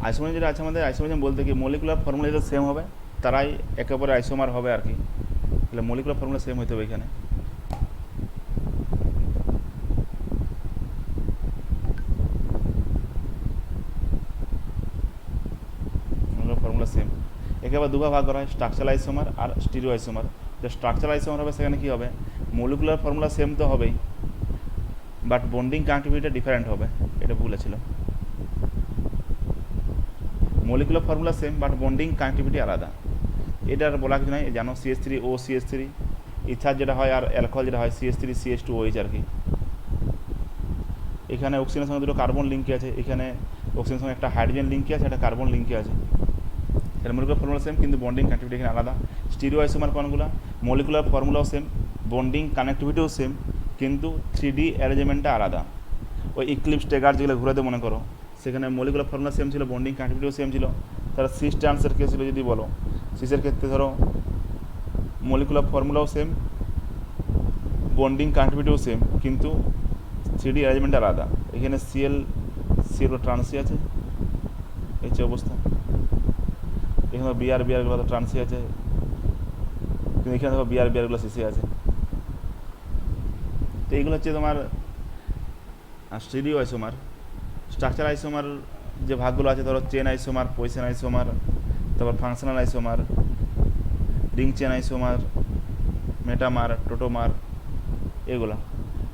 Isomer যেটা আছে আমাদের, আইসোমার বলতে কি মলিকুলার ফর্মুলা যেটা সেম হবে তারাই একে অপরের আইসোমার হবে আর কি। তাহলে মলিকুলার ফর্মুলা সেম হইতে হবে এখানে। Formula same. একে আবার দুভাগ ভাগ করা হয়, স্ট্রাকচারাল আইসোমার আর স্টিরিও আইসোমার। যে স্ট্রাকচারাল আইসোমার হবে সেখানে কী হবে, মলিকুলার ফর্মুলা সেম তো হবেই, বাট বন্ডিং কানেক্টিভিটিটা ডিফারেন্ট হবে। এটা ভুলেছিল, molecular formula same but bonding connectivity আলাদা। এটার বলা কিছু নয়, জানো CH3O CH3 ইথার যেটা হয় আর অ্যালকোহল যেটা হয় CH3CH2OH আর কি। এখানে অক্সিজেনের সঙ্গে দুটো কার্বন লিঙ্কে আছে, এখানে অক্সিজেনের সঙ্গে একটা হাইড্রোজেন লিঙ্কে আছে, একটা কার্বন লিঙ্কে আছে। তাহলে মলিকুলার ফর্মুলা সেম কিন্তু বন্ডিং কানেক্টিভিটি এখানে আলাদা। স্টিরিও আইসোমার কোনগুলো, মলিকুলার ফর্মুলাও সেম, বন্ডিং কানেক্টিভিটিও সেম, কিন্তু 3D অ্যারেঞ্জমেন্টটা আলাদা। ওই ইক্লিপস ট্যাগার যেগুলো ঘুরাতে মনে করো, সেখানে মলিকুলার ফর্মুলা সেম ছিল, বন্ডিং কানেক্টিভিটিও সেম ছিল। তারা সিস ট্রান্সের কেস ছিল যদি বলো, সিসের ক্ষেত্রে ধরো মলিকুলার ফর্মুলাও সেম, বন্ডিং কানেক্টিভিটিও সেম, কিন্তু 3D অ্যারেঞ্জমেন্ট আলাদা। এখানে সিএল ট্রান্সি আছে, এই যে অবস্থা। এখানে বিআরগুলো ট্রান্সি আছে, কিন্তু এখানে দেখো বিআরগুলো সিসি আছে। তো এইগুলো হচ্ছে তোমার স্টিরিও আইসোমার। স্ট্রাকচার আইসোমার যে ভাগগুলো আছে ধরো চেন আইসোমার, পজিশন আইসোমার, তারপর functional isomer, ring chain isomer, metamer, tautomer, এগুলো।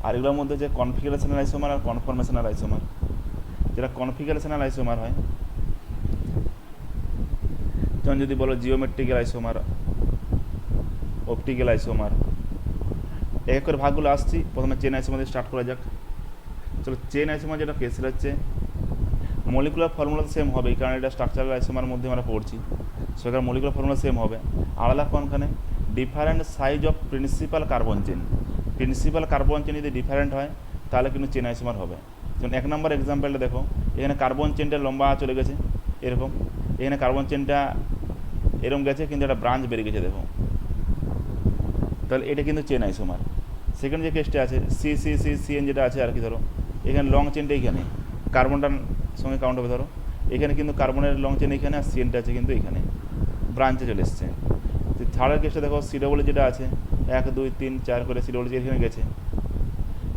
আর এগুলোর মধ্যে যে কনফিগারেশনাল আইসোমার আর কনফরমেশনাল আইসোমার। যেটা কনফিগারেশনাল আইসোমার হয়, যেমন যদি বলো জিওমেট্রিক্যাল আইসোমার, অপটিক্যাল আইসোমার, এক করে ভাগগুলো আসছি। প্রথমে চেন আইসোমার দিয়ে স্টার্ট করা যাক। চলো, চেন আইসোমার যেটা কেস সেটা হচ্ছে মলিকুলার ফর্মুলা সেম হবে, কারণ এটা স্ট্রাকচারাল আইসোমার মধ্যে আমরা পড়ছি, সেখানে মলিকুলার ফর্মুলা সেম হবে। আলাদা কোনখানে, different size of principal carbon chain. Principal carbon chain যদি ডিফারেন্ট হয় তাহলে কিন্তু চেন আইসোমার হবে। যেমন 1 নম্বর এক্সাম্পলটা দেখো, এখানে কার্বন চেনটা লম্বা চলে গেছে এরকম, এখানে কার্বন চেনটা এরকম গেছে কিন্তু একটা ব্রাঞ্চ বেরিয়ে গেছে দেখো, তাহলে এটা কিন্তু চেন আইসোমার। সেকেন্ড যে কেসটা আছে CN যেটা আছে আর কি, ধরো এখানে লং চেনটা এইখানে, কার্বনটার সঙ্গে কাউন্ট হবে ধরো, এখানে কিন্তু কার্বনের লং চেন এখানে, আর সিএনটা আছে কিন্তু এখানে ব্রাঞ্চে চলে এসছে। থার্ডের কেসটা দেখো, COO যেটা আছে 1 2 3 4 করে COO এখানে গেছে,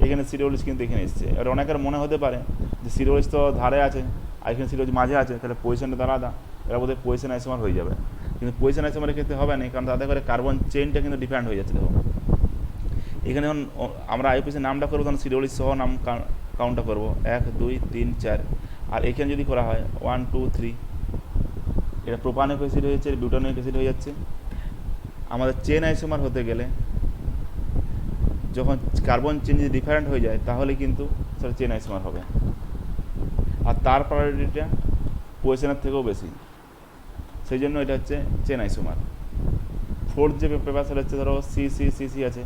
এখানে COO কিন্তু এখানে এসছে। এবার অনেকের মনে হতে পারে যে COO তো ধারে আছে আর এখানে COO মাঝে আছে, তাহলে পজিশনটা আলাদা, এরা বোধহয় পজিশন আইসোমার হয়ে যাবে। কিন্তু পজিশন আইসোমারের ক্ষেত্রে হবে না, কারণ তাদের করে কার্বন চেনটা কিন্তু ডিফারেন্ট হয়ে যাচ্ছে দেখো। এখানে যখন আমরা আইপিসির নামটা করবো তখন COO সহ নাম কাউন্টটা করবো 1 2 3 4, আর এখানে যদি করা হয় 1 2 3, এটা প্রোপানিক অ্যাসিড হয়ে যাচ্ছে, বিউটানিক অ্যাসিড হয়ে যাচ্ছে। আমাদের চেন আইসোমার হতে গেলে যখন কার্বন চেন যদি ডিফারেন্ট হয়ে যায় তাহলে কিন্তু সেটা চেন আইসোমার হবে, আর তার প্রায়োরিটিটা পজিশনের থেকেও বেশি, সেই জন্য এটা হচ্ছে চেন আইসোমার। ফোর্থ যে পেপার সেটা হচ্ছে ধরো CC আছে,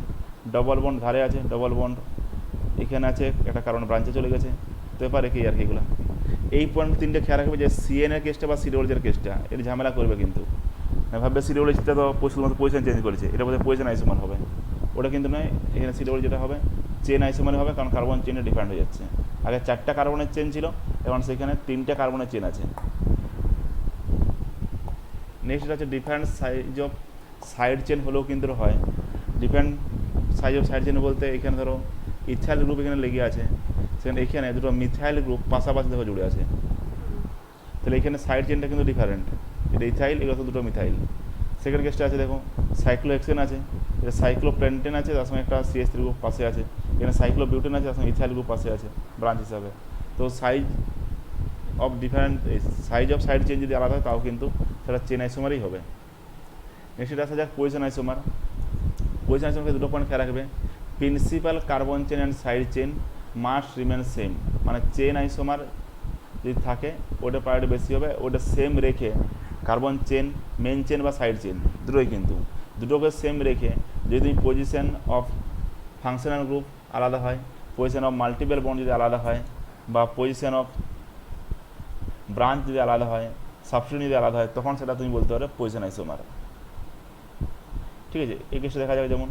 ডবল বন্ড ধারে আছে, ডবল বন্ড এখানে আছে, একটা কারণ ব্রাঞ্চে চলে গেছে, তো এবার রেখেই আর কি এগুলো। এই পয়েন্ট 3টে খেয়াল রাখবে যে CN এর কেসটা বা COOর কেসটা এর ঝামেলা করবে, কিন্তু ভাববে COOটা তো শুধুমাত্র পজিশন চেঞ্জ করেছে, এটা বোধহয় পজিশন আইসোমার হবে, ওটা কিন্তু নয়। এখানে COO যেটা হবে চেন আইসোমার হবে, কারণ কার্বন চেনটা ডিফারেন্ট হয়ে যাচ্ছে। আগে 4টা কার্বনের চেন ছিল, এখন সেখানে 3টে কার্বনের চেন আছে। নেক্সট হচ্ছে different size of side chain হলেও কিন্তু হয়। Different size of side chain বলতে এখানে ধরো ইথাইল গ্রুপ এখানে লেগে আছে, সেখানে এখানে দুটো মিথাইল গ্রুপ পাশাপাশি দেখো জুড়ে আছে, তাহলে এখানে সাইড চেনটা কিন্তু ডিফারেন্ট, এটা ইথাইল, এগুলো তো দুটো মিথাইল। সেকেন্ড কেসটা আছে দেখো, সাইক্লোহেক্সেন আছে, এটা সাইক্লোপেন্টেন আছে, তার সঙ্গে একটা CH3 গ্রুপ পাশে আছে, এখানে সাইক্লোবিউটেন আছে, তার সঙ্গে ইথাইল গ্রুপ পাশে আছে ব্রাঞ্চ হিসাবে। তো size of different size of side chain যদি আলাদা হয় তাও কিন্তু সেটা চেন আইসোমারই হবে। নেক্সট এটা আসা যাক পজিশন আইসোমার। পজিশন আইসোমারকে দুটো পয়েন্ট খেয়াল রাখবে, principal carbon chain and side chain must remain same, মানে চেন আইসোমার যদি থাকে ওটা প্রায়োরিটি বেশি হবে, ওটা সেম রেখে কার্বন চেন, মেন চেন বা সাইড চেন দুটোই কিন্তু দুটোকে সেম রেখে যদি পজিশন অফ ফাংশনাল গ্রুপ আলাদা হয়, পজিশন অফ মাল্টিপল বন্ড যদি আলাদা হয়, বা পজিশন অফ ব্রাঞ্চ যদি আলাদা হয়, সাবস্টিটিউশন যদি আলাদা হয়, তখন সেটা তুমি বলতে পারো পজিশন আইসোমার। ঠিক আছে, এই কেসটা দেখা যাবে যেমন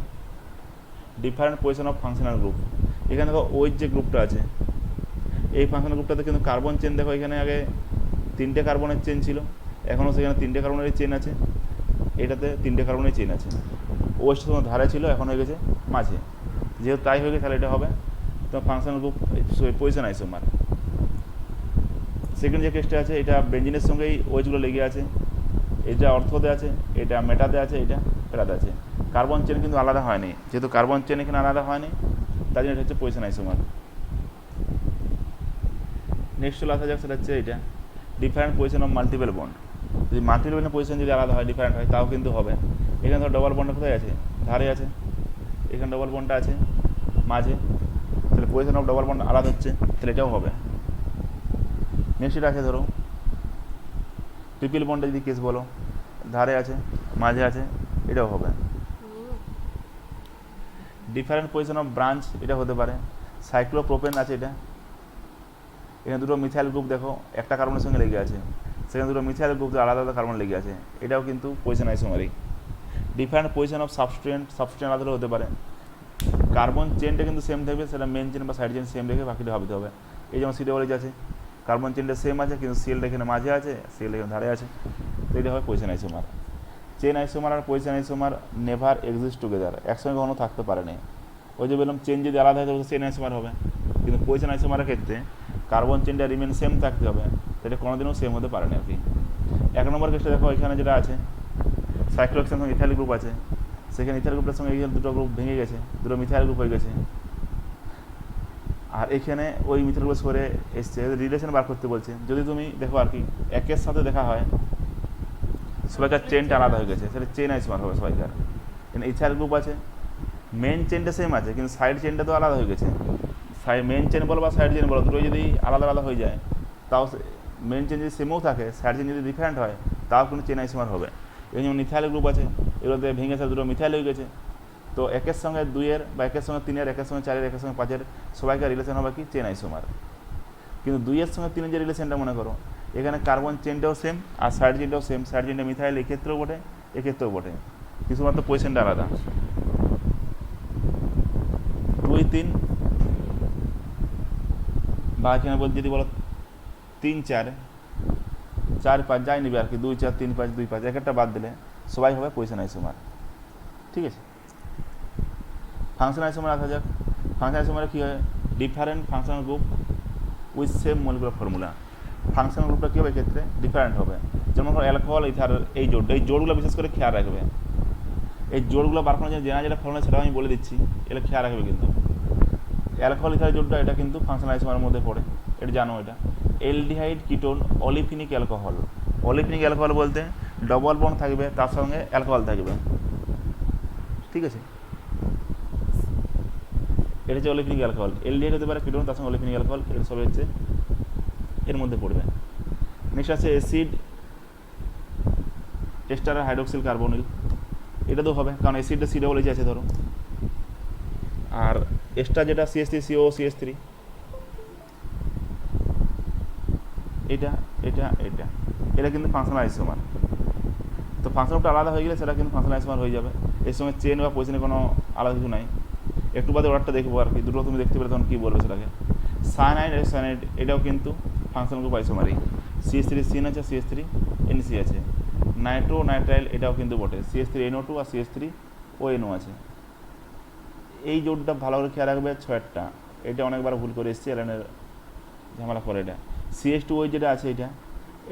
different position of functional group. এখানে দেখো ওই যে গ্রুপটা আছে, এই ফাংশনাল গ্রুপটাতে কিন্তু কার্বন চেন দেখো এখানে আগে 3টে কার্বনের চেন ছিল, এখনও সেখানে 3টে কার্বনের চেন আছে, এটাতে 3টে কার্বনের চেন আছে। ওয়েস্ট তোমার ধারে ছিল, এখন হয়ে গেছে মাঝে। যেহেতু তাই হয়ে গেছে তাহলে এটা হবে তোমার functional group position isomer. Second যে কেসটা আছে এটা বেঞ্জিনের সঙ্গেই ওয়েজগুলো লেগে আছে, এটা অর্থতে আছে, এটা মেটাতে আছে, এটা পেটাতে আছে। কার্বন চেন কিন্তু আলাদা হয়নি, যেহেতু কার্বন চেন এখানে আলাদা হয়নি তার জন্য এটা হচ্ছে পজিশন আইসোমার। নেক্সট চলে আসা যাক, সেটা হচ্ছে এটা different position of multiple bond. যদি মাল্টিপল পজিশন যদি আলাদা হয়, ডিফারেন্ট হয়, তাও কিন্তু হবে। এখানে ধর ডবল বন্ডটা কোথায় আছে, ধারে আছে, এখানে ডবল বন্ডটা আছে মাঝে, তাহলে পজিশন অফ ডবল বন্ড আলাদা হচ্ছে, তাহলে এটাও হবে। নেক্সট এটা আছে ধরো ট্রিপল বন্ডে যদি কেস বলো, ধারে আছে মাঝে আছে, এটাও হবে। ডিফারেন্ট পজিশন অফ ব্রাঞ্চ এটা হতে পারে। সাইক্লোপ্রোপেন আছে, এটা এখানে দুটো মিথাইল গ্রুপ দেখো একটা কার্বনের সঙ্গে লেগে আছে, সেখানে দুটো মিথাইল গ্রুপ আলাদা আলাদা কার্বন লেগে আছে, এটাও কিন্তু পজিশন আইসোমারি। ডিফারেন্ট পজিশন অফ সাবস্টেন্ট আলাদা হতে পারে। কার্বন চেনটা কিন্তু সেম থাকবে, সেটা মেন চেন বা সাইড চেন সেম রেখে বাকিটা ভাবতে হবে। এই যেমন সিডাবলিজ আছে, কার্বন চেনটা সেম আছে কিন্তু সিএলটা এখানে মাঝে আছে, সিএল এখানে ধারে আছে, তো এটা হয় পজিশন আইসোমার। চেন আইসোমার আর position isomer never exist together, একসঙ্গে কখনো থাকতে পারে না। ওই যে বললাম চেন যদি আলাদা হয় তাহলে চেন আইসোমার হবে, কিন্তু পজিশন আইসোমারের ক্ষেত্রে কার্বন চেনটা রিমেন সেম থাকতে হবে, সেটা কোনোদিনও সেম হতে পারে না আর কি। 1 নম্বর কেসটা দেখো, এখানে যেটা আছে সাইক্লোহেক্সেনের সঙ্গে ইথাইল গ্রুপ আছে, সেখানে ইথাইল গ্রুপের সঙ্গে এখানে দুটো গ্রুপ ভেঙে গেছে, দুটো মিথাইল গ্রুপ হয়ে গেছে, আর এখানে ওই মিথাইল গ্রুপ সরে এসছে, রিলেশন বার করতে বলছে। যদি তুমি দেখো আর কি একের সাথে দেখা হয়, সবাইকার চেনটা আলাদা হয়ে গেছে, সেটা চেন আইসোমার হবে সবাইকার। এখানে ইথাইল গ্রুপ আছে, মেন চেনটা সেম আছে কিন্তু সাইড চেনটা তো আলাদা হয়ে গেছে। মেন চেন বলো বা সাইড চেন বলো, দুটোই যদি আলাদা আলাদা হয়ে যায়, তাও মেন চেন যদি সেমও থাকে, সাইড চেন যদি ডিফারেন্ট হয়, তাও কিন্তু চেন আইসোমার হবে। এই যেমন মিথাইল গ্রুপ আছে, এগুলোতে ভেঙে গেছে, দুটো মিথাইল হয়ে গেছে, তো একের সঙ্গে 2-এর বা একের সঙ্গে 3-এর, একের সঙ্গে 4-এর, একের সঙ্গে 5-এর সবাইকার রিলেশন হবে কি চেন আইসোমার। কিন্তু 2-এর সঙ্গে 3-এর যে রিলেশনটা মনে করো, এখানে কার্বন চেনটাও সেম আর সাইড চেনটাও সেম, সাইড চেনটা মিথাইল এক্ষেত্রেও বটে এক্ষেত্রেও বটে, কিছুমাত্র পজিশনটা আলাদা। 2-3 বা এখানে বলতে যদি বলো 3-4, 4-5 যাই নিবি আর কি, 2-4, 3-5, 2-5 এক একটা বাদ দিলে সবাই হবে পজিশন আইসোমার। ঠিক আছে, ফাংশন আইসোমার আসা যাক। ফাংশন আইসোমারে কী হয়, different functional group with same molecular formula. Functional গ্রুপটা কী হবে এক্ষেত্রে ডিফারেন্ট হবে। যেমন অ্যালকোহল ইথার, এই জোড়গুলো বিশেষ করে খেয়াল রাখবে। এই জোড়গুলো বার করার জন্য যেটা ফর্মুলা সেটা আমি বলে দিচ্ছি, এটা খেয়াল রাখবে কিন্তু। অ্যালকোহল ইথার জোড়টা এটা কিন্তু ফাংশনাল আইসোমারের মধ্যে পড়ে, এটা জানো। এটা এলডিহাইড কিটোন অলিফিনিক অ্যালকোহল। অলিফিনিক অ্যালকোহল বলতে ডবল বন্ড থাকবে, তার সঙ্গে অ্যালকোহল থাকবে, ঠিক আছে। এটা হচ্ছে অলিফিনিক অ্যালকোহল। এলডিহাইড হতে পারে, কিটোন তার সঙ্গে অলিফিনিক অ্যালকোহল, এটা সব হচ্ছে এর মধ্যে পড়বে। নেক্সট আছে অ্যাসিড এস্টার হাইড্রোক্সিল কার্বনিল, এটা তো হবে কারণ অ্যাসিডটা সিডাবলিজ আছে ধরো, আর এস্টার যেটা CH3CO CH3, এটা এটা এটা এটা কিন্তু ফাংশনাল আইসোমার। তো ফাংশনটা আলাদা হয়ে গেলে সেটা কিন্তু ফাংশনাল আইসোমার হয়ে যাবে। এর সঙ্গে চেন বা পজিশনে কোনো আলাদা কিছু নাই। একটু বাদে অর্ডারটা দেখবো আর কি, দুটো তুমি দেখতে পেলে তখন কী বলবে সেটাকে। সায়ানাইড আর সায়ানাইড এটাও কিন্তু ফাংশনাল গ্রুপ আইসোমারই। CH3CN আছে, CH3NC আছে। নাইট্রো নাইট্রাইল এটাও কিন্তু বটে, CH3NO2 আর CH3ONO আছে। এই জোটটা ভালো করে খেয়াল রাখবে, 6টা। এটা অনেকবার ভুল করে এসেছি, এলানের ঝামেলা করে। এটা CH2OH যেটা আছে,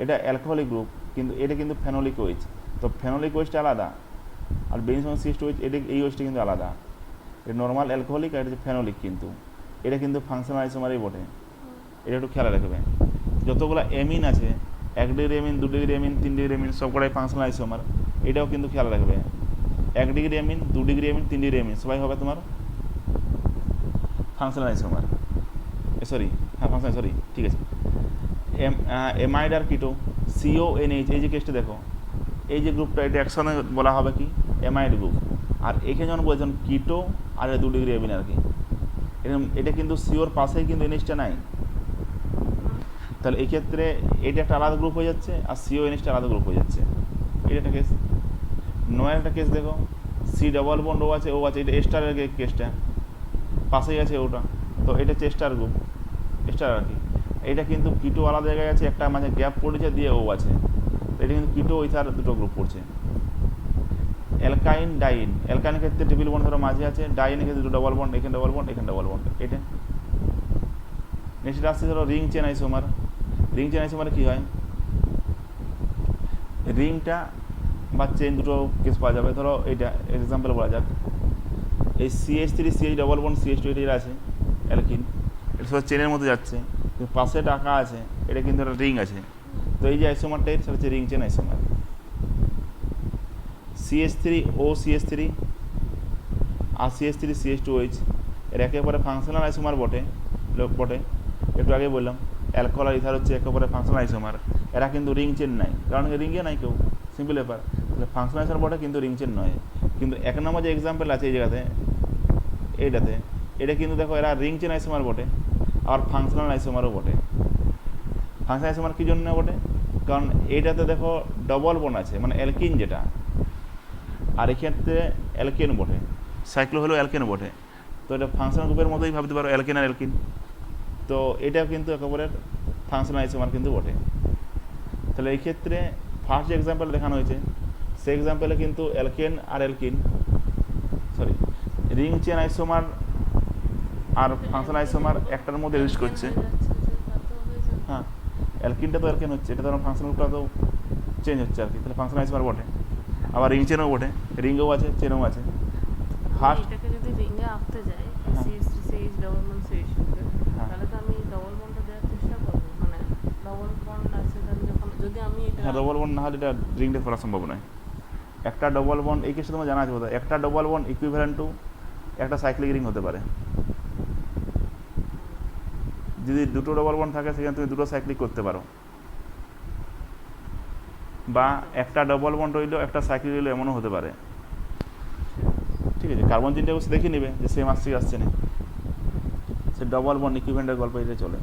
এটা অ্যালকোহলিক গ্রুপ, কিন্তু এটা কিন্তু ফেনোলিক ওয়েজ। তো ফেনোলিক ওয়েজটা আলাদা, আর বেনজোন CH2OH এই ওয়েজটা কিন্তু আলাদা। এটা নর্মাল অ্যালকোহলিক আর এটা হচ্ছে ফেনোলিক, কিন্তু এটা কিন্তু ফাংশনাল আইসোমারই বটে, এটা একটু খেয়াল রাখবে। যতগুলো এমিন আছে, 1 ডিগ্রি এমিন, 2 ডিগ্রি এমিন, 3 ডিগ্রি এমিন সবকটাই ফাংশনাল আইসোমার, এটাও কিন্তু খেয়াল রাখবে। 1 ডিগ্রি এমিন, 2 ডিগ্রি এমিন, 3 ডিগ্রি এমিন সবাই হবে তোমার ফাংশনাল আইসোমার। ফাংশনাল, ঠিক আছে। এমাইড আর কিটো CONH, এই যে কেসটা দেখো, এই যে গ্রুপটা এটা একসঙ্গে বলা হবে কি এমাইড গ্রুপ। আর এখানে যেমন বলছেন কিটো আর 2 ডিগ্রি এমিন আর কি, এটা কিন্তু সিওর পাশেই কিন্তু এনএইচটা নাই, তাহলে এই ক্ষেত্রে এটা একটা আলাদা গ্রুপ হয়ে যাচ্ছে আর CONHটা আলাদা গ্রুপ হয়ে যাচ্ছে। এটা একটা কেস। 9 একটা কেস দেখো, C ডবল বন্ড ও আছে, এটা এস্টারের কেসটা পাশেই আছে ওটা, তো এটা হচ্ছে এস্টার গ্রুপ, এস্টার আর কি। এটা কিন্তু কিটো আলাদা জায়গায় আছে, একটা মাঝে গ্যাপ পড়েছে দিয়ে ও আছে, এটা কিন্তু কিটো ইথার দুটো গ্রুপ পড়ছে। অ্যালকাইন ডাইন, অ্যালকাইনের ক্ষেত্রে ট্রিপল বন্ড ধরো মাঝে আছে, ডাইনের ক্ষেত্রে দুটো ডবল বন্ড, এখানে ডবল বন্ড, এখানে ডবল বন্ড, এটা। নেক্সট আসছে ধরো ring chain isomer. Ring chain আইসোমারে কী হয়, রিংটা বা চেন দুটো কেস পাওয়া যাবে। ধরো এইটা এক্সাম্পল বলা যাক, এই CH3 CH double bond CH2 এটা আছে অ্যালকিন, এটা সব চেনের মধ্যে যাচ্ছে, কিন্তু পাশে একটা আঁকা আছে, এটা কিন্তু একটা রিং আছে। তো এই যে আইসোমারটা সেটা হচ্ছে ring chain isomer. CH3O CH3 আর CH3 CH2OH এর একেবারে ফাংশনাল আইসোমার বটে, একটু আগে বললাম অ্যালকোহল আর ইথার হচ্ছে একেবারে ফাংশনাল আইসোমার। এরা কিন্তু রিং চেন নাই, কারণ রিংয়ে নাই কেউ, সিম্পল ব্যাপার। তাহলে ফাংশনাল আইসোমার বটে কিন্তু রিং চেন নয়। কিন্তু এক নম্বর যে এক্সাম্পল আছে এই জায়গাতে, এইটাতে, এটা কিন্তু দেখো এরা রিং চেন আইসোমার বটে, আর ফাংশনাল আইসোমারও বটে। ফাংশনাল আইসোমার কী জন্য বটে, কারণ এইটাতে দেখো ডবল বন্ড আছে, মানে অ্যালকিন যেটা, আর এক্ষেত্রে অ্যালকেন বটে, সাইক্লো হলো অ্যালকেন বটে। তো এটা ফাংশনাল গ্রুপের মতোই ভাবতে পারো, অ্যালকেন আর অ্যালকিন। তো এটাও কিন্তু একেবারে ফাংশনাল আইসোমার কিন্তু বটে। তাহলে এই ক্ষেত্রে ফার্স্ট যে এক্সাম্পল দেখানো হয়েছে সেই এক্সাম্পলে কিন্তু অ্যালকেন আর alkene, sorry, ring chain isomer আর ফাংশনাল আইসোমার একটার মধ্যে ইউজ করছে। হ্যাঁ, অ্যালকিনটা তো অ্যালকেন হচ্ছে, এটা তো ফাংশনালটা তো চেঞ্জ হচ্ছে আর কি, তাহলে ফাংশনাল আইসোমার বটে। আবার রিং চেনও বটে, রিংও আছে চেনও আছে। ফার্স্ট এটাকে যদি রিংয়ে আঁকতে যাই CH3 CH double bond CH, তাহলে তো আমি ডবল বন্ডটা দেওয়ার চেষ্টা করব, মানে ডবল বন্ড আছে তাহলে যখন যদি আমি এটা, হ্যাঁ, ডবল বন্ড না হলে এটা রিংটা করা সম্ভব নয়। একটা ডবল বন্ড, এই কেসে তোমার জানা আছে বোধহয়, একটা ডবল বন্ড ইকুইভ্যালেন্ট টু একটা সাইক্লিক রিং হতে পারে। যদি দুটো ডবল বন্ড থাকে সেখানে তুমি দুটো সাইক্লিক করতে পারো, বা একটা ডবল বন্ড রইলো একটা সাইক্লিক রইলো, এমনও হতে পারে। ঠিক আছে, কার্বন চেনটা অবশ্যই দেখে নেবে যে সেম আসছে আসছে না, সে ডবল বন্ড ইকুইভ্যালেন্টের গল্প এটা চলে।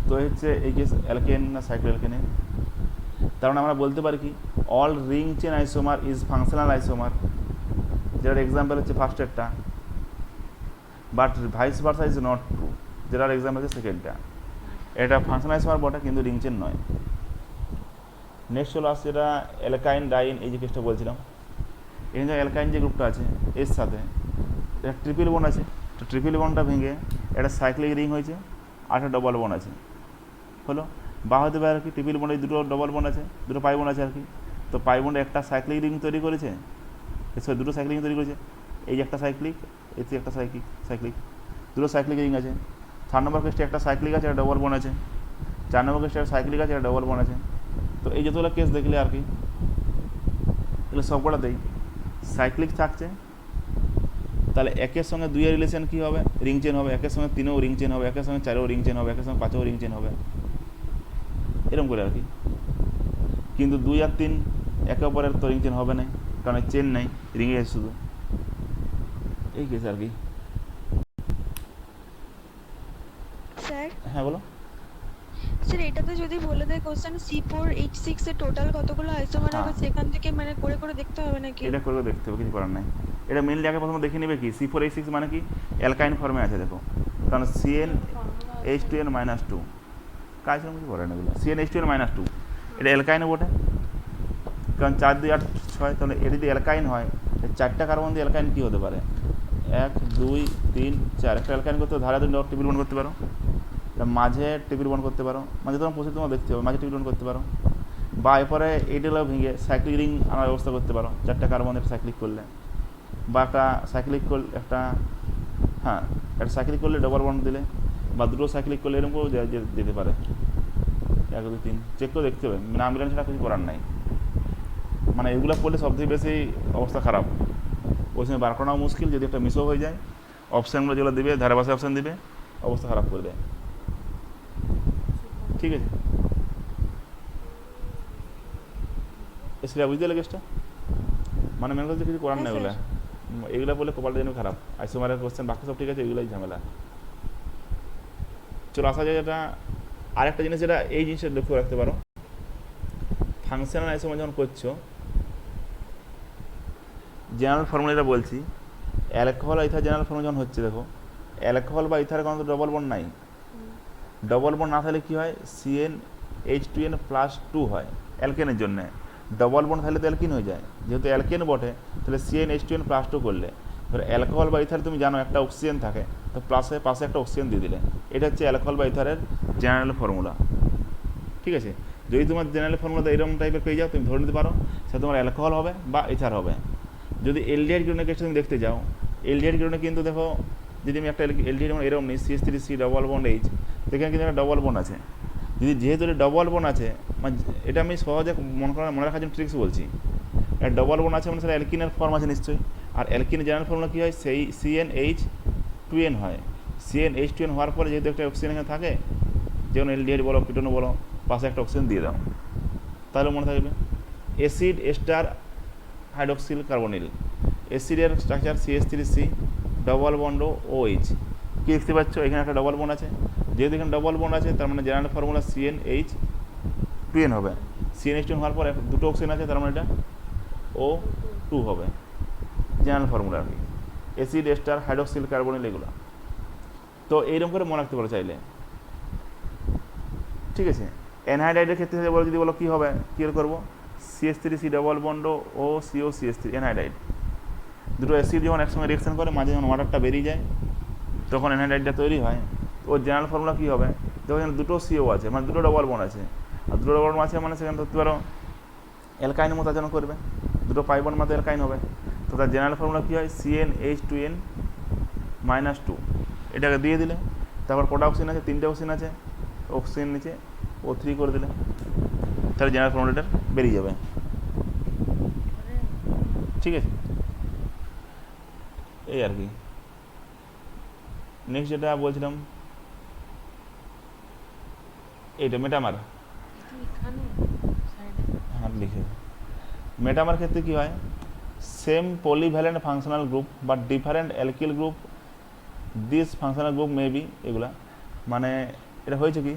তো হচ্ছে এই কেস অ্যালকেন না সাইক্লো অ্যালকেনে, তার মানে আমরা বলতে পারি কি, all ring chain isomer is functional isomer, যেটার এক্সাম্পল হচ্ছে ফার্স্টেরটা, but vice versa is not true, যেটার এক্সাম্পল হচ্ছে সেকেন্ডটা। এটা ফাংশনাল আইসোমার বটে কিন্তু রিং চেন নয়। নেক্সট চলে আসছে এটা অ্যালকাইন ডাইন, এই যে কেসটা বলছিলাম, এখানে অ্যালকাইন যে গ্রুপটা আছে এর সাথে এটা ট্রিপল বন্ড আছে, তো ট্রিপল বন্ডটা ভেঙে একটা সাইক্লিক রিং হয়েছে আর একটা ডবল বন্ড আছে, হলো। বা হতে পারে আর কি ট্রিপল বন্ডে দুটো ডবল বন্ড আছে, দুটো পাই বন্ড আছে আর কি। তো পাই বন্ডে একটা সাইক্লিক রিং তৈরি করেছে, দুটো সাইক্লিক রিং তৈরি করেছে, এই যে একটা সাইক্লিক, এতে একটা সাইক্লিক, দুটো সাইক্লিক রিং আছে। 3 নম্বর কেসটা একটা সাইক্লিক আছে, একটা ডবল বন্ড আছে। 4 নম্বর কেসটা একটা সাইক্লিক আছে, একটা ডবল বন্ড আছে। তো এই যতগুলো কেস দেখলে আর কি, এগুলো সবকটাতেই সাইক্লিক থাকছে, তাহলে একের সঙ্গে 2-এর রিলেশন কী হবে, রিং চেন হবে, একের সঙ্গে 3-এও রিং চেন হবে, একের সঙ্গে 4-এও রিং চেন হবে, একের সঙ্গে 5-এও রিং চেন হবে, এরকম করে আর কি। কিন্তু 2 আর 3 একে অপরের তো রিং চেন হবে না, কারণ চেন নাই, রিংয়ে আছে শুধু, এই কেস আর কি। স্যার, হ্যাঁ বলো। স্যার এটাতে যদি বলে দেয় কোশ্চেন C4H6 এর টোটাল কতগুলো আইসোমার হবে, সেখান থেকে মানে করে করে দেখতে হবে নাকি? এটা করে দেখতে হবে, কিছু করার নাই। এটা মেনলি আগে প্রথমে দেখে নেবে কি C4H6 মানে কি, অ্যালকাইন ফর্মে আছে দেখো, কারণ CnH2n-2 কাজ কিছু করে না এগুলো, CnH2n-2 এটা অ্যালকাইনও বটে, কারণ 4, 2, 8, 6, তাহলে এটা যদি অ্যালকাইন হয়, 4টা কার্বন দিয়ে অ্যালকাইন কী হতে পারে, 1, 2, 3, 4, একটা অ্যালকাইন করতে ধারে তুমি ট্রিপল বন্ড করতে পারো, মাঝে ট্রিপল বন্ড করতে পারো, মাঝে তোমার প্রসেস তোমার দেখতে হবে, মাঝে ট্রিপল বন্ড করতে পারো, বা এরপরে এইগুলো ভেঙে সাইক্লিক রিং আনার ব্যবস্থা করতে পারো, 4টা কার্বন একটা সাইক্লিক করলে, বা একটা সাইক্লিক করলে একটা, হ্যাঁ একটা সাইক্লিক করলে ডবল বন্ড দিলে, বা দুটো সাইক্লিক করলে এরকম করে যেতে পারে। 1, 2, 3 চেক করে দেখতে হবে, না মিলান ছাড়া কিছু করার নাই। মানে এগুলো পড়লে সবথেকে বেশি অবস্থা খারাপ, ওই সময় বার করাও মুশকিল, যদি একটা মিসও হয়ে যায়, অপশানগুলো যেগুলো দিবে ধারে পাশে অপশান দিবে, অবস্থা খারাপ করে দেয়। ঠিক আছে, সেটা বুঝতে গেলে কেসটা, মানে মেন কথা কিছু করার নেই, এগুলো এগুলো বলে কপালটা যেন খারাপ, আইসোমারের কোশ্চেন বাকি সব ঠিক আছে, এগুলোই ঝামেলা। চলো আসা যায়, এটা আরেকটা জিনিস, যেটা এই জিনিসটা লক্ষ্য রাখতে পারো, ফাংশনাল আইসোমার যখন করছো, জেনারেল ফর্মুলা এটা বলছি, অ্যালকোহল ইথার জেনারেল ফর্মুলা যখন হচ্ছে দেখো, অ্যালকোহল বা ইথারে কোনো ডবল বন্ড নাই, ডবল বন্ড না থাকলে কী হয়, CnH2n প্লাস 2 হয় অ্যালকেনের জন্যে। ডবল বন্ড থাকলে তো অ্যালকিন হয়ে যায়, যেহেতু অ্যালকেন বটে তাহলে CnH2n প্লাস 2 করলে, এবার অ্যালকোহল বা ইথারে তুমি জানো একটা অক্সিজেন থাকে, তো প্লাসে পাশে একটা অক্সিজেন দিয়ে দিলে, এটা হচ্ছে অ্যালকোহল বা ইথারের জেনারেল ফর্মুলা। ঠিক আছে, যদি তোমার জেনারেল ফর্মুলাতে এরকম টাইপের পেয়ে যাও, তুমি ধরে নিতে পারো সেটা তোমার অ্যালকোহল হবে বা ইথার হবে। যদি এলডিহাইড গ্রুপের কেসটা তুমি দেখতে যাও, এলডিহাইড গ্রুপে কিন্তু দেখো, যদি আমি একটা এলডিহাইড মানে এরকম নিই CH3C ডবল বন্ড H, এখানে কিন্তু একটা ডবল বন্ড আছে। যদি যেহেতু এটা ডবল বন্ড আছে, মানে এটা আমি সহজে মনে রাখার জন্য ট্রিক্স বলছি, একটা ডবল বন্ড আছে মানে সেটা অ্যালকিনের ফর্ম আছে নিশ্চয়ই। আর অ্যালকিনের জেনারেল ফর্মুলা কী হয়, সেই CnH2n হয়। CnH2n হওয়ার পরে যেহেতু একটা অক্সিজেন এখানে থাকে, যেমন এলডিহাইড বলো কিটোনো বলো, পাশে একটা অক্সিজেন দিয়ে দাও, তাহলে মনে থাকবে। অ্যাসিড এস্টার হাইড্রক্সিল কার্বনিল, অ্যাসিডের structure CH3C double bond OH। কী দেখতে পাচ্ছ, এখানে একটা ডবল বন্ড আছে, যেহেতু এখানে ডবল বন্ড আছে তার মানে জেনারেল ফর্মুলা CnH2n হবে। CnH2n হওয়ার পর দুটো অক্সিজেন আছে, তার মানে এটা O2 হবে, জেনারেল ফর্মুলা আর কি, অ্যাসিড এস্টার হাইড্রক্সিল কার্বনিল এগুলো। তো এইরকম করে মনে রাখতে পারো চাইলে। ঠিক আছে, অ্যানহাইড্রাইডের ক্ষেত্রে বলো, যদি বলো কী হবে, কী করবো, CH3C ডবল বন্ড ও COCH3 অ্যানহাইড্রাইড। দুটো অ্যাসিড যখন একসঙ্গে রিয়েকশন করে, মাঝে যখন ওয়াটারটা বেরিয়ে যায়, তখন অ্যানহাইড্রাইডটা তৈরি হয়। ওর জেনারেল ফর্মুলা কী হবে, যখন দুটো CO আছে মানে দুটো ডবল বন্ড আছে, আর দুটো ডবল বন্ড আছে মানে সেখানে ধরতে পারো অ্যালকাইন মতাচরণ করবে, দুটো পাই বন্ড মতো অ্যালকাইন হবে। তো তার জেনারেল ফর্মুলা কী হয়, CnH2n -2, এটাকে দিয়ে দিলে, তারপর কটা অক্সিজেন আছে, 3টে অক্সিজেন আছে, অক্সিজেন নিচে O3 করে দিলে, তাহলে জেনারেল ফর্মুলাটা বেরিয়ে যাবে। ঠিক আছে, এই আর কি। নেক্সট যেটা বলছিলাম, এইটা মেটামার। হ্যাঁ লিখে, মেটামার ক্ষেত্রে কী হয়, same polyvalent functional group but different alkyl group, this functional group may be, এগুলা মানে এটা হয়েছে কি,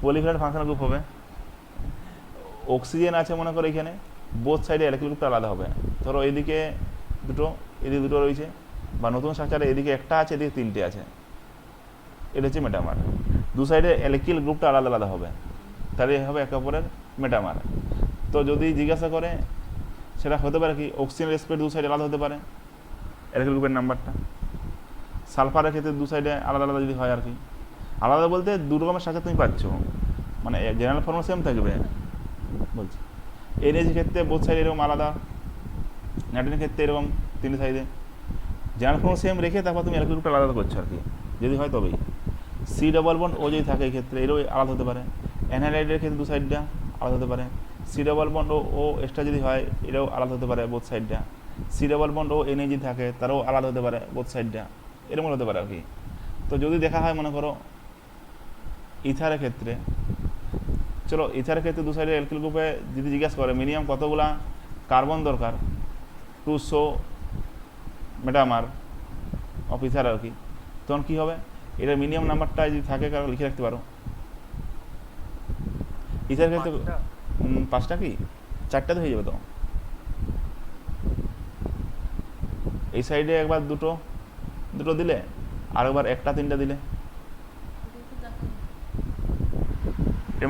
পলিভ্যালেন্ট ফাংশনাল গ্রুপ হবে, অক্সিজেন আছে মনে করো এখানে, বোথ সাইডে অ্যালকিল গ্রুপটা আলাদা হবে। ধরো এইদিকে দুটো, এদিকে দুটো রয়েছে, বা নতুন স্ট্রাকচারে এদিকে একটা আছে, এদিকে 3টে আছে, এটা হচ্ছে মেটামার। দু সাইডে অ্যালকিল গ্রুপটা আলাদা আলাদা হবে, তাহলে হবে একে অপরের মেটামার। তো যদি জিজ্ঞাসা করে, সেটা হতে পারে কি, অক্সিজেন রেসপেক্ট দু সাইডে আলাদা হতে পারে অ্যালকিল গ্রুপের নাম্বারটা। সালফারের ক্ষেত্রে দু সাইডে আলাদা আলাদা যদি হয় আর কি, আলাদা বলতে দু রকমের স্ট্রাকচার তুমি পাচ্ছ, মানে জেনারেল ফর্মুলা সেম থাকবে বলছি। এনএজির ক্ষেত্রে বোথ সাইড এরকম আলাদা, নাইট্রোজেনের ক্ষেত্রে এরকম 3 সাইডে, জেনারেল ফর্মুলা সেম রেখে তারপর তুমি অ্যালকিল গ্রুপটা আলাদা করছো আর কি, যদি হয় তবেই। সি ডবল বন্ড ও যদি থাকে এই ক্ষেত্রে এরও আলাদা হতে পারে, অ্যানহাইড্রাইডের ক্ষেত্রে দু সাইডটা আলাদা হতে পারে, সি ডবল বন্ড ও এক্সট্রা যদি হয় এটাও আলাদা হতে পারে বোথ সাইডটা, সি ডবল বন্ড ও এনএজি থাকে তারও আলাদা হতে পারে বোথ সাইডটা, এরকম হতে পারে আর কি। তো যদি দেখা হয় মনে করো ইথারের ক্ষেত্রে, চলো ইথারের ক্ষেত্রে দু সাইডে অ্যালকিল গ্রুপে যদি জিজ্ঞাসা করে মিনিমাম কতগুলা কার্বন দরকার to show metamer of ether আর কি, তখন কী হবে, এটার মিনিমাম নাম্বারটা যদি থাকে কারণ লিখে রাখতে পারো। ইথারের ক্ষেত্রে 5টা কি 4টাতে হয়ে যাবে তো, এই সাইডে একবার দুটো দুটো দিলে, আর একবার 1টা 3টা দিলে,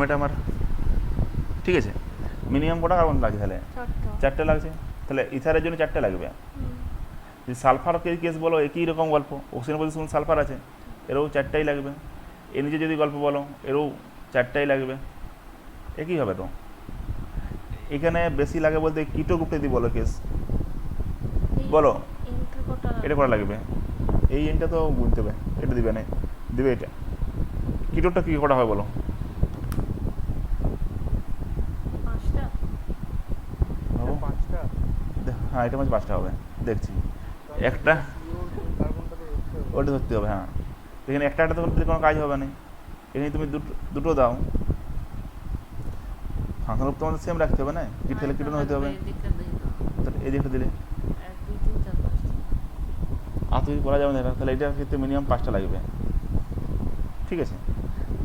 মেটামার। ঠিক আছে, মিনিমাম কটা কার্বন লাগছে তাহলে 4টে লাগছে, তাহলে ইথারের জন্য 4টে লাগবে। যদি সালফার কেস বলো একই রকম গল্প, অক্সিজেন পজিশন সালফার আছে, এরও 4টাই লাগবে। এর নিচে যদি গল্প বলো এরও 4টাই লাগবে, একই হবে তো। এখানে বেশি লাগে বলতে কিটো গ্রুপে যদি বলো কেস বলো, এটা করা লাগবে, এই এনটা তো বুঝতে হবে, এটা দিবে না, দিবে এটা। কিটোটা কী করা হয় বলো, হ্যাঁ এটা মাঝে 5টা হবে, দেখছি একটা ওটা ধরতে হবে। হ্যাঁ, এখানে একটা তো কোনো কাজ হবে না, এখানে তুমি দুটো দাও, ফাংশন রূপ তোমাদের সেম রাখতে হবে না, কিট খেলে কিটো হতে হবে, তাহলে এই দিকটা দিলে আর তুমি করা যাবে না, তাহলে এটার ক্ষেত্রে মিনিমাম 5টা লাগবে। ঠিক আছে,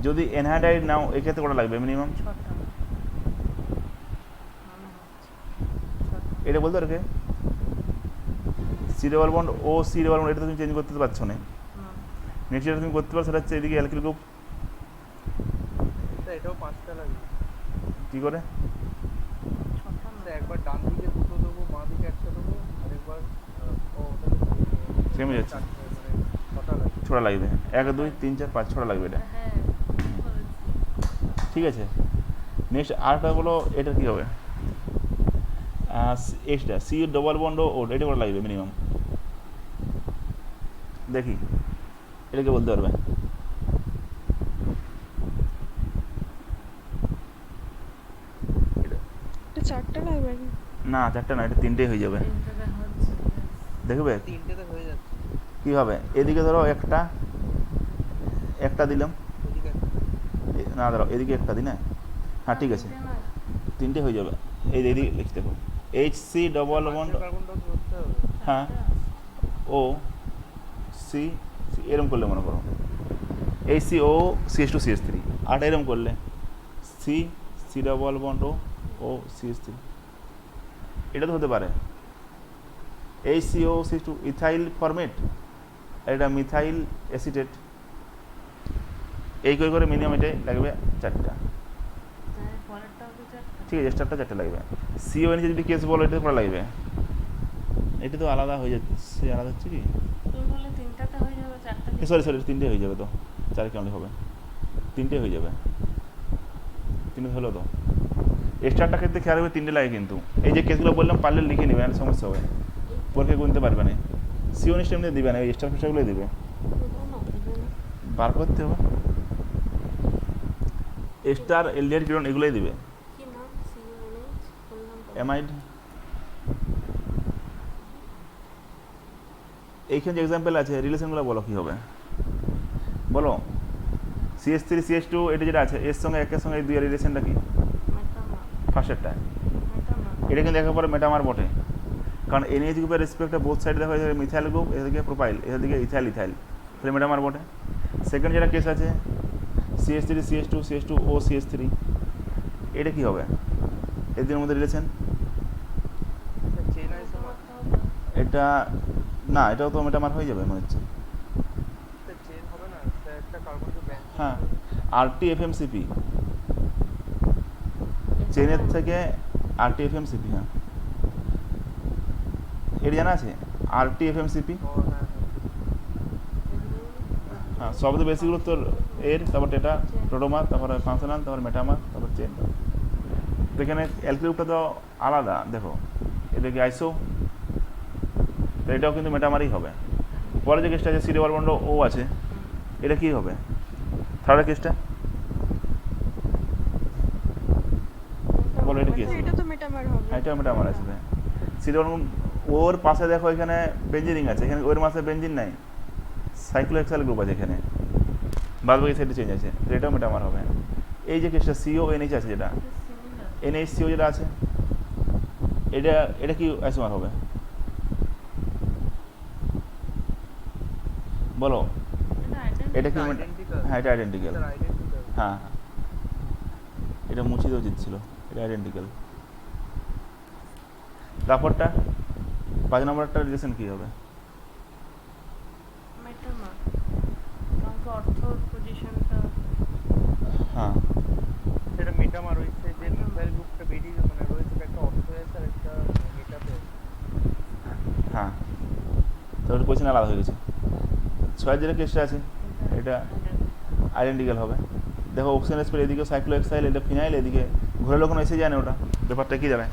যদি অ্যানহাইড্রাইড নাও এক্ষেত্রে কটা লাগবে মিনিমাম, এটা বলতে পারবে সি ডবল বন্ড ও সি ডবল বন্ড এটা তুমি চেঞ্জ করতে পারছো না। না। নেক্সট যেটা তুমি করতে পারো সেটা হচ্ছে এদিকে অ্যালকিল গ্রুপ। স্যার এটাও 5টা লাগবে কী করে? ছটা না। স্যার একবার ডান দিকে দুটো দেবো, বাঁ দিকে একটা দেবো, আর একবার ও ওটা সেমই যাচ্ছে, মানে 6টা লাগবে। ছোটা লাগবে, 1 2 3 4 5 ছোটা লাগবে এটা, হ্যাঁ ঠিক বলেছি। ঠিক আছে। নেক্সট আরেকটা বলো, এটা কী হবে? এইচটা সি ডবল বন্ড ও এটা করে লাগবে মিনিমাম, দেখি এটাকে বলতে পারবে? এটা 4টা লাগবে না? না 4টা না, এটা 3টেই হয়ে যাবে। তিনটে হচ্ছে দেখবে 3টেতে হয়ে যাচ্ছে। কী হবে? এদিকে ধরো একটা দিলাম, ওদিকে একটা। না ধরো এদিকে একটা দিই না, হ্যাঁ ঠিক আছে, 3টে হয়ে যাবে। এদিকে লিখতে হবে এইচ সি ডবল বন্ড, কার্বনটাও করতে হবে। হ্যাঁ ও সি, এরম করলে মনে করো এইচ সি ও সিএস টু সিএস থ্রি, আর এরম করলে সি সি ডবল বন্ড ও সিএস থ্রি, এটা তো হতে পারে। এইচ সি ও সিএস টু ইথাইল ফরমেট, আর এটা মিথাইল অ্যাসিটেট, এই করে করে মিনিমাম এটাই লাগবে 4টা, পরেরটাও তো চারটা। ঠিক আছে, এক্সট্রাটা 4টা লাগবে। সিও এন যদি কেস বলো এটা করা লাগবে, এটা তো আলাদা হয়ে যাচ্ছে, আলাদা হচ্ছে কি, তুমি বললে তিনটাতে হয়ে যাবে, চারটা সরি 3টে হয়ে যাবে, তো 4 কেমন হবে, 3টে হয়ে যাবে, 3টে হলো তো। এক্সট্রাটা ক্ষেত্রে খেয়াল রাখবে 3টে লাগে কিন্তু, এই যে কেসগুলো বললাম পারলে লিখে নেবে, আর সমস্যা হবে, পরকে গুনতে পারবে না। সিও নিশ্চয় এমনি দিবে না, ওই এক্সট্রা ফেক্সট্রাগুলোই দেবে, বার করতে হবে। স্টার এলডিআর কিরণ এগুলোই দিবে, কি নাম? সিইউএনএইচ বললাম তো। অ্যামাইড। এইখানে যে এক্সাম্পল আছে রিলেশনগুলো বলো কী হবে, বলো। সিএস থ্রি সিএস টু এটা যেটা আছে এর সঙ্গে একের সঙ্গে এই দুই রিলেশনটা কি? মেটামার। ফার্স্টেরটা মেটামার। এটা কিন্তু একের পরে মেটামার বটে, কারণ এনএইচ গ্রুপের রেসপেক্টে বোথ সাইডে দেখা যায় মিথাইল গ্রুপ, এদিকে প্রোপাইল, এদিকে ইথাইল ইথাইল, তাহলে মেটামার বটে। সেকেন্ড যেটা কেস আছে সিএস থ্রি সিএস টু ও সিএস থ্রি, এটা কী হবে এদের মধ্যে রিলেশন? Chain isomer. এটা না, এটাও তো মেটামার হয়ে যাবে মনে হচ্ছে। চেন হবে না স্যার, একটা কার্বনকে ব্যান্ড। হ্যাঁ আরটি এফএমসিপি, চেনের থেকে আরটি এফএমসিপি, হ্যাঁ এটা জানা আছে আরটি এফএমসিপি, ও হ্যাঁ হ্যাঁ সবচেয়ে বেশিগুলো তোর এর, তারপর এটা প্রোটোমার, তারপরে ফাংশনাল, তারপর মেটামার, তারপর চেন। তো এখানে অ্যালকিল তো আলাদা, দেখো এটা কি আইসো, তো এটাও কিন্তু মেটামারই হবে। পরে যে কেসটা আছে সি ডবল বন্ড ও আছে, এটা কি হবে থার্ড কেসটা? বলো এটা কি আছে? এটা তো মেটামার হবে। হ্যাঁ এটা মেটামার আসবে। সি ডবল ওর পাশে দেখো এখানে বেঞ্জিন রিং আছে, এখানে ওর মাসে বেঞ্জিন নাই, সাইক্লোহেক্সাইল গ্রুপ আছে এখানে, বাদ বাকি সাইডে চেঞ্জ আছে, তো এটাও মেটামার হবে। এই যে কেসটা সিও এনএইচ আছে যেটা এনএইচ সিও যেটা আছে, এটা এটা কি আইসোমার হবে বলো? এটা কি আইডেন্টিক্যাল। হ্যাঁ এটা আইডেন্টিক্যাল, স্যার আইডেন্টিক্যাল। হ্যাঁ এটা মুছে দেওয়া উচিত ছিল, এটা আইডেন্টিক্যাল। তারপরটা 5 নম্বরটা রিলেশন কী হবে? মেটামার। কারণ কি অর্থর পজিশনটা হ্যাঁ সেটা মেটামার হয়েছে যে মিথাইল গ্রুপটা বেরিয়ে মানে রয়েছে, একটা অর্থ আছে আর একটা মেটাতে আছে। হ্যাঁ, তাহলে কোয়েশ্চেন আলাদা হয়ে গেছে। 6 যেটা কেসটা আছে এটা আইডেন্টিক্যাল হবে। দেখো অক্সিজেন স্পেল এদিকে সাইক্লোহেক্সাইল, এটা ফিনাইল, এদিকে ঘুরে লোক এসে জানে ওটা ব্যাপারটা কী জানে।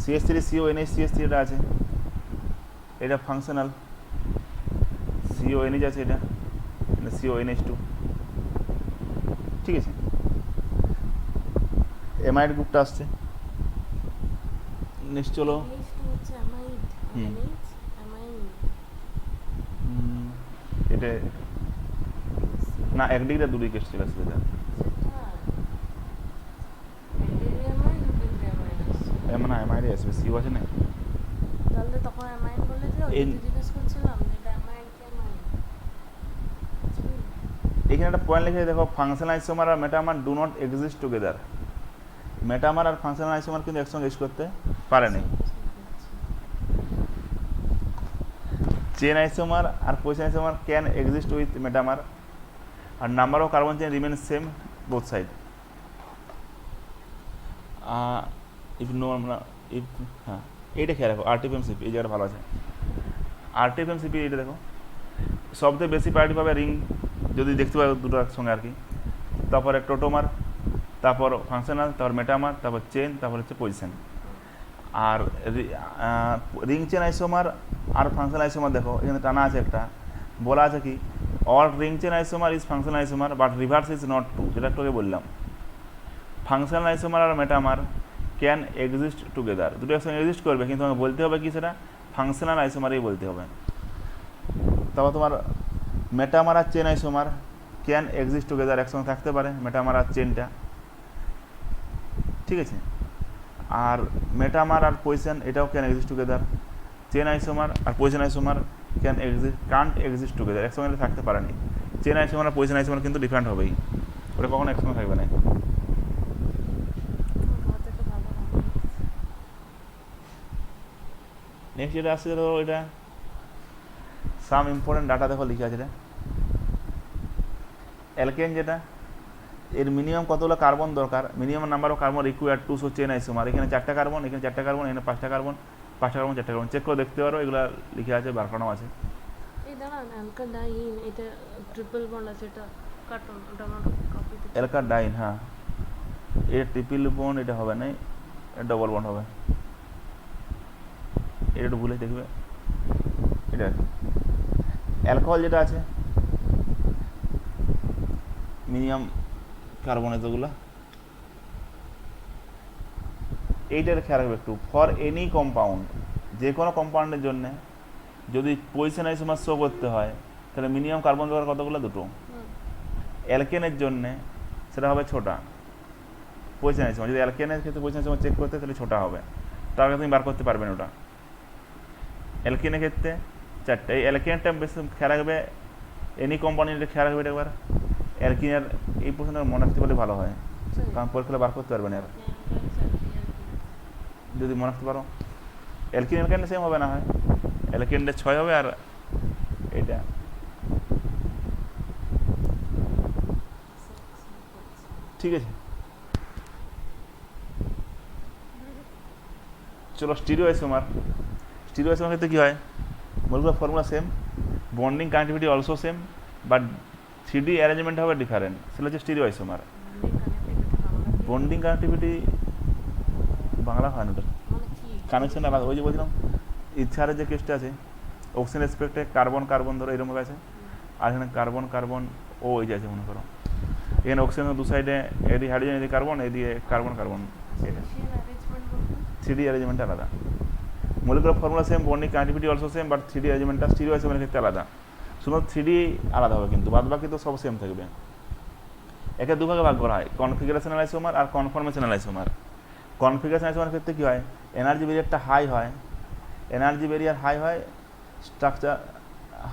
CS three CO NH CS three এটা আছে, এটা ফাংশনাল, সিও এনএইচ আছে, এটা সিও এনএইচ টু, ঠিক আছে। এমাইড গ্রুপটা আসছে নেক্সট, চলো NH2 হচ্ছে অ্যামাইড। হুম। NH amine. এটা না একদিকে 2 কেস চলে আসবে এটা, সেটা অ্যামাইন অ্যামাইন আসছে। এমন এমআইডি আসবে, সিও আছে না। তাহলে তখন অ্যামাইন বলে যে ওই যে জিজ্ঞেস করছিলাম যে এটা অ্যামাইন কি অ্যামাইন। এখানে একটা পয়েন্ট লিখে দেখো, ফাংশনাল আইসোমার আর metamer do not exist together. Metamer আর ফাংশনাল আইসোমার কিন্তু একসঙ্গে ইউজ করতে পারে না। চেন আইসোমার আর position isomer can exist with metamer আর number of carbon chain remain same both side. If no if হ্যাঁ এইটা খেয়াল রাখো, আরটিপিএমসিপি এই জায়গাটা ভালো আছে। আরটিপিএমসিপি এইটা দেখো, সবথেকে বেশি প্রায়োরিটি পাবে রিং যদি দেখতে পাবে দুটো একসঙ্গে আর কি, তারপরে টোটোমার, তারপর ফাংশনাল, তারপর মেটামার, তারপর চেন, তারপর হচ্ছে পজিশন। আর রিং চেন আইসোমার আর ফাংশনাল আইসোমার দেখো এখানে টানা আছে একটা, বলা আছে কি all ring chain isomer is functional isomer but reverse is not true, যেটা একটু বললাম। ফাংশনাল আইসোমার আর মেটামার ক্যান এক্সিস্ট টুগেদার, দুটো একসঙ্গে এক্সিস্ট করবে, কিন্তু তোমাকে বলতে হবে কি সেটা ফাংশনাল আইসোমারই বলতে হবে। তারপর তোমার মেটামার আর chain isomer can exist together, একসঙ্গে থাকতে পারে মেটামার আর চেনটা, ঠিক আছে। আর মেটামার আর পজিশন এটাও can exist together, chain isomer আর position isomer can't exist together, একসঙ্গে থাকতে পারেনি। চেন আইসোমার আর পজিশন আইসোমার কিন্তু ডিফারেন্ট হবেই, ওটা কখনো একসঙ্গে থাকবে না। কথাটা ভালো হবে। নেক্সট যেটা আসছে ধরো এটা সাম ইম্পর্টেন্ট ডাটা দেখো লিখে আছে এটা। অ্যালকেন যেটা এর মিনিমাম কতগুলো কার্বন দরকার, minimum number of carbon required to show chain isomer, এখানে 4টা কার্বন, এখানে 4টা কার্বন, এখানে 5টা কার্বন, 5টা কার্বন, 4টা কার্বন, চেক করে দেখতে পারো, এগুলো লিখে আছে, বার করানো আছে। এই দাঁড়ান, অ্যালকাডাইন এটা ট্রিপল বন্ড আছে, এটা কার্টুন, ওটা আমার কপিতে। অ্যালকাডাইন, হ্যাঁ এটা ট্রিপল বন্ড, এটা হবে না, এটা ডবল বন্ড হবে, এটা একটু ভুলে দেখবে এটা। অ্যালকোহল যেটা আছে মিনিমাম কার্বন এতগুলো, এইটার খেয়াল রাখবে একটু। ফর এনি কম্পাউন্ড, যে কোনো কম্পাউন্ডের জন্য যদি পজিশন আইসোমার শো করতে হয় তাহলে মিনিমাম কার্বন দরকার কতগুলো, দুটো। অ্যালকেনের জন্য সেটা হবে ছোটা পজিশন আইসোমার, যদি অ্যালকেনের ক্ষেত্রে পজিশন আইসোমার চেক করতে তাহলে ছোটা হবে, তার আগে তুমি বার করতে পারবে না ওটা। অ্যালকেনের ক্ষেত্রে 4টা, এই অ্যালকেনটা বেশ খেয়াল রাখবে, এনি কম্পাউন্ডের খেয়াল রাখবে একবার। অ্যালকিনের এই প্রশ্নটা মনে রাখতে পারলে ভালো হয়, কারণ পরীক্ষা বার করতে পারবে না আর, যদি মনে রাখতে পারো। অ্যালকিন অ্যালকেন সেম হবে না, হয় অ্যালকেনটা 6 হবে আর এটা ঠিক আছে। চলো স্টিরিও আইসোমার, স্টিরিও আইসোমার ক্ষেত্রে কী হয়, molecular formula same, bonding connectivity also same, but 3D arrangement হবে ডিফারেন্ট, সেটা হচ্ছে stereo isomer. Bonding connectivity Bangla হয় না, ওটা মানে কি কানেকশন আলাদা। ওই যে বলছিলাম ইচ্ছারের যে কেসটা আছে, অক্সিজেন রেসপেক্টে কার্বন কার্বন ধরো এরকম আছে, আর এখানে কার্বন কার্বন ও ওই যে আছে মনে করো, এখানে অক্সিজেন দু সাইডে, এদিকে হাইড্রোজেন এদিকে কার্বন, এদিকে কার্বন কার্বন, এটা অ্যারেঞ্জমেন্ট বলতে 3D অ্যারেঞ্জমেন্ট আলাদা। Molecular formula same, bonding connectivity also same, but 3D অ্যারেঞ্জমেন্টটা স্টিরিও আইসোমারের ক্ষেত্রে আলাদা, শুধুমাত্র 3D আলাদা হবে, কিন্তু বাদ বাকি তো সব সেম থাকবে। একে দুভাগে ভাগ করা হয়, কনফিগারেশনাল আইসোমার আর কনফরমেশনাল আইসোমার। কনফিগারেশন আইসোমারের ক্ষেত্রে কী হয়, এনার্জি ব্যারিয়ারটা হাই হয়, এনার্জি ব্যারিয়ার হাই হয়, structure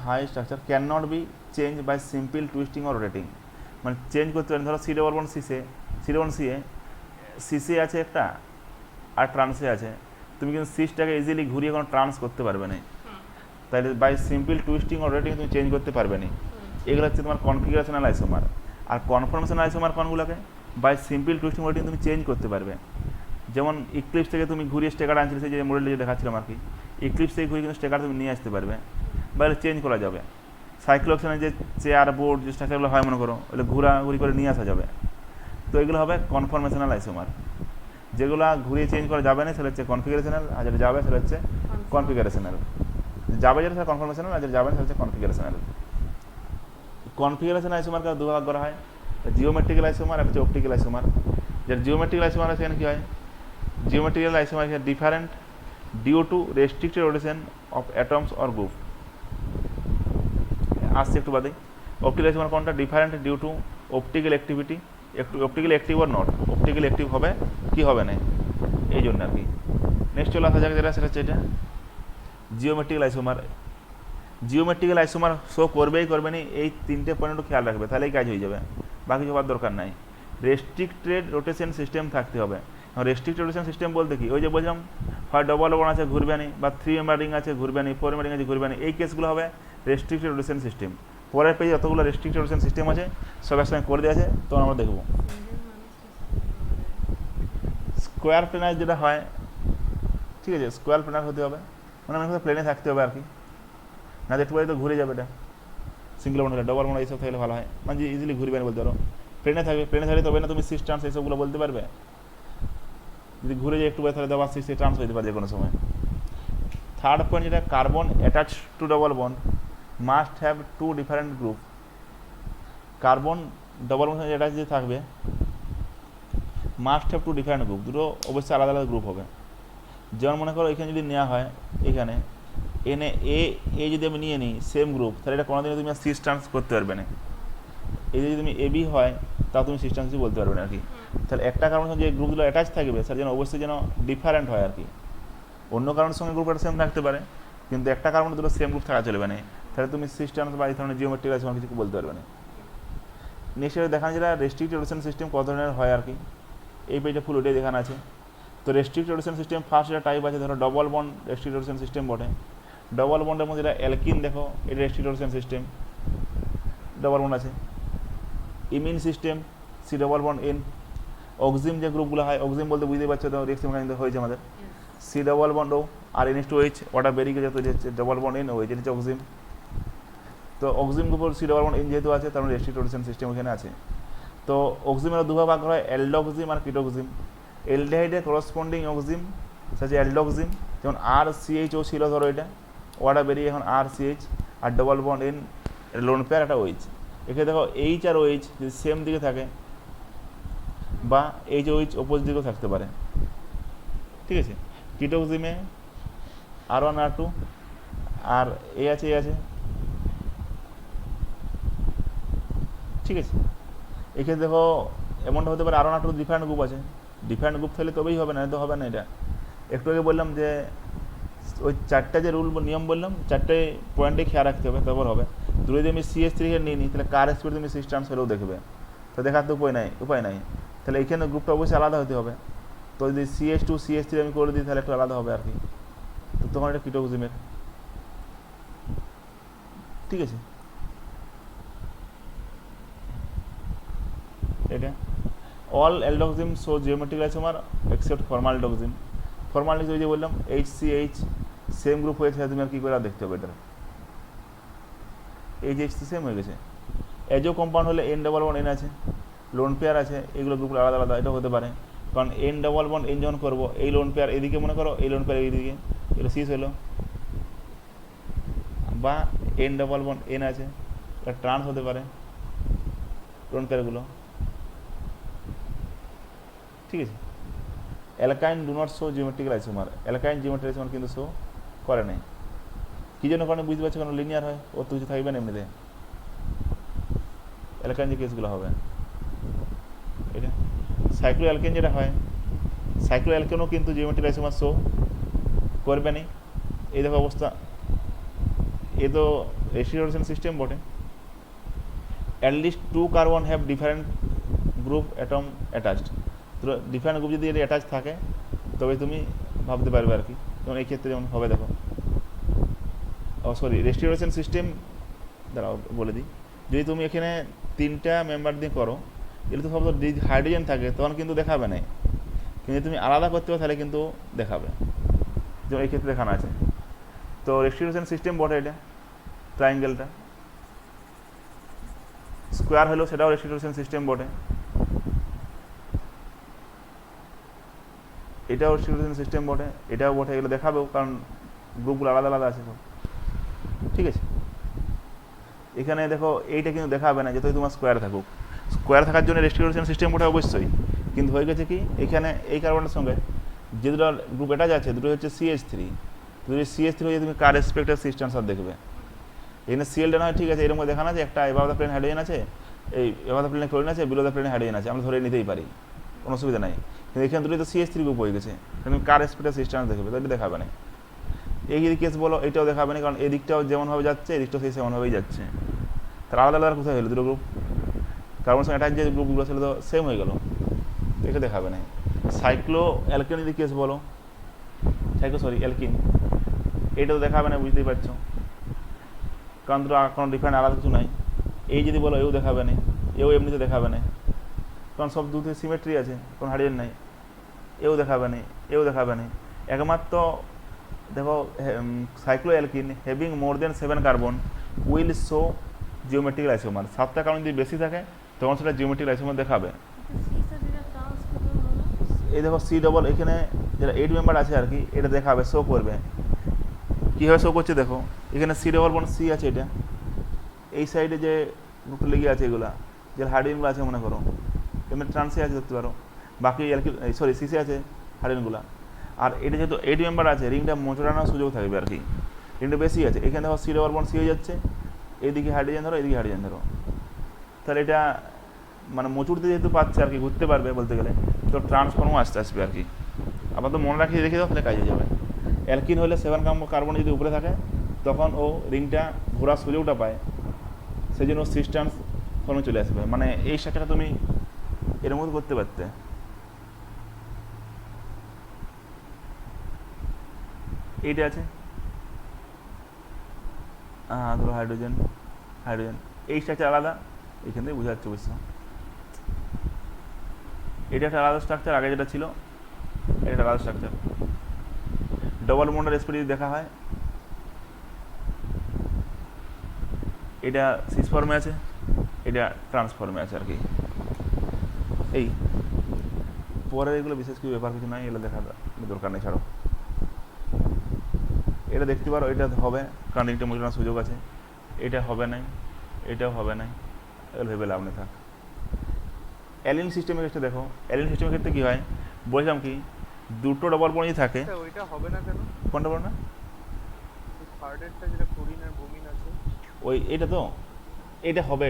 high structure can not be change by simple twisting or rotating, মানে চেঞ্জ করতে পারেন। ধরো C1C সিসে আছে একটা আর ট্রান্সে আছে, তুমি কিন্তু সিসটাকে ইজিলি ঘুরিয়ে কোনো ট্রান্স করতে পারবে না, তাহলে by simple twisting or rotating তুমি চেঞ্জ করতে পারবে না। এগুলো হচ্ছে তোমার কনফিগারেশনাল আইসোমার। আর কনফরমেশনাল আইসোমার কোনগুলোকে, বাই সিম্পল টুইস্টিং রোটেটিং তুমি চেঞ্জ করতে পারবে। যেমন ইক্লিপস থেকে তুমি ঘুরিয়ে স্টেকার আনছিলে, সেই যে মডেলটা যে দেখাচ্ছিলাম আর কি, ইক্লিপস থেকে ঘুরিয়ে কিন্তু স্টেকার তুমি নিয়ে আসতে পারবে, বা চেঞ্জ করা যাবে। সাইক্লোক্সেনের যে চেয়ার বোর্ড যে স্ট্রাকচারগুলো হয় মনে করো, ওগুলো ঘোরাঘুরি করে নিয়ে আসা যাবে, তো এগুলো হবে কনফরমেশনাল আইসোমার। যেগুলো ঘুরিয়ে চেঞ্জ করা যাবে না সেটা হচ্ছে কনফিগারেশনাল, আর যেটা যাবে সেটা হচ্ছে কনফিগারেশনাল। যাবে যেটা সেটা কনফরমেশনাল, আর যেটা যাবে না সেটা হচ্ছে কনফিগারেশনাল। কনফিগারেশন আইসোমারকে দুভাগ করা হয়, জিওমেট্রিক্যাল আইসোমার আর হচ্ছে অপটিক্যাল আইসোমার। যেটা জিওমেট্রিক্যাল আইসোমার আছে এখানে কী হয়, geometrical isomer is different due to restricted rotation of atoms or group। আসছে একটু বাদে। অপটিক্যাল আইসোমার কোনটা, different due to optical activity, একটু অপটিক্যাল অ্যাক্টিভ আর নট, অপটিক্যাল অ্যাক্টিভ হবে কি হবে না, এই জন্য আর কি। নেক্সট চলে আসা যাক যেটা, সেটা হচ্ছে এটা geometrical isomer. Geometrical isomer show করবেই করবে না, এই 3টে পয়েন্ট একটু খেয়াল রাখবে, তাহলেই কাজ হয়ে যাবে, বাকি হওয়ার দরকার নাই। রেস্ট্রিক্টেড রোটেশন সিস্টেম থাকতে হবে। রেস্ট্রিক্টেড রোটেশন সিস্টেম বলতে কি, ওই যে বলছিলাম হয় ডবল বন্ড আছে ঘুরবে না, বা 3 মেম্বার রিং আছে ঘুরবে না, 4 মেম্বার রিং আছে ঘুরবে না, এই কেসগুলো হবে রেস্ট্রিক্টেড রোটেশন সিস্টেম। পরের পেজে যতগুলো রেস্ট্রিক্টেড রোটেশন সিস্টেম আছে সব একসঙ্গে করে দেওয়া আছে, তখন আমরা দেখবো। স্কোয়ার প্লেনার যেটা হয়, ঠিক আছে, স্কোয়ার প্লেনার হতে হবে, মানে আমার কথা প্লেনে থাকতে হবে আর কি, না একটু তো ঘুরে যাবে এটা। সিঙ্গেল বন্ড হলে, ডবল বন্ড এইসব থাকলে ভালো হয়, মানে ইজিলি ঘুরবে না বলতে পারো। প্লেনে থাকবে, প্লেনে থাকলে তবে না তুমি 6 টার্মস এইসবগুলো বলতে পারবে। যদি ঘুরে যায় একটু তাহলে দেওয়া 6 টার্মস হতে পারে যে কোনো সময়। থার্ড পয়েন্ট যেটা, carbon attach to double bond must have 2 different group. Carbon double bond attach যে থাকবে মাস্ট হ্যাভ 2 ডিফারেন্ট গ্রুপ, দুটো অবশ্যই আলাদা আলাদা গ্রুপ হবে। যেমন মনে করো এখানে যদি নেওয়া হয়, এখানে এনে এ যদি আমি নিয়ে নিই সেম গ্রুপ, তাহলে এটা কোনোদিনও তুমি আর 6 টার্মস করতে পারবে না। এই যদি তুমি এবি হয় তাও তুমি 6 টার্মসই বলতে পারবে না আর কি। তাহলে একটা কারণ যে গ্রুপগুলো অ্যাটাচ থাকবে সেটা যেন অবশ্যই যেন ডিফারেন্ট হয় আর কি। অন্য কারণের সঙ্গে গ্রুপটা সেম থাকতে পারে, কিন্তু একটা কারণে দুটো সেম গ্রুপ থাকা চলবে না, তাহলে তুমি 6 টার্মস বা এই ধরনের জিওমেট্রিক আছে কিছু বলতে পারবে না। নেক্সট দেখানো যেটা রেস্ট্রিক্টেড রোটেশন সিস্টেম কত ধরনের হয় আর কি, এই পেজটা ফুল ওটাই দেখানো আছে। তো রেস্ট্রিক্টেড রোটেশন সিস্টেম ফার্স্ট যেটা টাইপ আছে, ধরো double bond restricted rotation system বটে। ডবল বন্ডের মধ্যে যেটা অ্যালকিন, দেখো এটা restricted rotation system, double bond আছে। Imine system, C double bond N. Oxime যে গ্রুপগুলো হয়, অক্সিম বলতে বুঝতেই পারছো তো, রিয়েকশন কিন্তু হয়েছে আমাদের, সি ডবল বন্ড ও আর NH2OH, ওটা বেরিয়ে গেছে তৈরি হচ্ছে ডবল বন্ড এন OH, এটা হচ্ছে অক্সিম। তো অক্সিম গ্রুপের সি ডবল বন্ড এন যেহেতু আছে, তার মানে রেস্ট্রিক্টেড রোটেশন সিস্টেম ওখানে আছে। তো অক্সিমের দুভাগ ভাগ হয়, অ্যালডোক্সিম আর কিটোক্সিম। অ্যালডিহাইডের করসপন্ডিং অক্সিম সেটা অ্যালডোক্সিম, যেমন RCHO ছিল ধরো, এটা ওটা বেরিয়ে এখন RCH, আর double bond N lone pair একটা OH। এখানে দেখো H আর OH যদি সেম দিকে থাকে, বা HOH অপোজিট দিকেও থাকতে পারে, ঠিক আছে। কিটোক্সিমে R1 R2 আর এ আছে, ঠিক আছে। এক্ষেত্রে দেখো এমনটা হতে পারে R1 R2 ডিফারেন্ট গ্রুপ আছে, ডিফারেন্ট গ্রুপ থাকলে তবেই হবে, না তো হবে না। এটা একটু আগে বললাম যে ওই 4টা যে রুল নিয়ম বললাম, 4টে পয়েন্টে খেয়াল রাখতে হবে, তারপর হবে। দূরে যদি আমি CS3 নিয়ে নিই, তাহলে কার স্পিড তুমি 6 টার্মস হলেও দেখবে, তো দেখার তো উপায় নাই। তাহলে এইখানে গ্রুপটা অবশ্যই আলাদা হতে হবে। তো যদি CS2 CS3 আমি করে দিই তাহলে একটু আলাদা হবে আর কি, তো তখন এটা কিটোক্সিমের, ঠিক আছে। এটা all aldoxime so geometric isomer except formaldoxime. Formaldoxime ওই যে বললাম HCH সেম গ্রুপ হয়েছে, তুমি আর কী করে দেখতে হবে এটা, HHC সেম হয়ে গেছে। এজো কম্পাউন্ড হলে N ডবল বন্ড N আছে, লোন পেয়ার আছে, এগুলো গ্রুপগুলো আলাদা আলাদা, এটা হতে পারে। কারণ N ডবল বন্ড N যখন করবো, এই লোন পেয়ার এদিকে মনে করো, এই লোন পেয়ার এইদিকে, এটা সিস হলো, বা N ডবল বন্ড N আছে, এটা ট্রান্স হতে পারে লোন পেয়ারগুলো, ঠিক আছে। অ্যালকাইন do not show geometrical isomer, অ্যালকাইন geometric isomer কিন্তু শো করে নাই, কী জন্য কারণে বুঝতে পারছো, কারণ লিনিয়ার হয়, ওর তো কিছু থাকবে না এমনিতে। অ্যালকাইন যে কেসগুলো হবে এটা। সাইক্লো অ্যালকেন যেটা হয়, সাইক্লো অ্যালকেনও কিন্তু জিওমেট্রিক আইসোমার শো করবে না। এই দেখো অবস্থা, এ তো রেস্ট্রিক্টেড সিস্টেম বটে। At least 2 carbon have different group atom attached, তো ডিফারেন্ট গ্রুপ যদি এটা অ্যাটাচ থাকে তবে তুমি ভাবতে পারবে আর কি। যেমন এই ক্ষেত্রে যেমন হবে, দেখো রেস্ট্রিক্টেড সিস্টেম দাঁড়াও বলে দিই, যদি তুমি এখানে 3টা মেম্বার দিয়ে করো, এগুলো তো সব যদি হাইড্রোজেন থাকে তখন কিন্তু দেখাবে না, কিন্তু তুমি আলাদা করতে পারো তাহলে কিন্তু দেখাবে, যেমন এই ক্ষেত্রে দেখানো আছে। তো রেস্ট্রিক্টেড সিস্টেম বটে এটা, ট্রায়াঙ্গেলটা। স্কোয়ার হলো সেটাও রেস্ট্রিক্টেড সিস্টেম বটে, এটাও রেস্ট্রিক্টেড সিস্টেম বটে, এটাও বটে, এগুলো দেখাবেও কারণ গ্রুপগুলো আলাদা আলাদা আছে সব, ঠিক আছে। এখানে দেখো এইটা কিন্তু দেখাবে না যতই তোমার স্কোয়ার থাকুক, স্কোয়ার থাকার জন্য রেস্ট্রিক্টেড সিস্টেম বটে অবশ্যই, কিন্তু হয়ে গেছে কি এখানে এই কার্বনের সঙ্গে যে দুটো গ্রুপ অ্যাটাচ আছে, দুটো হচ্ছে CH3, যদি CH3 হয়ে তুমি কার রেসপেক্টেড সিস্টেম সব দেখবে। এখানে সিএলটা নয়, ঠিক আছে, এরকম দেখানো আছে, একটা এবার প্লেন হাইড্রোজেন আছে, এই এবার প্লেনে ক্লোরিন আছে, বিলো দ্য প্লেনে হাইড্রোজেন আছে, আমরা ধরে নিতেই পারি, কোনো অসুবিধা নাই। কিন্তু এখানে দুটোই তো CH3 গ্রুপ হয়ে গেছে, তুমি কার রেসপেক্টেড সিস্টেম দেখবে, তো এটা দেখাবে না। এই যদি কেস বলো এটাও দেখাবে না, কারণ এদিকটাও যেমনভাবে যাচ্ছে এদিকটাও সেই সেমনভাবেই যাচ্ছে, তার আলাদা আলাদা কোথায় হলো দুটো গ্রুপ, কার্বন সঙ্গে অ্যাটাচ যে গ্রুপগুলো ছিল তো সেম হয়ে গেল, এটা দেখাবে না। সাইক্লো অ্যালকেন যদি কেস বলো, সরি অ্যালকিন, এটা তো দেখাবে না, বুঝতেই পারছো, কারণ দুটো কোনো ডিফারেন্ট আলাদা কিছু নাই। এই যদি বলো এও দেখাবে না, এও এমনিতে দেখাবে না, কারণ সব দুটো সিমেট্রি আছে, কোনো হারিয়ে নাই। এও দেখাবে না, এও দেখাবে না, একমাত্র দেখো cycloalkene having more then 7 carbon will show geometrical isomer. 7টা কার্বন যদি বেশি থাকে তখন সেটা জিওমেট্রিক্যাল আইসোমার দেখাবে। এই দেখো সি ডবল, এখানে যেটা 8 মেম্বার আছে আর কি, এটা দেখাবে, শো করবে। কীভাবে শো করছে দেখো, এখানে সি ডবল বন সি আছে, এটা এই সাইডে যে গ্রুপটা লেগে আছে এগুলা, যে হাইড্রোজেনগুলো আছে মনে করো, এমনি ট্রান্সে আছে দেখতে পারো, বাকি সরি সিসে আছে হাইড্রোজেনগুলো। আর এটা যেহেতু 8 মেম্বার আছে, রিংটা মোচড়ানোর সুযোগ থাকবে আর কি, রিংটা বেশি আছে। এখানে দেখো সি ডবল বন সি হয়ে যাচ্ছে, এইদিকে হাইড্রোজেন ধরো, এইদিকে হাইড্রোজেন ধরো, তাহলে এটা মানে মোচুরতে যেহেতু পাচ্ছে আর কি, ঘুরতে পারবে বলতে গেলে, তো ট্রান্সফর্মও আসতে আসবে আর কি। আবার তো মনে রাখিয়ে রেখে দাও, তাহলে কাজে যাবে। অ্যালকিন হলে 7 কার্বন যদি উপরে থাকে তখন ও রিংটা ঘোরার সুযোগটা পায়, সেই জন্য 6 ট্রান্সফর্মে চলে আসবে। মানে এই স্ট্রাকচারটা তুমি এর মধ্যে করতে পারতে। এইটা আছে ধরো হাইড্রোজেন, এই স্ট্রাকচার আলাদা, এইখান থেকে বোঝা যাচ্ছে অবশ্য। এটা একটা আলাদা স্ট্রাকচার, আগে যেটা ছিল এটা একটা আলাদা স্ট্রাকচার। ডবল বন্ডের স্পিড দেখা হয়, এটা সিস ফর্মে আছে, এটা ট্রান্সফর্মে আছে আর কি। এই পরের এগুলো বিশেষ কিছু ব্যাপার কিছু নাই, এগুলো দেখার দরকার নেই, ছাড়ো। এটা দেখতে পারো, এটা হবে কারণ এটা মোচড়ানোর সুযোগ আছে, এটা হবে নাই, এটাও হবে নাই, এগুলো ভেবে লাভ নেই, থাক। অ্যালিন সিস্টেমের ক্ষেত্রে দেখো, অ্যালিন সিস্টেমের ক্ষেত্রে কী হয় বলছিলাম কি, দুটো ডবল বন্ড যদি থাকে, ওইটা হবে না কেন? কোনটা বলো না, থার্ডেরটা যেটা ক্লোরিন আর ব্রোমিন আছে, ওই এটা তো, এটা হবে,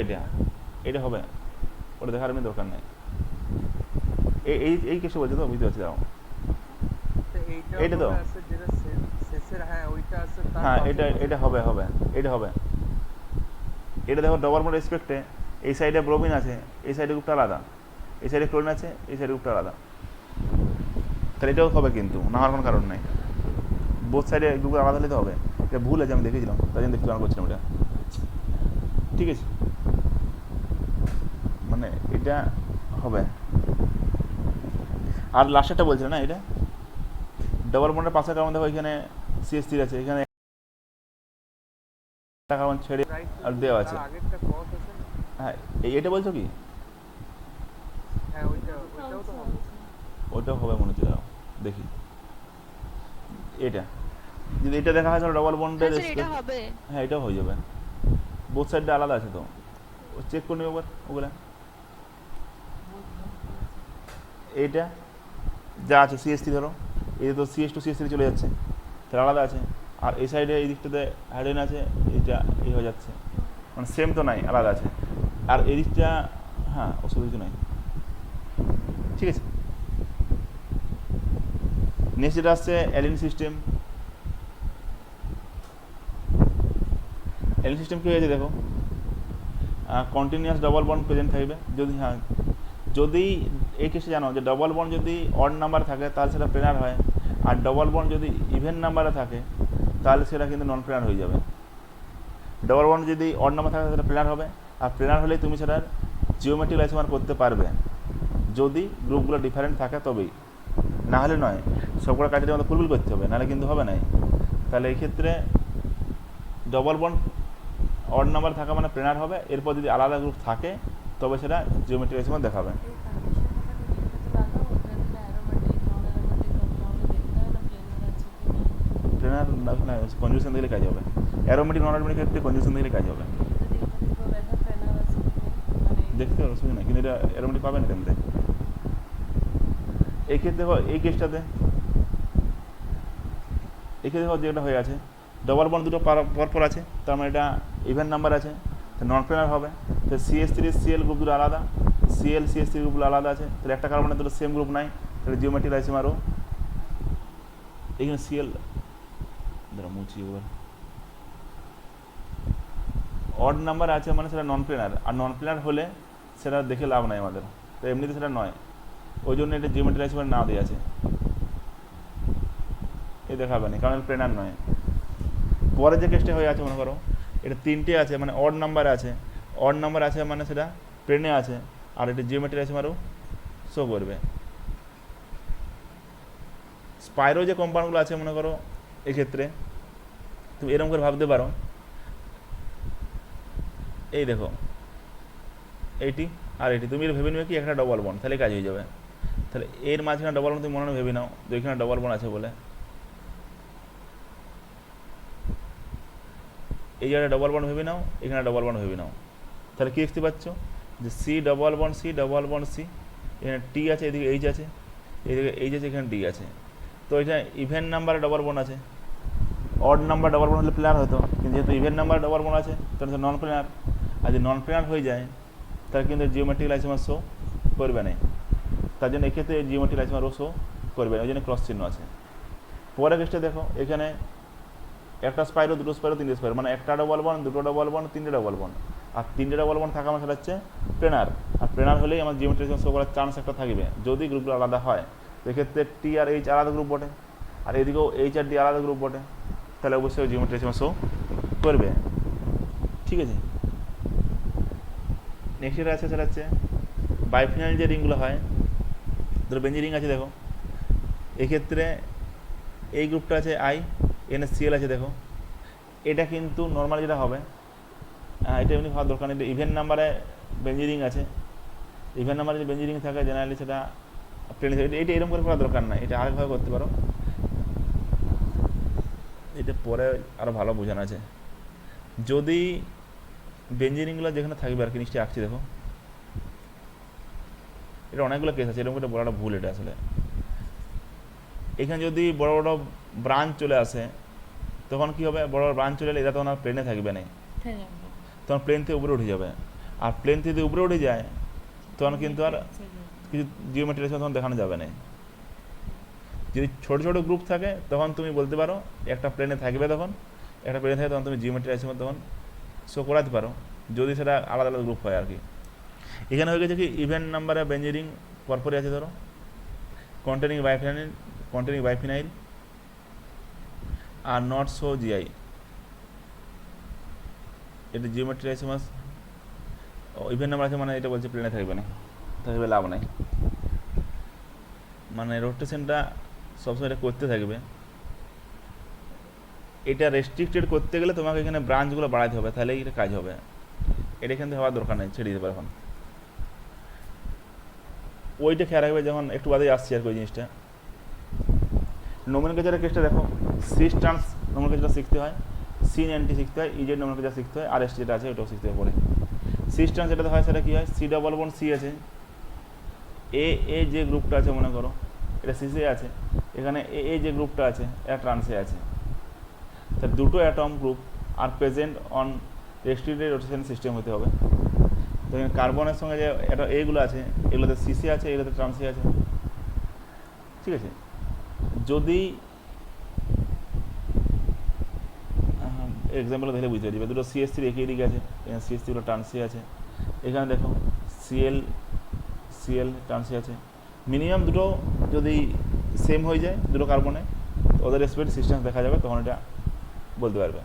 এটা হবে, ওটা দেখার আমি দরকার নেই। এই এই কেসে বলছে তো, বুঝতে পারছি, দাও এইটা তো, আছে যেটা শেষের, হ্যাঁ ওইটা আছে, হ্যাঁ এটা হবে, এটা হবে। এটা দেখো ডবল বন্ড রেসপেক্টে এই সাইডে ব্রোমিন আছে, এই সাইডে গ্রুপটা আলাদা, এই সাইডে ক্লোরিন আছে, এই সাইডে গ্রুপটা আলাদা, তাহলে এটাও হবে, কিন্তু না হওয়ার কোনো কারণ নেই। বোথ সাইডে গ্রুপ আলাদা হলে তো হবে। এটা ভুল আছে, আমি দেখেছিলাম, তাই জন্য দেখতে করছিলাম এটা, ঠিক আছে, মানে এটা হবে। আর লাস্টেরটা বলছিল না, এটা ডবল বন্ডের পাশে কারণ দেখো এখানে CH3 আছে, এখানে কারণ ছেড়ে আর দেওয়া আছে, আগেরটা ক্রস আছে না? হ্যাঁ এটা বলছো কি, হ্যাঁ ওইটাও তো হবে। ওটাও হবে মনে হচ্ছে, দাঁড়াও দেখি। এটা যদি এটা দেখা হয় তাহলে ডবল বন্ডের, এটা হবে, হ্যাঁ এটাও হয়ে যাবে, বোথ সাইডটা আলাদা আছে তো, ও চেক করে নেবে একবার ওগুলা। এইটা যা আছে CH3 ধরো, এই তো CH2 CH3 চলে যাচ্ছে, তাহলে আলাদা আছে। আর এই সাইডে এই দিকটাতে হাইড্রোজেন আছে, এইটা এই হয়ে যাচ্ছে, মানে সেম তো নাই, আলাদা আছে। আর এই দিকটা হ্যাঁ ওষুধ কিছু নাই, ঠিক আছে। নেক্সট যেটা আসছে অ্যালিন সিস্টেম। অ্যালিন সিস্টেম কী হয়েছে দেখো, কন্টিনিউয়াস ডবল বন্ড প্রেজেন্ট থাকবে, যদি হ্যাঁ যদি এই কেসে জানো যে ডবল বন্ড যদি অড নাম্বার থাকে তাহলে সেটা প্লেনার হয়, আর ডবল বন্ড যদি ইভেন নাম্বারে থাকে তাহলে সেটা কিন্তু নন প্লেনার হয়ে যাবে। ডবল বন্ড যদি অড নাম্বার থাকে সেটা প্লেনার হবে, আর প্লেনার হলেই তুমি সেটার জিওমেট্রিক আইসোমার করতে পারবে, যদি গ্রুপগুলো ডিফারেন্ট থাকে তবেই, না হলে নয়। সবগুলো কাটিয়ে আমাদের ফুলফিল করতে হবে, নাহলে কিন্তু হবে না। তাহলে এই ক্ষেত্রে ডবল বন্ড অড নাম্বার থাকা মানে প্লেনার হবে, এরপর যদি আলাদা গ্রুপ থাকে তবে সেটা জিওমেট্রিক আইসোমার দেখাবে। প্লেনার না, কনজুগেশন দিলে কাজ হবে, অ্যারোমেটিক নন অ্যারোমেটিক ক্ষেত্রে কনজুগেশন দিলে কাজ হবে, দেখতে হবে অসুবিধা না, কিন্তু এটা অ্যারোমেটিক পাবে না তেমনি। এই ক্ষেত্রে এই কেসটাতে দেখো যেটা হয়ে আছে, ডবল বন্ড দুটো পরপর আছে, তার মানে এটা ইভেন নাম্বার আছে, নন প্লেনার হবে। তো CH3 CL গ্রুপ দুটো আলাদা, CH3 গ্রুপগুলো আলাদা আছে, তাহলে একটা কার্বনের দুটো সেম গ্রুপ নাই, তাহলে জিওমেট্রিক আইসোমারও এখানে CL ধরো মুছি এবার অড নাম্বার আছে মানে সেটা নন প্লেনার, আর নন প্লেনার হলে সেটা দেখে লাভ নাই আমাদের, তো এমনিতে সেটা নয়, ওই জন্য এটা জিওমেট্রিক আইসোমার না দেওয়া আছে। এ দেখাবে না, কারণ প্লেনার নয়। পরে যে কেসটা হয়ে আছে মনে করো এটা 3টে আছে, মানে অড নাম্বার আছে, অড নাম্বার আছে মানে সেটা প্লেনে আছে, আর এটা জিওমেট্রি আছে মারও শো করবে। স্পাইরো যে কম্পাউন্ডগুলো আছে মনে করো এক্ষেত্রে তুমি এরকম করে ভাবতে পারো, এই দেখো এইটি আর এটি, তুমি ভেবে নেবে কি একটা ডবল বন্ড, তাহলে কাজ হয়ে যাবে। তাহলে এর মাঝখানে ডবল বন্ড তুমি মনে ভেবে নাও যে এখানে ডবল বন্ড আছে বলে, এই জায়গায় ডবল বন্ড ভেবে নাও, এখানে ডবল বন্ড ভেবে নাও। তাহলে কী দেখতে পাচ্ছ যে C double bond C double bond C, এখানে টি আছে, এদিকে এইচ আছে, এদিকে এইচ আছে, এখানে ডি আছে। তো এটা ইভেন নাম্বারে ডবল বন্ড আছে, অড নাম্বার ডবল বন্ড হলে প্লেনার হতো, কিন্তু যেহেতু ইভেন নাম্বার ডবল বন্ড আছে তাহলে নন প্লেনার। আর যদি নন প্লেনার হয়ে যায় তাহলে কিন্তু জিওমেট্রিক আইসোমার শো করবে না, তার জন্য এক্ষেত্রে জিওমেট্রিক আইসোমারও শো করবে না, ওই জন্য ক্রস চিহ্ন আছে। পরের কেসটা দেখো, এখানে একটা স্পাইরো, দুটো স্পাইরো, তিনটে স্পাইরো, মানে একটা ডবল বন্ড, দুটো ডবল বন্ড, তিনটে ডবল বন্ড। আর তিনটে ডবল বন্ড থাকা মানে সেটা হচ্ছে প্লেনার। আর প্লেনার হলেই আমার জিওমেট্রিক শো করার চান্স একটা থাকবে যদি গ্রুপগুলো আলাদা হয়। সেক্ষেত্রে টি আর এইচ আলাদা গ্রুপ বটে, আর এদিকেও এইচ আর ডি আলাদা গ্রুপ বটে, তাহলে অবশ্যই জিওমেট্রিক শো করবে। ঠিক আছে, নেক্সট যেটা আছে সেটা হচ্ছে বাইফিনাল যে রিংগুলো হয়, ধরো বেঞ্জি রিং আছে দেখো, এক্ষেত্রে এই গ্রুপটা আছে আই, এখানে সিএল আছে দেখো, এটা কিন্তু নর্মাল যেটা হবে, এটা এমনি হওয়ার দরকার নেই। ইভেন নাম্বারে বেঞ্জি রিং আছে, ইভেন নাম্বারে যদি বেঞ্জি রিং থাকে জেনারেলি সেটা প্লেন, এটা এরকম করে করার দরকার নাই, এটা আরেকভাবে করতে পারো, এটা পরে আরও ভালো বোঝানো আছে। যদি বেঞ্জি রিংগুলো যেখানে থাকবে আর কি, নিশ্চয়ই আঁকছি দেখো, এটা অনেকগুলো কেস আছে, এরকম করে বলাটা ভুল এটা আসলে। এখানে যদি বড় বড় ব্রাঞ্চ চলে আসে তখন কি হবে, বড় বড় ব্রাঞ্চ চলে এলে এটা তখন আর প্লেনে থাকবে না, তখন প্লেন থেকে উপরে উঠে যাবে। আর প্লেন থেকে উপরে উঠে যায় তখন কিন্তু আর কিছু জিওমেট্রি তখন দেখানো যাবে না। যদি ছোটো ছোটো গ্রুপ থাকে তখন তুমি বলতে পারো একটা প্লেনে থাকবে, তখন একটা প্লেনে থাকে তখন তুমি জিওমেট্রি আইসোমার তখন শো করাতে পারো, যদি সেটা আলাদা আলাদা গ্রুপ হয় আর কি। এখানে হয়ে গেছে কি ইভেন নাম্বারে বেঞ্জি রিং পরপরই আছে, ধরো containing biphenyl are not show GI, এটা জিওমেট্রি আইসোমাস ইভেন নাম্বার আছে মানে এটা বলছে প্লেনে থাকবে না, থাকবে লাভ নাই, মানে রোটেশনটা সবসময় এটা করতে থাকবে। এটা রেস্ট্রিক্টেড করতে গেলে তোমাকে এখানে ব্রাঞ্চগুলো বাড়াতে হবে, তাহলেই এটা কাজ হবে, এটা এখান থেকে হওয়ার দরকার নেই, ছেড়ে দিতে পারে। এখন ওইটা খেয়াল রাখবে, যখন একটু বাদেই আসছি আর কি ওই জিনিসটা। নোমেনক্লেচারের কেসটা দেখো, সিস ট্রান্স নোমেনক্লেচার শিখতে হয়, সিন অ্যান্টি শিখতে হয়, ইজেড নোমেনক্লেচার শিখতে হয়, আর এস যেটা আছে ওটাও শিখতে হয় পরে। সিস ট্রান্স যেটাতে হয় সেটা কী হয়, সি ডবল বন্ড সি আছে, এ যে গ্রুপটা আছে মনে করো এটা সিসে আছে, এখানে এ যে গ্রুপটা আছে এটা ট্রান্সে আছে, তার দুটো atom group are present on restricted rotation system হতে হবে। তো এখানে কার্বনের সঙ্গে যে এটা এগুলো আছে এগুলোতে সিসি আছে, এগুলোতে ট্রান্সে আছে, ঠিক আছে। যদি এক্সাম্পল দেখলে বুঝতে পারবে, দুটো সিএস3 একই দিকে আছে, এখানে সিএস3 ট্রান্সে আছে, এখানে দেখো সিএল ট্রান্সে আছে। মিনিমাম দুটো যদি সেম হয়ে যায় দুটো কার্বনে, ওদের রেসপেক্ট সিস্টেম দেখা যাবে, তখন এটা বলতে পারবে।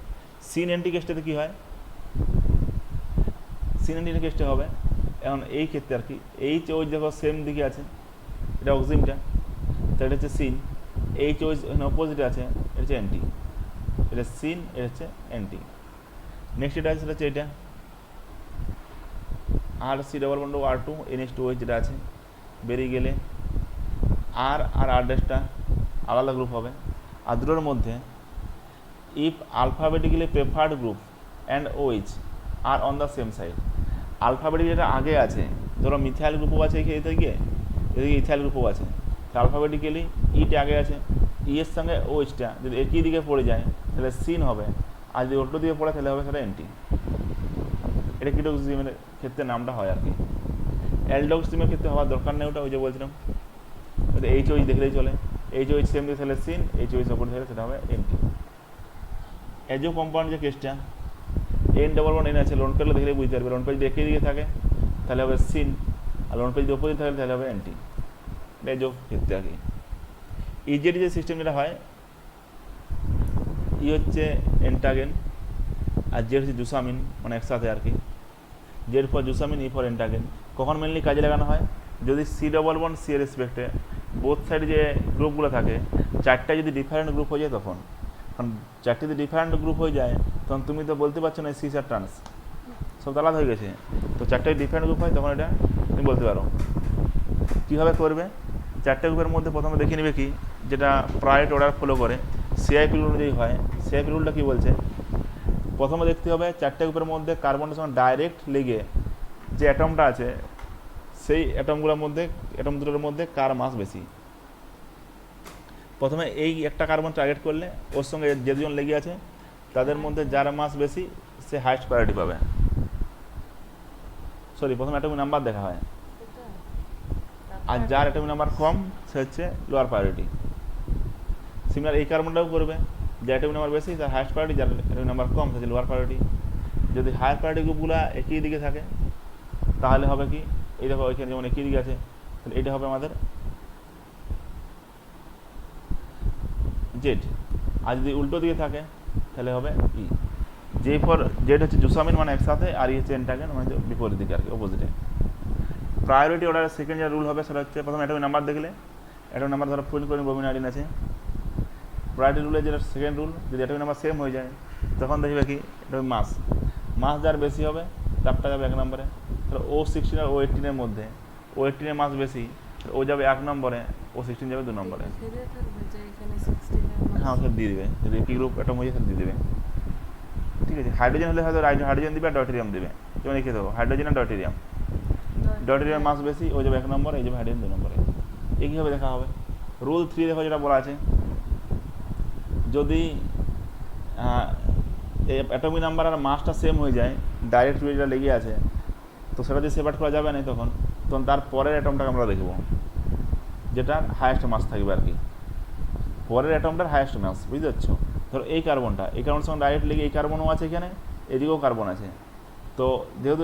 সিন অ্যান্টি কেসটাতে কী হয়, সিন অ্যান্টি কেসটা হবে এখন এই ক্ষেত্রে আর কি, এইচ ওইচ দেখো সেম দিকে আছে, এটা অক্সিজেনটা, তো এটা হচ্ছে সিন, এইচ ওইচ অপোজিটে আছে, এটা হচ্ছে অ্যান্টি, এটা সিন, এটা হচ্ছে অ্যান্টি। নেক্সট এটা আছে সেটা হচ্ছে এটা আর C double bond R2 NH2OH যেটা আছে, বেরিয়ে গেলে আর ড্যাশটা আলাদা গ্রুপ হবে। আর দুটোর মধ্যে if alphabetically preferred group and OH are on the same side, alphabetic যেটা আগে আছে, ধরো মিথাইল গ্রুপও আছে এদিকে ইথাইল গ্রুপও আছে, তো আলফাবেটিক্যালি ইটা আগে আছে, এর সঙ্গে OHটা যদি একই দিকে পড়ে যায় তাহলে সিন হবে, আর যদি উল্টো দিকে পড়ে তাহলে হবে সেটা অ্যান্টি। এটা কিডোক্সিমের ক্ষেত্রে নামটা হয় আর কি, অ্যালডোক্সিমের ক্ষেত্রে হওয়ার দরকার নেই, ওটা ওই যে বলছিলাম এইচ দেখলেই চলে, এইচ সেম দিয়ে তাহলে সিন, এইচ ওপর থাকলে সেটা হবে অ্যান্টি। এজো কম্পাউন্ড যে কেসটা এন ডবল বন্ড এন আছে, লোন পেজে দেখলেই বুঝতে পারবে, লোন পেজ যদি একই দিকে থাকে তাহলে হবে সিন, আর লোন পেজ যদি অপোজিট থাকে তাহলে হবে অ্যান্টি, এজো ক্ষেত্রে আর কি। ইজেড যে সিস্টেম যেটা হয় ই হচ্ছে এন্টাগেন, আর জেড হচ্ছে জুসামিন, মানে একসাথে আর কি। জেড ফর জুসামিন, ই ফর এন্টাগেন। কখন মেনলি কাজে লাগানো হয়? যদি সি ডবল বন্ড সি এর রেসপেক্টে বোথ সাইডে যে গ্রুপগুলো থাকে, চারটা যদি ডিফারেন্ট গ্রুপ হয়ে যায় তখন, কারণ চারটে যদি ডিফারেন্ট গ্রুপ হয়ে যায় তখন তুমি তো বলতে পারছো না সি চার ট্রান্স, সব আলাদা হয়ে গেছে। তো চারটে ডিফারেন্ট গ্রুপ হয় তখন এটা তুমি বলতে পারো। কীভাবে করবে? চারটে গ্রুপের মধ্যে প্রথমে দেখে নেবে কি, যেটা প্রায়োরিটি অর্ডার ফলো করে সিআইপি রুল অনুযায়ী হয়। সিআইপি রুলটা কী বলছে? প্রথমে দেখতে হবে চারটে গ্রুপের মধ্যে কার্বনটার সঙ্গে ডাইরেক্ট লেগে যে অ্যাটমটা আছে সেই অ্যাটমগুলোর মধ্যে, অ্যাটম দুটোর মধ্যে কার মাস বেশি। প্রথমে এই একটা কার্বন টার্গেট করলে ওর সঙ্গে যে দুজন লেগে আছে তাদের মধ্যে যার মাস বেশি সে হাইয়েস্ট প্রায়োরিটি পাবে। সরি, প্রথমে অ্যাটমিক নাম্বার দেখা হয়, আর যার অ্যাটমিক নাম্বার কম সে হচ্ছে লোয়ার প্রায়োরিটি। সিমিলার এই কার্বনটাও করবে, যার অ্যাটমিক নাম্বার বেশি তার হাইয়েস্ট প্রায়োরিটি, যার অ্যাটমিক নাম্বার কম সে লোয়ার প্রায়োরিটি। যদি হায়ার প্রায়োরিটি গ্রুপগুলো একই দিকে থাকে তাহলে হবে কি, এই দেখো ওইখানে যেমন একই দিকে আছে, তাহলে এটা হবে আমাদের জেড। আর যদি উল্টো দিকে থাকে তাহলে হবে ই। জে ফর জেড হচ্ছে জুসামিন, মানে একসাথে, আর ই হচ্ছে এন্টাগেন, মানে বিপরীত দিকে আর কি, অপোজিটে। প্রায়োরিটি অর্ডারের সেকেন্ড যে রুল হবে সেটা হচ্ছে প্রথমে অ্যাটমিক নাম্বার দেখলে, অ্যাটমিক নাম্বার ধরো প্রিন্ট করে ব্রোমিন আয়োডিন আছে, প্রায়োরিটি রুলের যেটা সেকেন্ড রুল, যদি অ্যাটমিক নাম্বার সেম হয়ে যায় তখন দেখবে কি এটা মাস, মাস যার বেশি হবে তারটা যাবে 1 নম্বরে। তাহলে O16 আর O18 মধ্যে O18 মাস বেশি, ও যাবে 1 নম্বরে, O16 যাবে 2 নম্বরে। হ্যাঁ, ওটা দিয়ে দেবে, যদি একই গ্রুপ অ্যাটম হয়ে যায় দিয়ে দেবে। ঠিক আছে, হাইড্রোজেন হলে হয়তো হাইড্রোজেন দিবে আর ডয়টেরিয়াম দেবে, যেমন লিখে দেবো হাইড্রোজেন আর ডয়টেরিয়াম। ডয়টেরিয়াম মাস বেশি, ও যাবে 1 নম্বরে, এই যাবে হাইড্রোজেন 2 নম্বরে। একইভাবে দেখা হবে। রুল 3 দেখো যেটা বলা আছে, যদি অ্যাটমিক নাম্বার আর মাসটা সেম হয়ে যায়, ডাইরেক্ট যেটা লেগে আছে, তো সেটা দিয়ে সেপারেট করা যাবে না, তখন তার পরের অ্যাটমটাকে আমরা দেখব যেটার হায়েস্ট মাস থাকবে আর কি, পরের অ্যাটমটার হায়েস্ট মাস, বুঝতে পারছো? ধরো এই কার্বনটা, এই কার্বনের সঙ্গে ডাইরেক্ট লেগে এই কার্বনও আছে, এখানে এদিকেও কার্বন আছে, তো যেহেতু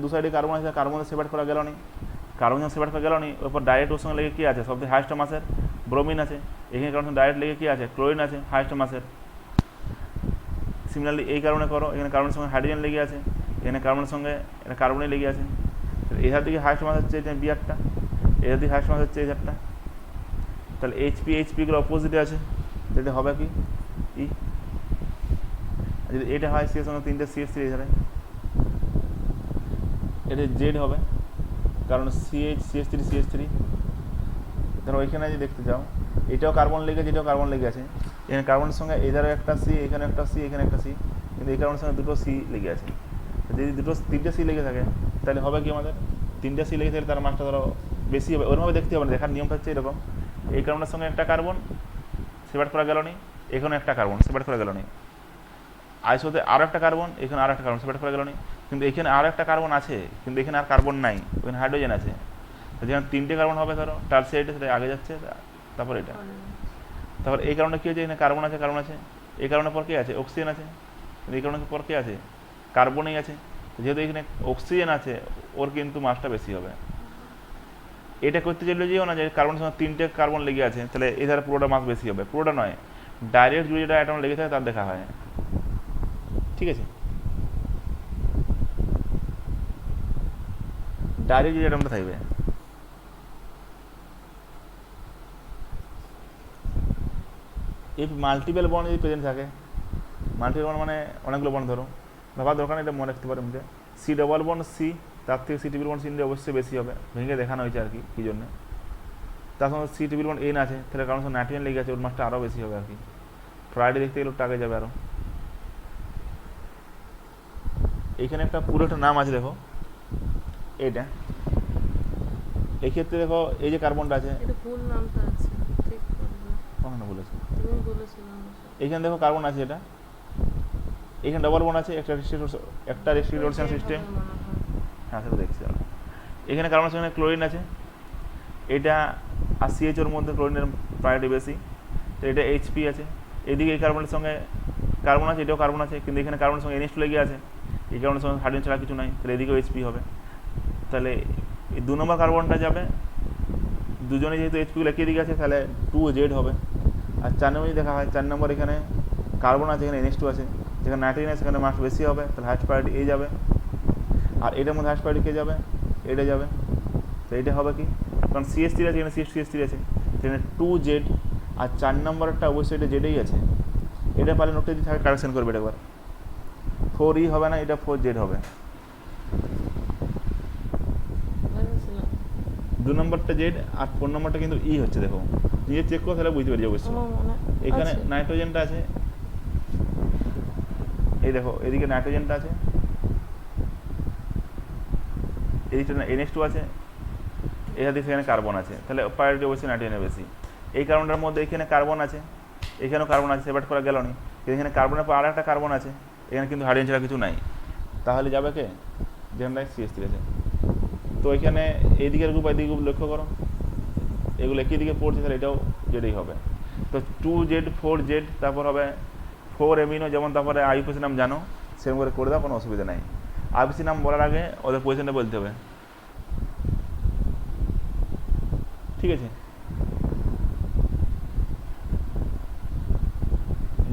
দু সাইডে কার্বন আছে, কার্বনে সেপারেট করা গেল নি, কার্বন যখন সেপারেট করা গেল নি, ওর ডাইরেক্ট ওর সঙ্গে লেগে কী আছে, সবথেকে হায়েস্ট মাসের ব্রোমিন আছে, এখানে কার্বনের সঙ্গে ডাইরেক্ট লেগে কী আছে, ক্লোরিন আছে, হায়েস্ট মাসের। সিমিলারলি এই কারণে করো, এখানে কার্বনের সঙ্গে হাইড্রোজেন লেগে আছে, এখানে কার্বনের সঙ্গে এটা কার্বনে লেগে আছে, এধার দিকে হাইস্ট মাস হচ্ছে এটা বিআরটা, এধার দিকে হাইস্ট মাস হচ্ছে এই ধারটা, তাহলে এইচপিগুলো অপোজিটে আছে, এটা হবে কি ই। যদি এটা হয় সি এর সঙ্গে 3টে CH3 এখানে, এটা জেড হবে, কারণ CH3 ধরো ওইখানে যদি দেখতে চাও, এটাও কার্বন লেগেছে, এটাও কার্বন লেগে আছে, এখানে কার্বনের সঙ্গে এধারে একটা সি, এখানে একটা সি, এখানে একটা সি, কিন্তু এই কার্বনের সঙ্গে দুটো সি লেগে আছে। যদি 3টে সি লেগে থাকে তাহলে হবে কি, আমাদের 3টে সি লেগে থাকলে তার মাসটা ধরো বেশি হবে, ওরভাবে দেখতে হবে না, দেখার নিয়মটা হচ্ছে এরকম, এই কার্বনের সঙ্গে একটা কার্বন সেপারেট করা গেল নি, এখানে একটা কার্বন সেপারেট করা গেল নি, আইসোতে আরও একটা কার্বন, এখানে আরও একটা কার্বন সেপারেট করা গেল নি, কিন্তু এখানে আরও একটা কার্বন আছে, কিন্তু এখানে আর কার্বন নাই, ওখানে হাইড্রোজেন আছে, যেখানে 3টে কার্বন হবে ধরো টার্সিয়ারিতে, সেটা আগে যাচ্ছে, তারপর এটা, তারপর এই কারণে কী হচ্ছে, এখানে কার্বন আছে, এই কারণে পর কে আছে, অক্সিজেন আছে, এই কারণে পর কে আছে, কার্বনেই আছে, যেহেতু এখানে অক্সিজেন আছে ওর কিন্তু মাসটা বেশি হবে। এটা করতে চাইলে যেও না যে কার্বনের সঙ্গে 3টে কার্বন লেগে আছে তাহলে এধারে পুরোটা মাস বেশি হবে, পুরোটা নয়, ডাইরেক্ট যদি যেটা অ্যাটম লেগে থাকে তার দেখা হয়। ঠিক আছে, ডাইরেক্ট যদি অ্যাটমটা থাকবে, এই মাল্টিপল বন্ড যদি প্রেজেন্ট থাকে, মাল্টিপল বন্ড মানে অনেকগুলো বন্ড ধরো, ভাবার দরকার নেই, এটা মনে রাখতে পারো মুখে, সি ডবল বন্ড সি, তার থেকে সি ট্রিপল বন্ড সি অবশ্যই বেশি হবে, ভেঙে দেখানো হয়েছে আর কি কী জন্য। তার সঙ্গে সি ট্রিপল বন্ড এন আছে, তাহলে কারণ সঙ্গে নাইট্রোজেন লেগে আছে, ওর মাসটা আরও বেশি হবে আর কি, ফ্রাইডে দেখতে গেলে ওটা আগে যাবে আরও। এইখানে একটা পুরো একটা নাম আছে দেখো, এইটা, এই ক্ষেত্রে দেখো এই যে কার্বনটা আছে, কখনো বলেছি, এইখানে দেখো কার্বন আছে, এটা এখানে ডবল বন্ড আছে, একটা রেস্ট্রিকশন সিস্টেম, হ্যাঁ সেটা দেখছি। এখানে কার্বনের সঙ্গে ক্লোরিন আছে, এটা আর CH ওর মধ্যে ক্লোরিনের প্রায়োরিটি বেশি, তো এটা HP আছে, এদিকে এই কার্বনের সঙ্গে কার্বন আছে, এটাও কার্বন আছে, কিন্তু এখানে কার্বনের সঙ্গে NH2 লেগে আছে, এই কার্বনের সঙ্গে হাইড্রোজেন ছাড়া কিছু নাই, তাহলে এদিকেও HP হবে, তাহলে এই 2 নম্বর কার্বনটা যাবে, দুজনে যেহেতু HP একই দিকে আছে তাহলে 2Z হবে। আর 4 নম্বর দেখা হয়, 4 নম্বর এখানে কার্বন আছে, এখানে NH2 আছে, যেখানে নাইট্রোজেন আছে সেখানে মাস বেশি হবে, তাহলে হাইয়েস্ট প্রায়োরিটি এ যাবে। আর এটার মধ্যে হাইয়েস্ট প্রায়োরিটি কে যাবে? এটা যাবে। তো এটা হবে কি, কারণ CH3 আছে, এখানে CH3 আছে, সেখানে 2Z, আর 4 নম্বরটা অবশ্যই এটা জেডেই আছে। এটা পারলে নোটটা যদি থাকে কারেকশন করবে এটা একবার। 4E হবে না, এটা 4Z হবে। বুঝেছিলাম। 2 নম্বরটা জেড আর 4 নম্বরটা কিন্তু ই হচ্ছে, দেখো নিজে চেক করো তাহলে বুঝতে পারছি অবশ্যই। আমার মনে এখানে আছে। নাইট্রোজেনটা আছে, এই দেখো এদিকে নাইট্রোজেনটা আছে, এদিকটা NH2 আছে, এখানে সেখানে কার্বন আছে, তাহলে প্রায়োরিটি অবশ্যই নাইট্রোজেনের বেশি। এই কার্বনটার মধ্যে এখানে কার্বন আছে, এখানেও কার্বন আছে, সেপারেট করা গেল না, কিন্তু এখানে কার্বনের পর আর একটা কার্বন আছে, এখানে কিন্তু হাইড্রোজেন ছাড়া কিছু নাই, তাহলে যাবে কে? যেখানটায় CH3 আছে। তো এখানে এইদিকের গ্রুপ এদিকে গ্রুপ লক্ষ্য করো, এগুলো একই দিকে পড়ছে, তাহলে এটাও জেডেই হবে। তো 2Z 4Z, তারপর হবে 4 অ্যামিনো, যেমন তারপরে আইউপিসি নাম জানো সেরকম করে দাও, কোনো অসুবিধা নাই। আইউপিসি নাম বলার আগে ওদের পজিশনটা বলতে হবে, ঠিক আছে?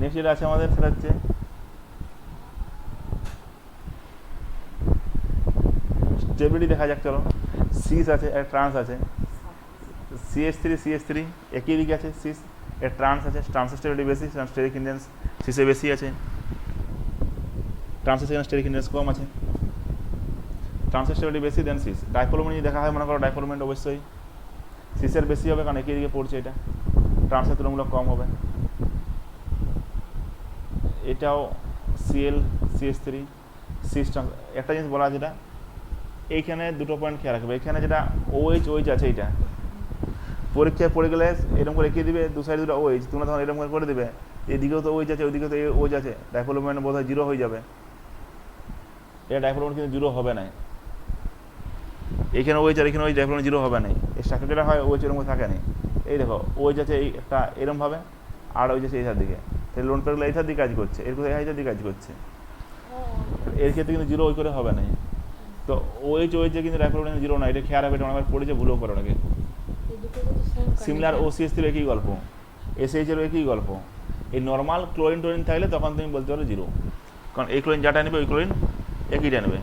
নেক্সট যেটা আছে আমাদের সেটা হচ্ছে স্টেবিলিটি দেখা যাক, চলো। সিস আছে, এক ট্রান্স আছে, CH3 একই দিকে আছে, সিস এর ট্রান্স আছে, ট্রান্সের স্টেবিলিটি বেশি, স্টেরিক ইন্ডেন্স সিসে বেশি আছে, ট্রান্সের সেখানে স্টেরিক ইন্ডেন্স কম আছে, ট্রান্সের স্টেবিলিটি বেশি দেন সিস। ডাইফোলোমেন্ট যদি দেখা হয়, মনে করো ডাইফোলোমেন্ট অবশ্যই সিসের বেশি হবে, কারণ একই দিকে পড়ছে, এটা ট্রান্সের তুলনামূলক কম হবে। এটাও Cl CH3 সিস। একটা জিনিস বলা যেটা এইখানে দুটো পয়েন্ট খেয়াল রাখবে, এখানে যেটা OH আছে, এইটা পরীক্ষায় পড়ে গেলে এরকম করে এঁকে দিবে, দু সাইড দুটো OH, তোমরা তখন এরকম করে দেবে, এদিকেও তো OH আছে, ওইদিকেও তো OH আছে, ডাইফোলোমেন্ট বোধ হয় 0 হয়ে যাবে। এটা ডাইফোলোমেন্ট কিন্তু 0 হবে না, এইখানে OH আর এখানে OH, ডাইফোলোমেন্ট 0 হবে না। এই স্ট্রাকচার যেটা হয় OH এরকম থাকে না। এই দেখো OH আছে এই একটা এরমভাবে, আর OH আছে এইটার দিকে, তাহলে লোন পেগুলো এইটার দিকে কাজ করছে, এর কোথায় এইটার দিকে কাজ করছে, এর ক্ষেত্রে কিন্তু 0 ওই করে হবে না। তো OH কিন্তু ডাইফোলোমেন্ট 0 না, এটা খেয়াল রাখবে, এটা অনেকবার পড়েছে, ভুলও করে নাকি। এই দুটো কিন্তু সেম সিমিলার OCH3 একই গল্প, SH এরও একই গল্প। এই নর্মাল ক্লোরিন টোরিন থাকলে তখন তুমি বলতে পারো 0, কারণ এই ক্লোরিন যাটা নেবে ওই ক্লোরিন একইটা নেবে,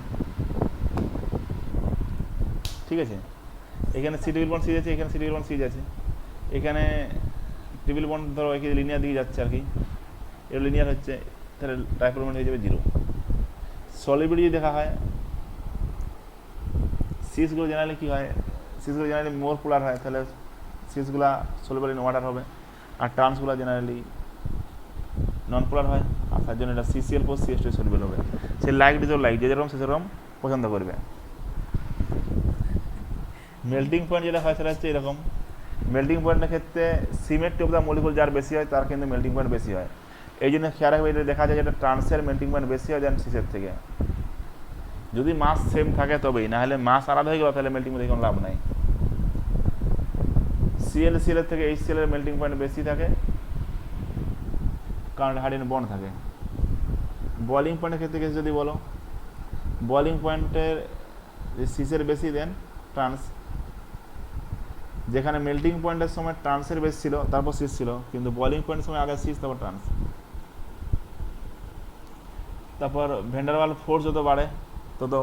ঠিক আছে? এখানে C ডবল বন্ড সিজ আছে, এখানে C ডবল বন্ড সিজ আছে, এখানে ট্রিপল বন্ড ধরো একই লিনিয়ার দিকে যাচ্ছে আর কি, এর লিনিয়ার হচ্ছে, তাহলে ডাইফোলোমেন্ট হয়ে যাবে 0। সলিবিলিটি দেখা হয়, সিসগুলো জেনারেলি কী হয়, সিসগুলো জেনারেলি মোর পোলার হয়, তাহলে সিসগুলা সলিবল ইন ওয়াটার হবে, আর ট্রান্সগুলো জেনারেলি নন পোলার হয়, আর তার জন্য এটা CCl+CH2 সলিবল হবে। সে লাইক ডিজল লাইক, যে যেরকম সে সেরকম পছন্দ করবে। মেল্টিং পয়েন্ট যেটা হয় সেটা হচ্ছে এরকম, মেল্টিং পয়েন্টের ক্ষেত্রে সিমেট্রি অফ দ্য মলিকুল যার বেশি হয় তার কিন্তু মেল্টিং পয়েন্ট বেশি হয়। এই জন্য খেয়াল রাখবে, এটা দেখা যায় যেটা ট্রান্সের মেল্টিং পয়েন্ট বেশি হয় দেন সিসের থেকে, যদি মাস সেম থাকে তবেই, না হলে মাস আলাদা হয়ে গেল তাহলে মেল্টিং পয়েন্ট কোনো লাভ নাই। Cl এর থেকে HCl এর মেল্টিং পয়েন্ট বেশি থাকে, কারণ হাইড্রোজেন বন্ড থাকে। বয়লিং পয়েন্টের ক্ষেত্রে কিছু যদি বলো, বয়লিং পয়েন্টের সিসের বেশি দেন ট্রান্স, যেখানে মেল্টিং পয়েন্টের সময় ট্রান্সের বেশি ছিল তারপর সিস ছিল, কিন্তু বয়লিং পয়েন্টের সময় আগে সিস তারপর ট্রান্স। তারপর ভেন্ডারওয়াল ফোর্স যত বাড়ে তত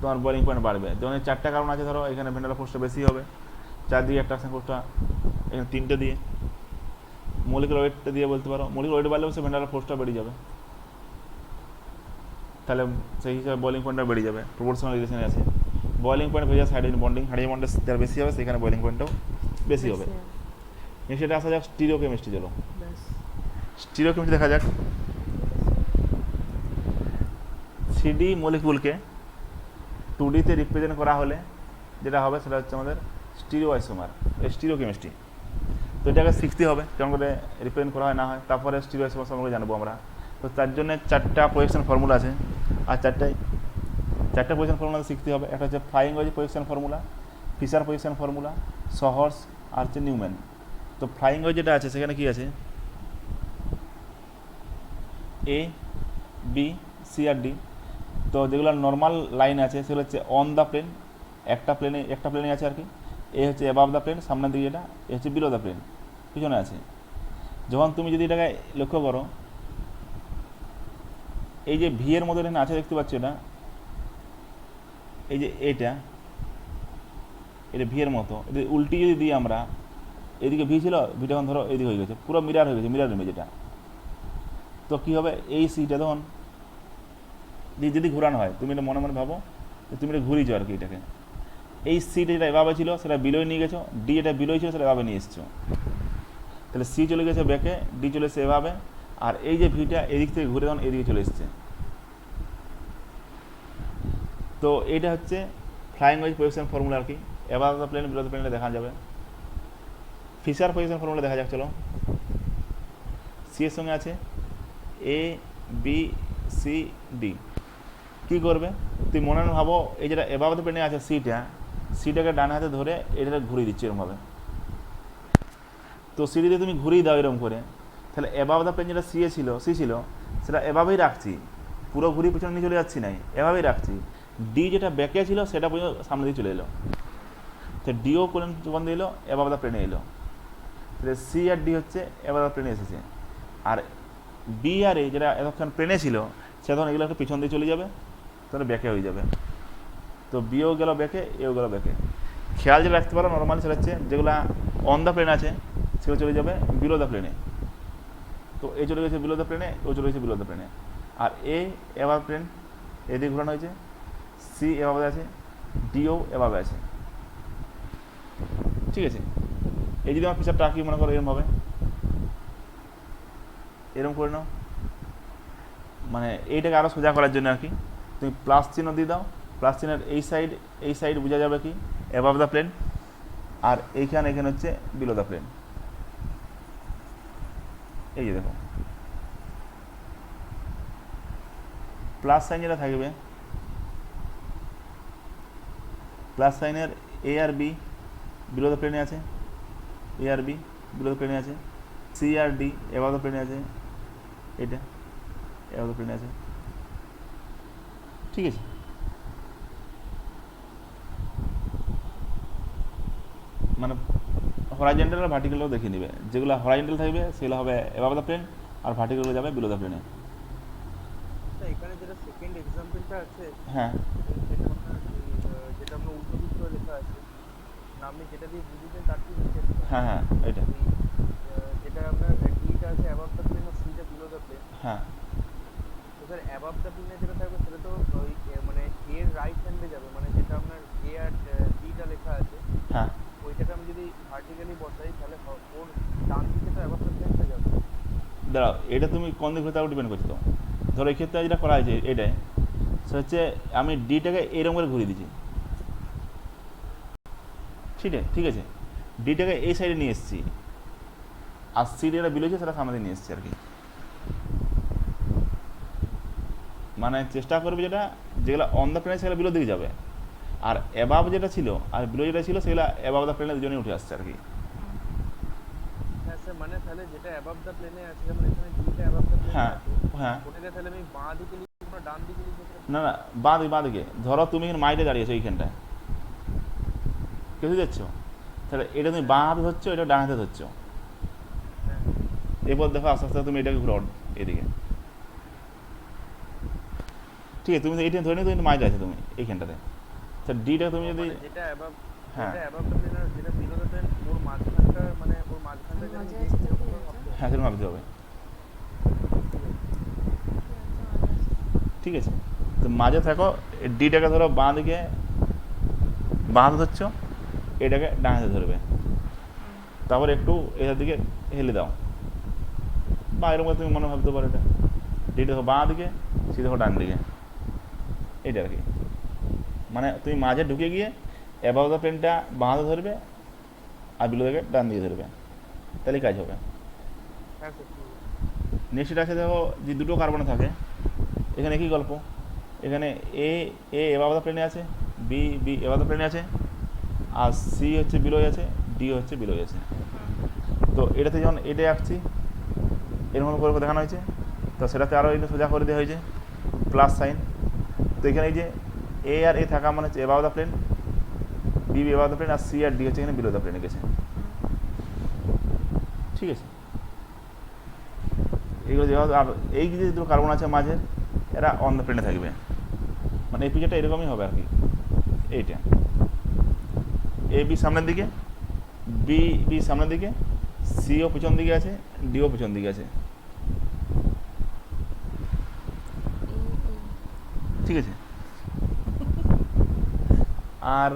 তোমার বয়লিং পয়েন্ট বাড়বে। যেমন 4টা কারণ আছে, ধরো এখানে ভেন্ডারওয়াল ফোর্সটা বেশি হবে, 4 দিয়ে অ্যাট্রাকশন ফোর্সটা, এখানে 3টে দিয়ে, মলিকুলার ওয়েটটা দিয়ে বলতে পারো, মলিকুলার ওয়েট বাড়লেও সে ভেন্ডারওয়াল ফোর্সটা বেড়ে যাবে, তাহলে সেই হিসাবে বয়লিং পয়েন্টটা বেড়ে যাবে, প্রপোর্শনাল রিলেশনে আছে। বয়লিং পয়েন্ট ভেজাস হাইড্রোজেন বন্ডিং, হাইড্রোজেন বন্ডের যার বেশি হবে সেখানে বয়লিং পয়েন্টটাও বেশি হবে। সেটা আসা যাক স্টিরিওকেমিস্ট্রি, চলো স্টিরিওকেমিস্ট্রি দেখা যাক। সিডি মলিকুলকে 2Dতে রিপ্রেজেন্ট করা হলে যেটা হবে সেটা হচ্ছে আমাদের স্টিরিও আইসোমার, স্টিরিওকেমিস্ট্রি। তো এটাকে শিখতে হবে কেমন করে রিপ্রেজেন্ট করা হয় না হয়, তারপরে স্টিরিও আইসোমার সম্পর্কে জানবো আমরা। তো তার জন্য 4টা প্রজেকশন ফর্মুলা আছে, আর 4টা প্রজেকশন ফর্মুলা শিখতে হবে। একটা হচ্ছে flying wedge projection formula, Fischer projection formula, sawhorse আর হচ্ছে নিউম্যান। তো ফ্লাইং ওয়েজ যেটা আছে সেখানে কি আছে, A B C R D। তো যেগুলো নর্মাল লাইন আছে সেগুলো হচ্ছে অন দ্য প্লেন, একটা প্লেনে আছে আর কি। এ হচ্ছে অ্যাবাভ দ্য প্লেন, সামনের দিকে যেটা, এ হচ্ছে বিলো দ্য প্লেন, পিছনে আছে। যখন তুমি যদি এটাকে লক্ষ্য করো, এই যে ভি এর মধ্যে এখানে আছে দেখতে পাচ্ছ, এটা এই যে এটা ভি এর মতো, এটা উল্টি যদি দিই আমরা, এদিকে ভি ছিল, ভিটা এখন ধরো এদিকে হয়ে গেছে, পুরো মিরার হয়ে গেছে, মিরার ইমেজ এটা। তো কী হবে, এই সিটা তখন যদি ঘোরানো হয়, তুমি এটা মনে মনে ভাবো যে তুমি এটা ঘুরিয়েছো আর কি এটাকে, এই সিটা যেটা এভাবে ছিল সেটা বিলোয় নিয়ে গেছো, ডি এটা বিলোয় ছিল সেটা এভাবে নিয়ে এসছো, তাহলে সি চলে গেছে ব্যাকে, ডি চলে এসছে এভাবে, আর এই যে ভিটা এদিক থেকে ঘুরে তখন এদিকে চলে এসছে। তো এইটা হচ্ছে ফ্লাইং ওয়েজ পজিশন ফর্মুলা আর কি। এবার প্লেন বিলো দ্য প্লেনে দেখা যাবে। ফিশার পজিশন ফর্মুলা দেখা যাক, চলো। সি এর সঙ্গে আছে এ বি সি ডি। কী করবে, তুই মনে মনে ভাবো এই যেটা এভাবে তো প্লেনে আছে সিটাকে ডান হাতে ধরে এটাকে ঘুরিয়ে দিচ্ছি এরকমভাবে। তো সিডিতে তুমি ঘুরিয়ে দাও এরকম করে, তাহলে এভাবে দ্য প্লেন যেটা সি ছিল সেটা এভাবেই রাখছি, পুরো ঘুরিয়ে পিছনে নিয়ে চলে যাচ্ছি নাই, এভাবেই রাখছি। ডি যেটা ব্যাকে ছিল সেটা পর্যন্ত সামনে দিয়ে চলে এলো, তো ডিও কোন দিয়ে এলো, এভাবে দ্য প্লেনে এলো, তাহলে সি আর ডি হচ্ছে এভাবে দ্য প্লেনে এসেছে। আর বি আর এ যেটা এতক্ষণ প্লেনে ছিল সে তখন এগুলো একটু পিছন দিয়ে চলে যাবে, তাহলে ব্যাকে হয়ে যাবে। তো বিও গেল ব্যাকে, এও গেল ব্যাকে। খেয়াল যেটা রাখতে পারো নর্মালি সেটা হচ্ছে যেগুলো অন দ্য প্লেন আছে সেগুলো চলে যাবে বিলো দ্য প্লেনে। তো এ চলে গেছে বিলো দ্য প্লেনে, ও চলে গেছে বিলো দ্য প্লেনে। আর এভাবে প্লেন এদিকে ঘোরানো হয়েছে, সি এভাবে আছে, ডিও এভাবে আছে, ঠিক আছে। এই যদি আমার পিকচারটা আঁকি মনে করো এরকম হবে, এরকম করে নাও, মানে এইটাকে আরও সোজা করার জন্য আর কি তুমি প্লাস চিহ্ন দিয়ে দাও। প্লাস চিহ্নের এই সাইড বোঝা যাবে কি অ্যাবাভ দ্য প্লেন, আর এখানে হচ্ছে বিলো দ্য প্লেন। এই যে দেখো প্লাস সাইন যেটা থাকবে, প্লাস সাইনের এ আর বি বিলো দ্য প্লেনে আছে, এ আর বি বিলো দ্য প্লেনে আছে, সি আর ডি অ্যাবাভ দ্য প্লেনে আছে, এটা অ্যাবাভ দ্য প্লেনে আছে, ঠিক আছে। মানে হরাইজন্টাল আর ভার্টিক্যালও দেখে নেবে, যেগুলো হরাইজন্টাল থাকবে সেগুলো হবে অ্যাবাভ দ্য প্লেন, আর ভার্টিক্যালগুলো যাবে বিলো দ্য প্লেনে। এখানে যেটা সেকেন্ড এক্সাম্পলটা আছে, হ্যাঁ সেটা আপনার যেটা আমরা উল্টো দিক করে লেখা আছে, না আপনি যেটা দিয়ে বুঝিয়েছেন তার কি নিচে হ্যাঁ হ্যাঁ এটা যেটা আপনার ডিটা আছে অ্যাবাভ দ্য প্লেন আর সিটা বিলো দ্য প্লেন। হ্যাঁ তো স্যার অ্যাবাভ দ্য প্লেনে যেটা থাকবে সেটা তো ওই মানে এর রাইট হ্যান্ডে যাবে, মানে যেটা আপনার এ আর ডিটা লেখা আছে হ্যাঁ ওইটাকে আমি যদি ভার্টিক্যালি বসাই তাহলে ওর ডান দিকে তো অ্যাবাভ দ্য প্লেনটা যাবে। দাঁড়াও, এটা তুমি কোন দিক তাও ডিপেন্ড করছো। ধরো এই ক্ষেত্রে যেটা করা হয়েছে এটাই, সে হচ্ছে আমি ডিটাকে এরকম করে ঘুরিয়ে দিচ্ছি, ঠিক আছে। ডিটাকে এই সাইডে নিয়ে এসেছি, আর সি যেটা বিলোছে সেটা সামনে দিয়ে নিয়ে এসেছি আর কি। মানে চেষ্টা করবে যেগুলো অন দ্য প্লেনে সেগুলো বিলো দিকে যাবে, আর অ্যাবাভ যেটা ছিল আর বিলো যেটা ছিল সেগুলো অ্যাবাভ দ্য প্লেনে দুজনেই উঠে আসছে আর কি। হ্যাঁ স্যার, মানে তাহলে যেটা অ্যাবাভ দ্য প্লেনে আছে, যেমন এখানে ডিটা অ্যাবাভ দ্য প্লেনে হ্যাঁ আছে, হ্যাঁ ওটাকে তাহলে আমি বাঁ দিকে লিখব না ডান দিকে লিখব? না বাঁ দিকে। ধরো তুমি এখানে মাইটে দাঁড়িয়েছো এইখানটায়, বুঝতে যাচ্ছ, তাহলে এটা তুমি বাঁ হাতে ধরছো, এটা ডান হাতে ধরছো। হ্যাঁ এরপর দেখো আস্তে আস্তে তুমি এটাকে ঘুরো এদিকে, ঠিক আছে। তুমি তো এইটা ধরে নিয়ে তুমি মাইটে আছে তুমি এইখানটাতে, তা ডিটা তুমি যদি মানে যেটা অ্যাবাভ হ্যাঁ যেটা অ্যাবাভ দ্য প্লেন আর যেটা বিলো দ্য প্লেন, ওর মাঝখানটা মানে ওর মাঝখানটা যেন মাঝে দিয়ে আছে এরকম তো ভাবতে হবে। হ্যাঁ সেরকম ভাবতে হবে, ঠিক আছে। তো মাঝে থাকো, ডিটাকে ধরো বাঁ দিকে, বাঁ হাতে ধরছো, এটাকে ডান হাতে ধরবে, তারপর একটু এটার দিকে হেলে দাও, বা এরকম করে তুমি মনে ভাবতে পারো এটা ডিটা দেখো বাঁ দিকে, সি দেখো ডান দিকে, এইটা আর কি। মানে তুমি মাঝে ঢুকে গিয়ে অ্যাবাভ দ্য প্লেনটা বাঁ হাতে ধরবে, আর বিলো দিকে ডান দিকে ধরবে, তাহলে কাজ হবে। হ্যাঁ স্যার, ঠিক আছে। নেক্সট আছে দেখো যে দুটো কার্বনে থাকে, এখানে কি গল্প, এখানে এ অ্যাবাভ দ্য প্লেনে আছে, বি অ্যাবাভ দ্য প্লেনে আছে, আর সি হচ্ছে বিলোয় আছে, ডি হচ্ছে বিলোয় আছে। তো এটাতে যখন এটা আঁকছি এরকম করে দেখানো হয়েছে, তো সেটাতে আরও এটা সোজা করে দেওয়া হয়েছে প্লাস সাইন। তো এখানে এই যে এ আর এ থাকা মানে হচ্ছে above the plane, B above the plane, আর সি আর ডি হচ্ছে এখানে বিলো দ্য প্লেনে গেছে, ঠিক আছে। এইগুলো যেভাবে, আর এই যে দুটো কার্বন আছে মাঝের, এরা অন দ্য প্লেনে থাকবে, মানে এই পিকচারটা এরকমই হবে আর কি। এইটা এ বি সামনের দিকে, বি বি সামনের দিকে, সিও পিছন দিকে আছে, ডিও পিছন দিকে আছে, ঠিক আছে। আর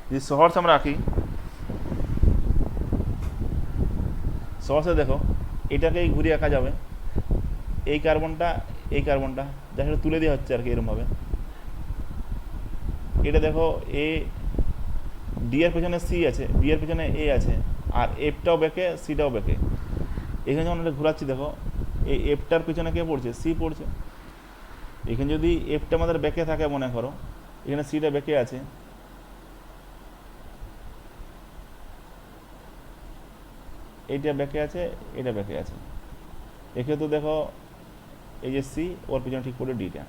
যদি শহর আমরা রাখি, সহজে দেখো এটাকেই ঘুরিয়ে আঁকা যাবে, এই কার্বনটা এই কার্বনটা যা সেটা তুলে দেওয়া হচ্ছে আর কি এরকমভাবে। এটা দেখো এ ডি এর পেছনে সি আছে, বি এর পেছনে এ আছে, আর এফটাও বেঁকে সিটাও বেঁকে। এখানে যখন এটা ঘোরাচ্ছি দেখো এই এফটার পিছনে কে পড়ছে, সি পড়ছে। এখানে যদি এফটা আমাদের বেঁকে থাকে মনে করো, এখানে সিটা বেঁকে আছে, এইটা বেঁকে আছে, এটা বেঁকে আছে, এক্ষেত্রে দেখো এই যে সি ওর পিছনে ঠিক পড়ে ডিটা,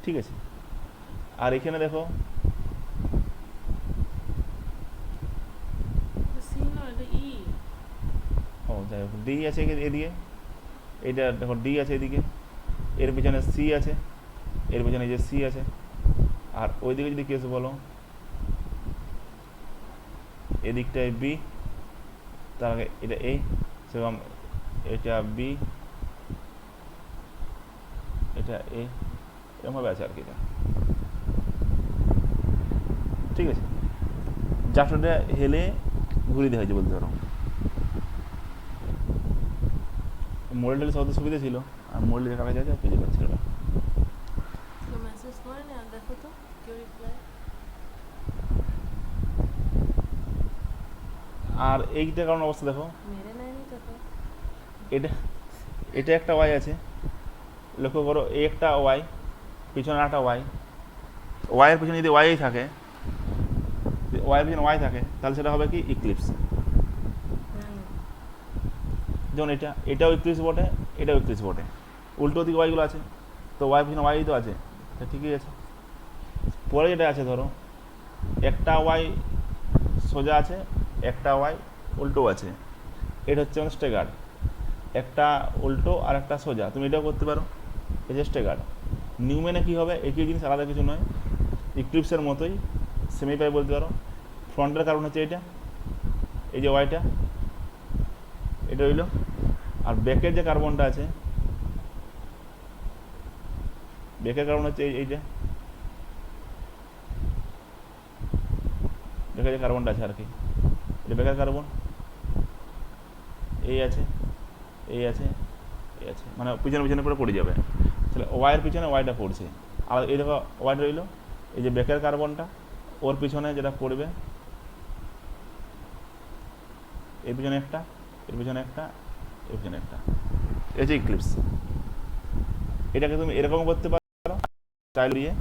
ঠিক আছে। আর এখানে দেখো সি না, এটা ই। ও যাই হোক ডি আছে এদিকে, এইটা দেখো ডি আছে এদিকে, এর পিছনে সি আছে, এর পিছনে এই যে সি আছে। আর ওইদিকে যদি কেস বলো, এদিকটায় বি, তার আগে এটা এ, সেরকম এটা বি, এটা এ, এরকমভাবে আছে আর কি এটা, ঠিক আছে। জাস্ট ওটা হেলে ঘুরিয়ে দেওয়া হয়েছে বলতে পারো। মডেলটা সব সুবিধা ছিল, আর মডেল কাকা যায় পেয়ে যাচ্ছে ওটা। কেউ মেসেজ করেনি? আর দেখো তো কেউ রিপ্লাই। আর এইটা কারণ অবস্থা দেখো, মেরে নেয়নি তো তো। এটা এটা একটা ওয়াই আছে, লক্ষ্য করো এই একটা ওয়াই, পিছনে একটা ওয়াই, ওয়াইয়ের পিছনে যদি ওয়াই থাকে, ওয়াইয়ের পিছনে ওয়াই থাকে, তাহলে সেটা হবে কি ইক্লিপস। যেমন এটা এটাও ইক্লিপস বটে, এটাও ইক্লিপস বটে, উল্টো দিকে ওয়াইগুলো আছে, তো ওয়াই পিছনে ওয়াই তো আছে, তা ঠিকই আছে। পরে যেটা আছে ধরো একটা ওয়াই সোজা আছে, একটা ওয়াই উল্টো আছে, এটা হচ্ছে আমাদের স্টেগার। একটা উল্টো আর একটা সোজা, তুমি এটাও করতে পারো, এই যে স্টেগার। নিউম্যানে কী হবে, একই জিনিস, আলাদা কিছু নয়, ইক্লিপসের মতোই সেমিপাই বলতে পারো। ফ্রন্টের কারণ হচ্ছে এটা, এই যে ওয়াইটা, এটা হইল। আর ব্যাকের যে কার্বনটা আছে, ব্যাকের কার্বন হচ্ছে এইটা, ব্যাকের যে কার্বনটা আছে আর কি, এটা ব্যাকের কার্বন, এই আছে, এই আছে, এই আছে, মানে পিছনে পিছনে পরে পড়ে যাবে, তাহলে ওয়াইয়ের পিছনে ওয়াইটা পড়ছে। আর এই দেখো ওয়াইটা রইল, এই যে ব্যাকের কার্বনটা ওর পিছনে যেটা পড়বে, এর পিছনে একটা, এর পিছনে একটা, এর পিছনে একটা, এই যে ইক্লিপস। এটাকে তুমি এরকম করতে পারো স্টাইল দিয়ে,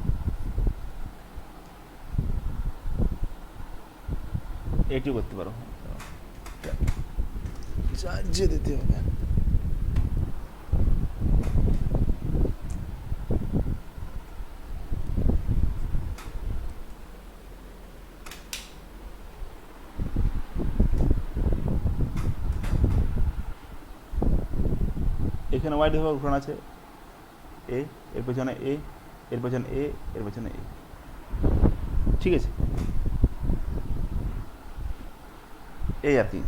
এটি করতে পারো, চার্জে দিতে হবে। এখানে ওয়াইড ভাবে উঠান আছে, এ এর পেছনে এ, এর পেছনে এ, এর পেছনে এ, ঠিক আছে, এই আর কি।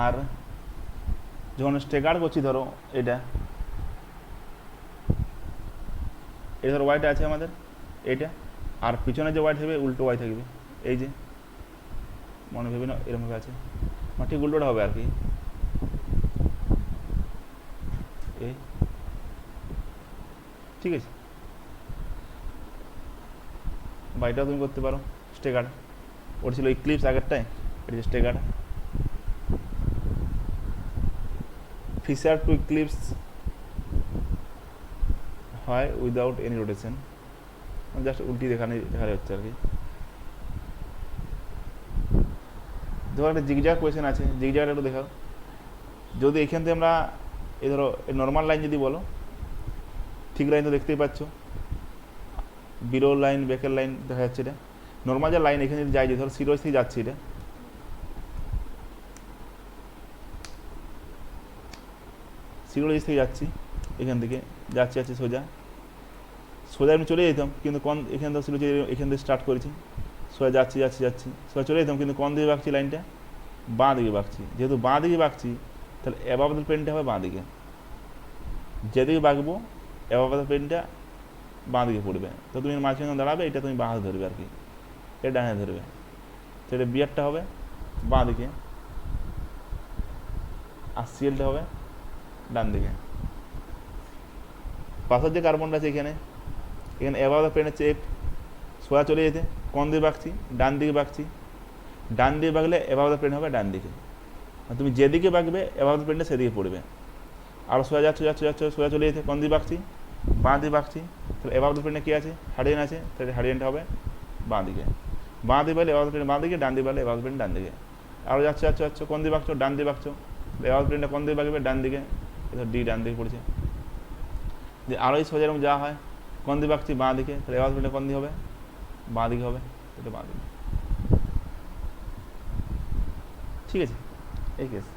আর যখন স্টেগার করছি ধরো এটা, এই ধরো ওয়াইটা আছে আমাদের এইটা, আর পিছনে যে ওয়াই থাকবে উল্টো ওয়াই থাকবে, এই যে মনে ভেবে না এরকমভাবে আছে, মানে ঠিক উল্টোটা হবে আর কি, এই, ঠিক আছে। বা এটাও তুমি করতে পারো স্টেগার, ওর ছিল ইক্লিপস আগেরটায়, এটা যে স্টেগার। ফিশার টু ইক্লিপস হয় উইদাউট এনি রোটেশন, জাস্ট উল্টি দেখানো হচ্ছে আর কি। ধরো একটা জিগজ্যাগ কোয়েশ্চেন আছে, জিগজ্যাগটা একটু দেখাও। যদি এখান থেকে আমরা এই ধরো নর্মাল লাইন যদি বলো, ঠিক লাইন তো দেখতেই পাচ্ছ, বিরো লাইন ব্যাকের লাইন দেখা যাচ্ছে এটা, নর্মাল যা লাইন এখানে যদি যাই, যে ধরো সিরোজ থেকে যাচ্ছি, এটা সিরোজ থেকে যাচ্ছি, এখান থেকে যাচ্ছি যাচ্ছি সোজা সোজা আমি চলে যেতাম, কিন্তু কোন এখানে তো সিরোজ এখান থেকে স্টার্ট করেছি, সোজা যাচ্ছি যাচ্ছি যাচ্ছি সোজা চলে যেতাম, কিন্তু কোন দিকে বাঁকছি লাইনটা, বাঁ দিকে বাঁকছি। যেহেতু বাঁ দিকে বাঁকছি তাহলে অ্যাবাভ দ্য প্লেনটা হবে বাঁ দিকে, যেদিকে বাঁকবো অ্যাবাভ দ্য প্লেনটা বাঁ দিকে পড়বে। তো তুমি মাঝখানে দাঁড়াবে, এটা তুমি বাঁ হাতে ধরবে আর কি, এটা ডান হাতে ধরবে, তো এটা বিয়ারটা হবে বাঁ দিকে, আর সিএলটা হবে ডান দিকে। পাশের যে কার্বনটা আছে এখানে, এখানে অ্যাবাভ দ্য প্লেন হচ্ছে এফ, সোজা চলে যেতে কোন দিকে বাঁকছি, ডান দিকে বাঁকছি, ডান দিকে বাঁকলে অ্যাবাভ দ্য প্লেন হবে ডান দিকে, আর তুমি যেদিকে বাঁকবে অ্যাবাভ দ্য প্লেনটা সেদিকে পড়বে। আর সোজা যাচ্ছে যাচ্ছে যাচ্ছে সোজা চলে যেতে কোন দিকে বাঁকছি, বাঁ দিকে বাঁকছি, তাহলে অ্যাবাভ দ্য প্লেনে কী আছে, হাইড্রোজেন আছে, তাহলে হাইড্রোজেনটা হবে বাঁ দিকে, বাঁ দিকে বাঁকলে অ্যাবাভ দ্য প্লেন বাঁ দিকে, ডান দিকে বাঁকলে অ্যাবাভ দ্য প্লেন ডান দিকে। আরও যাচ্ছে যাচ্ছে যাচ্ছে কোন দিকে বাঁকছো, ডান দিকে বাঁকছো, অ্যাবাভ দ্য প্লেনটা কোন দিকে বাঁকবে, ডান দিকে, এটা ডি ডান দিকে পড়ছে। যে আরোই সোজা এরকম যা হয়, কোন দিকে বাঁকছি, বাঁ দিকে, তাহলে অ্যাবাভ দ্য প্লেনটা কোন দিকে হবে, বাঁ দিকে হবে, এটা বাঁ দিকে। ঠিক আছে, এই কেস।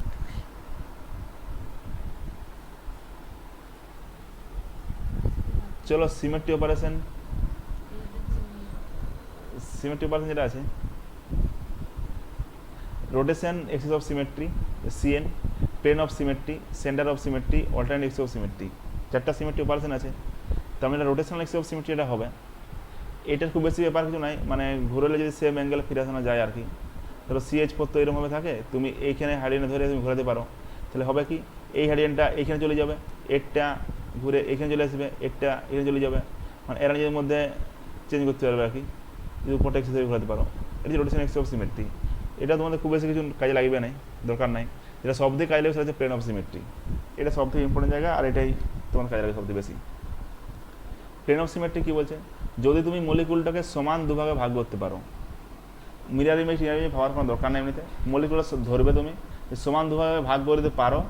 চলো সিমেট্রি অপারেশন, সিমেট্রি অপারেশন যেটা আছে, rotation, axis of symmetry CN, plane of symmetry, center of symmetry, alternate axis of symmetry, চারটা সিমেট্রি অপারেশন আছে। তার মানে রোটেশনাল এক্সিস অফ সিমেট্রি এটা হবে, এটার খুব বেশি ব্যাপার কিছু নাই, মানে ঘুরলে যদি সেম অ্যাঙ্গেলে ফিরে আসানো যায় আর কি। ধরো সিএইচ পর তো এরকমভাবে থাকে, তুমি এইখানে হাইড্রোজেন ধরে তুমি ঘোরাতে পারো, তাহলে হবে কি, এই হাইড্রোজেনটা এইখানে চলে যাবে, একটা ঘুরে এখানে চলে আসবে, একটা এখানে চলে যাবে, মানে এরা নিজের মধ্যে চেঞ্জ করতে পারবে আর কি, যদি উপরটা এক্সিস ঘোরাতে পারো। এটা হচ্ছে রোটেশন এক্সিস অফ সিমেট্রি। এটা তোমাদের খুব বেশি কিছু কাজে লাগবে না, দরকার নাই। যেটা সব থেকে কাজে লাগবে সেটা হচ্ছে প্লেন অফ সিমেট্রি, এটা সব থেকে ইম্পর্টেন্ট জায়গা, আর এটাই তোমার কাজে লাগে সবথেকে বেশি। প্লেন অফ সিমেট্রি কী বলছে, যদি তুমি মলিকুলটাকে সমান দুভাগে ভাগ করতে পারো, মিরার ইমেজ ভাবার কোনো দরকার নেই, এমনিতে মলিকুলটা ধরবে তুমি, সমান দুভাগে ভাগ করে দিতে পারো,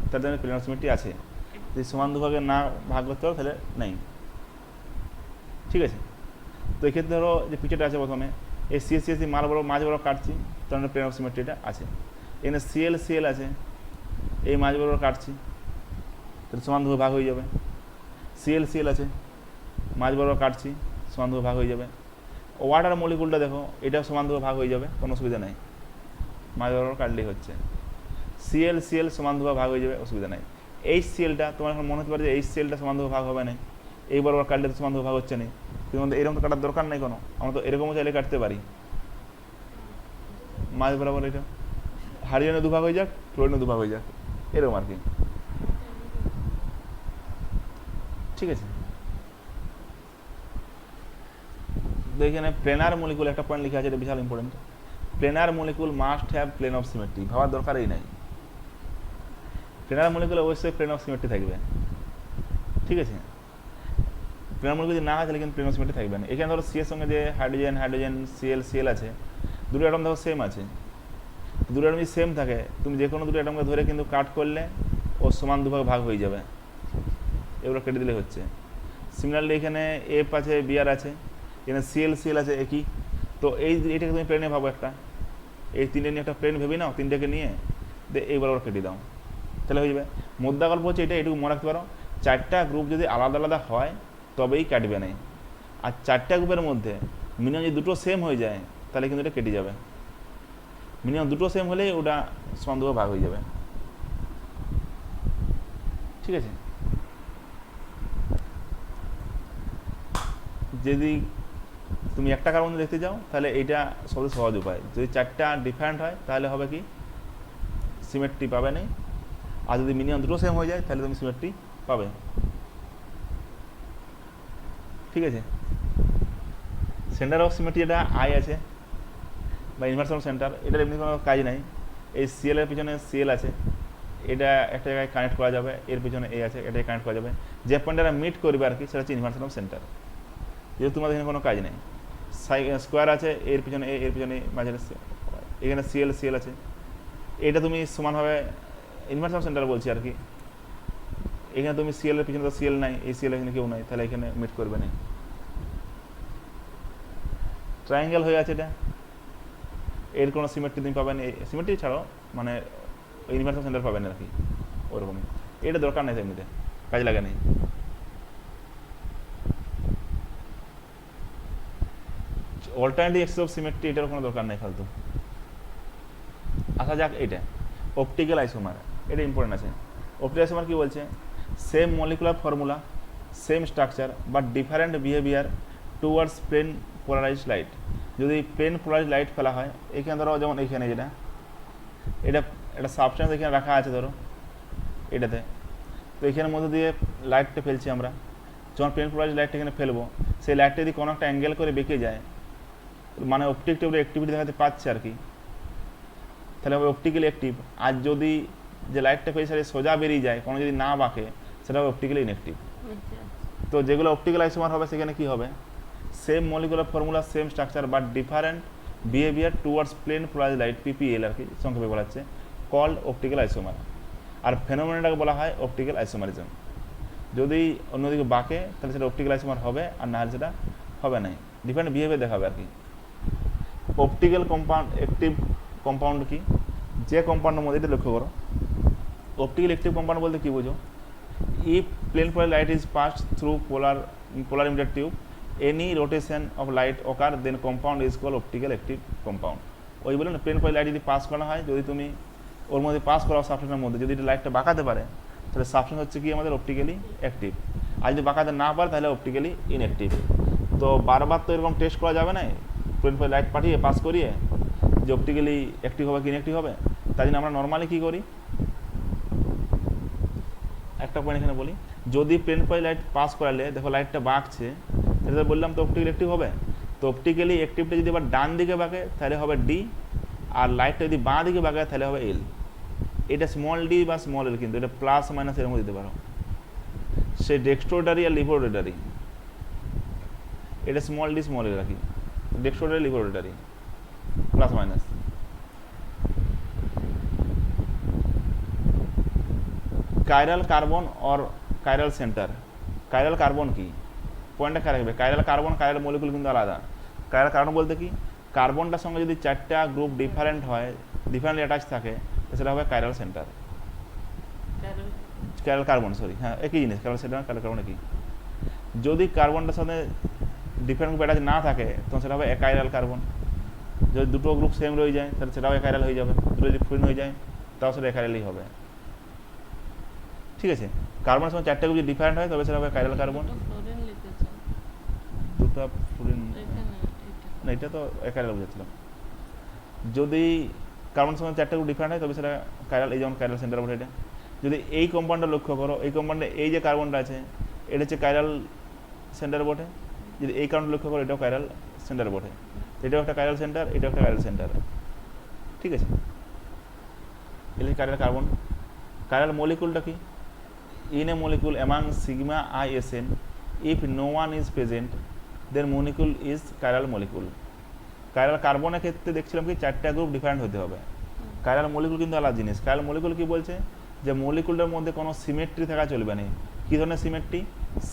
তার জন্য প্লেন অফ সিমেট্রি আছে। যদি সমান দুভাগে না ভাগ করতে পারো তাহলে নেই। ঠিক আছে, তো এক্ষেত্রে ধরো যে পিকচারটা আছে প্রথমে, এই সিএসসি মাঝ বড় কাটছি, তার মানে প্লেন অফ সিমেট্রিটা আছে। এখানে সিএল আছে, এই মাঝ বড় কাটছি, তাহলে সমান দুভাগে ভাগ হয়ে যাবে। সিএল আছে, মাঝ বড় কাটছি, সমান দুভাগে ভাগ হয়ে যাবে। ওয়াটার মলিকুলটা দেখো, এটা সমান দুভাগে ভাগ হয়ে যাবে, কোনো অসুবিধা নেই, মাঝ বড় কাটলেই হচ্ছে। সিএল সমান দুভাগে ভাগ হয়ে যাবে, অসুবিধা নেই। সিএলটা তোমার এখন মনে হতে পারে যে সিএলটা সমান দুভাগে ভাগ হবে না, এই বরাবর কাটলে তো সমান দুভাগে ভাগ হচ্ছে না, কিন্তু এরকম তো কাটার দরকার নেই কোনো, আমরা তো এরকমও চাইলে কাটতে পারি। মাঝ বরাবর এটা হারিয়ানা দুভাগ হয়ে যাক, ক্লোরিনে দুভাগ হয়ে যাক, এরকম আর কি। ঠিক আছে, তো এখানে প্লেনার মলিকুল একটা পয়েন্ট লিখা আছে, এটা বিশাল important. Planar molecule must have plane of symmetry, ভাবার দরকারই নাই, প্লেনার মলিকুল অবশ্যই প্লেন অফ সিমেট্রি থাকবে। ঠিক আছে, প্লেনার মলিকুল যদি না হয় তাহলে কিন্তু প্লেন অফ সিমেট্রি থাকবে না। এখানে ধরো সি এর সঙ্গে যে হাইড্রোজেন সিএল আছে, দুটো অ্যাটম দেখো সেম আছে, দুটো অ্যাটম যদি সেম থাকে, তুমি যে কোনো দুটো অ্যাটমকে ধরে কিন্তু কাট করলে ও সমান দুভাগে ভাগ হয়ে যাবে, এগুলো কেটে দিলে হচ্ছে। সিমিলারলি এখানে এফ আছে, বিআর আছে, এখানে সিএল আছে একই, তো এইটাকে তুমি প্লেনে ভাবো একটা, এই তিনটে নিয়ে একটা প্লেন ভেবে নাও, তিনটাকে নিয়ে এইবার কেটে দাও, তাহলে হয়ে যাবে। মুদ্রা গল্প হচ্ছে এটা, এটুকু মনে রাখতে পারো, চারটা গ্রুপ যদি আলাদা আলাদা হয় তবেই কাটবে না, আর চারটা গ্রুপের মধ্যে মিনিমাম যদি দুটো সেম হয়ে যায় তাহলে কিন্তু এটা কেটে যাবে, মিনিমাম দুটো সেম হলেই ওটা সমান দুভাগে ভাগ হয়ে যাবে। ঠিক আছে, যদি তুমি একটা কার্বন দেখতে যাও তাহলে এইটা সবচেয়ে সহজ উপায়, যদি চারটা ডিফারেন্ট হয় তাহলে হবে কি সিমেট্রি পাবে না, আর যদি মিনিমাম দুটো সেম হয়ে যায় তাহলে তুমি সিমেট্রি পাবে। ঠিক আছে, সেন্টার অফ সিমেট্রি যেটা আই আছে বা ইনভার্সন সেন্টার, এটার এমনি কোনো কাজ নাই। এই সিএল এর পিছনে সিএল আছে, এটা একটা জায়গায় কানেক্ট করা যাবে, এর পিছনে এ আছে, এটাই কানেক্ট করা যাবে, যে পয়েন্টটা মিট করবে আর কি, সেটা হচ্ছে ইনভার্সন অফ সেন্টার। যেহেতু তোমাদের এখানে কোনো কাজ নেই, স্কোয়ার আছে, এর পিছনে এর পিছনে মাঝে এখানে সিএল আছে, এটা তুমি সমানভাবে ইনভার্সন সেন্টার বলছি আর কি। এখানে তুমি সিএল এর পিছনে তো সিএল নাই, এই সিএল এখানে কেউ নাই, তাহলে এখানে মিট করবে না। ট্রায়াঙ্গেল হয়ে আছে এটা, এর কোনো সিমেট্রি তুমি পাবেন, সিমেট্রি ছাড়াও মানে ইউনিভার্সাল সেন্টার পাবেন আর কি, ওরকমই। এটা দরকার নেই এমনিতে, কাজে লাগে নেই। অল্টারনেটিভ এক্সিস অফ সিমেট্রি এটার কোনো দরকার নেই ফালতু। আসা যাক এটা অপটিক্যাল আইসোমার, এটা ইম্পর্টেন্ট আছে। অপটিক্যাল আইসোমার কি বলছে, same molecular formula, same structure but different behaviour towards plane polarized light. যদি প্লেন পোলারাইজড লাইট ফেলা হয়, এখানে ধরো যেমন এইখানে যেটা এটা একটা সাবস্টেন্স এখানে রাখা আছে ধরো এটাতে, তো এখানের মধ্যে দিয়ে লাইটটা ফেলছি আমরা, যখন প্লেন পোলারাইজড লাইটটা এখানে ফেলবো, সেই লাইটটা যদি কোনো একটা অ্যাঙ্গেল করে বেঁকে যায়, মানে অপটিক টিউবের অ্যাক্টিভিটি দেখাতে পাচ্ছে আর কি, তাহলে হবে অপটিক্যালি অ্যাক্টিভ। আর যদি যে লাইটটা ফেলে সেটা সোজা বেরিয়ে যায়, কোনো যদি না বাঁকে, সেটা হবে অপটিক্যালি ইনঅ্যাক্টিভ। তো যেগুলো অপটিক্যাল আইসোমার হবে সেখানে কি হবে, same molecular formula, same structure but different behaviour towards plane polarized light, PPL আর কি সংক্ষেপে বলা হচ্ছে, কল্ড অপটিক্যাল আইসোমার। আর ফেনোমেনটাকে বলা হয় অপটিক্যাল আইসোমারিজম। যদি অন্যদিকে বাঁকে তাহলে সেটা অপটিক্যাল আইসোমার হবে, আর না হলে সেটা হবে না, ডিফারেন্ট বিহেভিয়ার দেখাবে আর কি। অপটিক্যাল কম্পাউন্ড অ্যাক্টিভ কম্পাউন্ড কি, যে কম্পাউন্ডের মধ্যে এটা লক্ষ্য করো, অপটিক্যাল অ্যাক্টিভ কম্পাউন্ড বলতে কি বোঝো, if plane polar light is passed through polarimeter tube, any rotation of light occur then compound is call optical active compound. ওই বলে না, প্লেন পোলার লাইট যদি পাস করা হয়, যদি তুমি ওর মধ্যে পাস করাও সাবস্টেন্সের মধ্যে, যদি লাইটটা বাঁকাতে পারে, তাহলে সাবস্টেন্স হচ্ছে কি আমাদের অপটিক্যালি অ্যাক্টিভ। আর যদি বাঁকাতে না পারে তাহলে অপটিক্যালি ইনঅ্যাক্টিভ। তো বারবার তো এরকম টেস্ট করা যাবে না, প্লেন পোলার লাইট পাঠিয়ে পাস করিয়ে যে অপটিক্যালি অ্যাক্টিভ হবে কি ইনঅ্যাক্টিভ হবে। তাই জন্য আমরা নর্মালি কী করি, একটা পয়েন্ট এখানে বলি, যদি প্লেন পোলার লাইট পাস করালে দেখো লাইটটা বাঁকছে, তাহলে বললাম তো অপটিক্যালি অ্যাক্টিভ হবে। তো অপটিক্যালি অ্যাক্টিভটা যদি আবার ডান দিকে বাঁকে তাহলে হবে ডি, আর লাইটটা যদি বাঁ দিকে বাঁকে তাহলে হবে এল। এটা স্মল ডি বা স্মল এল, কিন্তু এটা প্লাস মাইনাস এরকম দিতে পারো। সে ডেক্সট্রোডারি আর লিভোরোডারি, এটা স্মল ডি স্মল এল রাখি, ডেক্সট্রোডারি লিভোরোডারি প্লাস মাইনাস। কাইরাল কার্বন और কাইরাল সেন্টার। কাইরাল কার্বন কি পয়েন্টটা খেয়াল রাখবে, কাইরাল কার্বন কাইরাল মলিকুল কিন্তু আলাদা। কাইরাল কার্বন বলতে কি, কার্বনটার সঙ্গে যদি চারটা গ্রুপ ডিফারেন্ট হয়, ডিফারেন্টলি অ্যাটাচ থাকে, সেটা হবে chiral centre. Chiral carbon sorry, হ্যাঁ একই জিনিস, কাইরাল সেন্টার কাইরাল কার্বন একই। যদি কার্বনটার সাথে ডিফারেন্ট গ্রুপ অ্যাটাচ না থাকে, তখন সেটা হবে একাইরাল কার্বন। যদি দুটো গ্রুপ সেম রয়ে যায় তাহলে সেটাও একাইরাল হয়ে যাবে, দুটো যদি ফ্লোরিন হয়ে যায় তাও সেটা একাইরালই হবে। ঠিক আছে, কার্বনের সঙ্গে চারটা গ্রুপ যদি ডিফারেন্ট হয় তবে সেটা হবে কাইরাল কার্বন। দুটো ফ্লোরিন না, এটা তো একাইরাল বুঝেছিলাম। যদি কার্বনের সঙ্গে চারটা গ্রুপ ডিফারেন্ট হয় তবে সেটা কাইরাল, এই যেমন কাইরাল সেন্টার বটে এটা। যদি এই কম্পাউন্ডটা লক্ষ্য করো, এই কম্পাউন্ডে এই যে কার্বনটা আছে এটা হচ্ছে কাইরাল সেন্টার বটে, যদি এই কার্বনটা লক্ষ্য করো এটাও কাইরাল সেন্টার বটে, এটাও একটা কাইরাল সেন্টার, এটাও একটা কাইরাল সেন্টার। ঠিক আছে, এটা কাইরাল কার্বন। কাইরাল মলিকুলটা কি, in a molecule among sigma I SN, if no one is present then molecule is chiral molecule. Chiral কার্বনের ক্ষেত্রে দেখছিলাম কি চারটা গ্রুপ ডিফারেন্ট হতে হবে, কাইরাল মলিকুল কিন্তু আলাদা জিনিস। কাইরাল মলিকুল কি বলছে, যে মলিকুলটার মধ্যে কোনো সিমেট্রি থাকা চলবে না। কী ধরনের সিমেট্রি,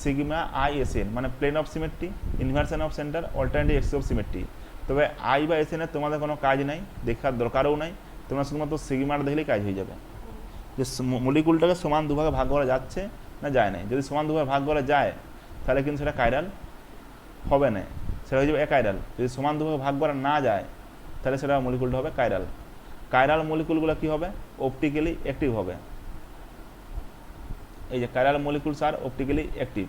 সিগমা আই এসএন, মানে plane of symmetry, inversion of centre, alternative axis of symmetry. তবে আই বা এসএনের তোমাদের কোনো কাজ নাই, দেখার দরকারও নাই, তোমরা শুধুমাত্র সিগমাটা দেখলেই কাজ হয়ে যাবে, যে মলিকুলটাকে সমান দুভাগে ভাগ করা যাচ্ছে না যায় না। যদি সমান দুভাগে ভাগ করা যায় তাহলে কিন্তু সেটা কাইরাল হবে না, সেটা হয়ে যাবে একাইরাল। যদি সমান দুভাগে ভাগ করা না যায় তাহলে সেটা মলিকুলটা হবে কাইরাল। কাইরাল মলিকুলগুলো কী হবে, অপটিক্যালি অ্যাক্টিভ হবে। এই যে chiral molecules are optically active.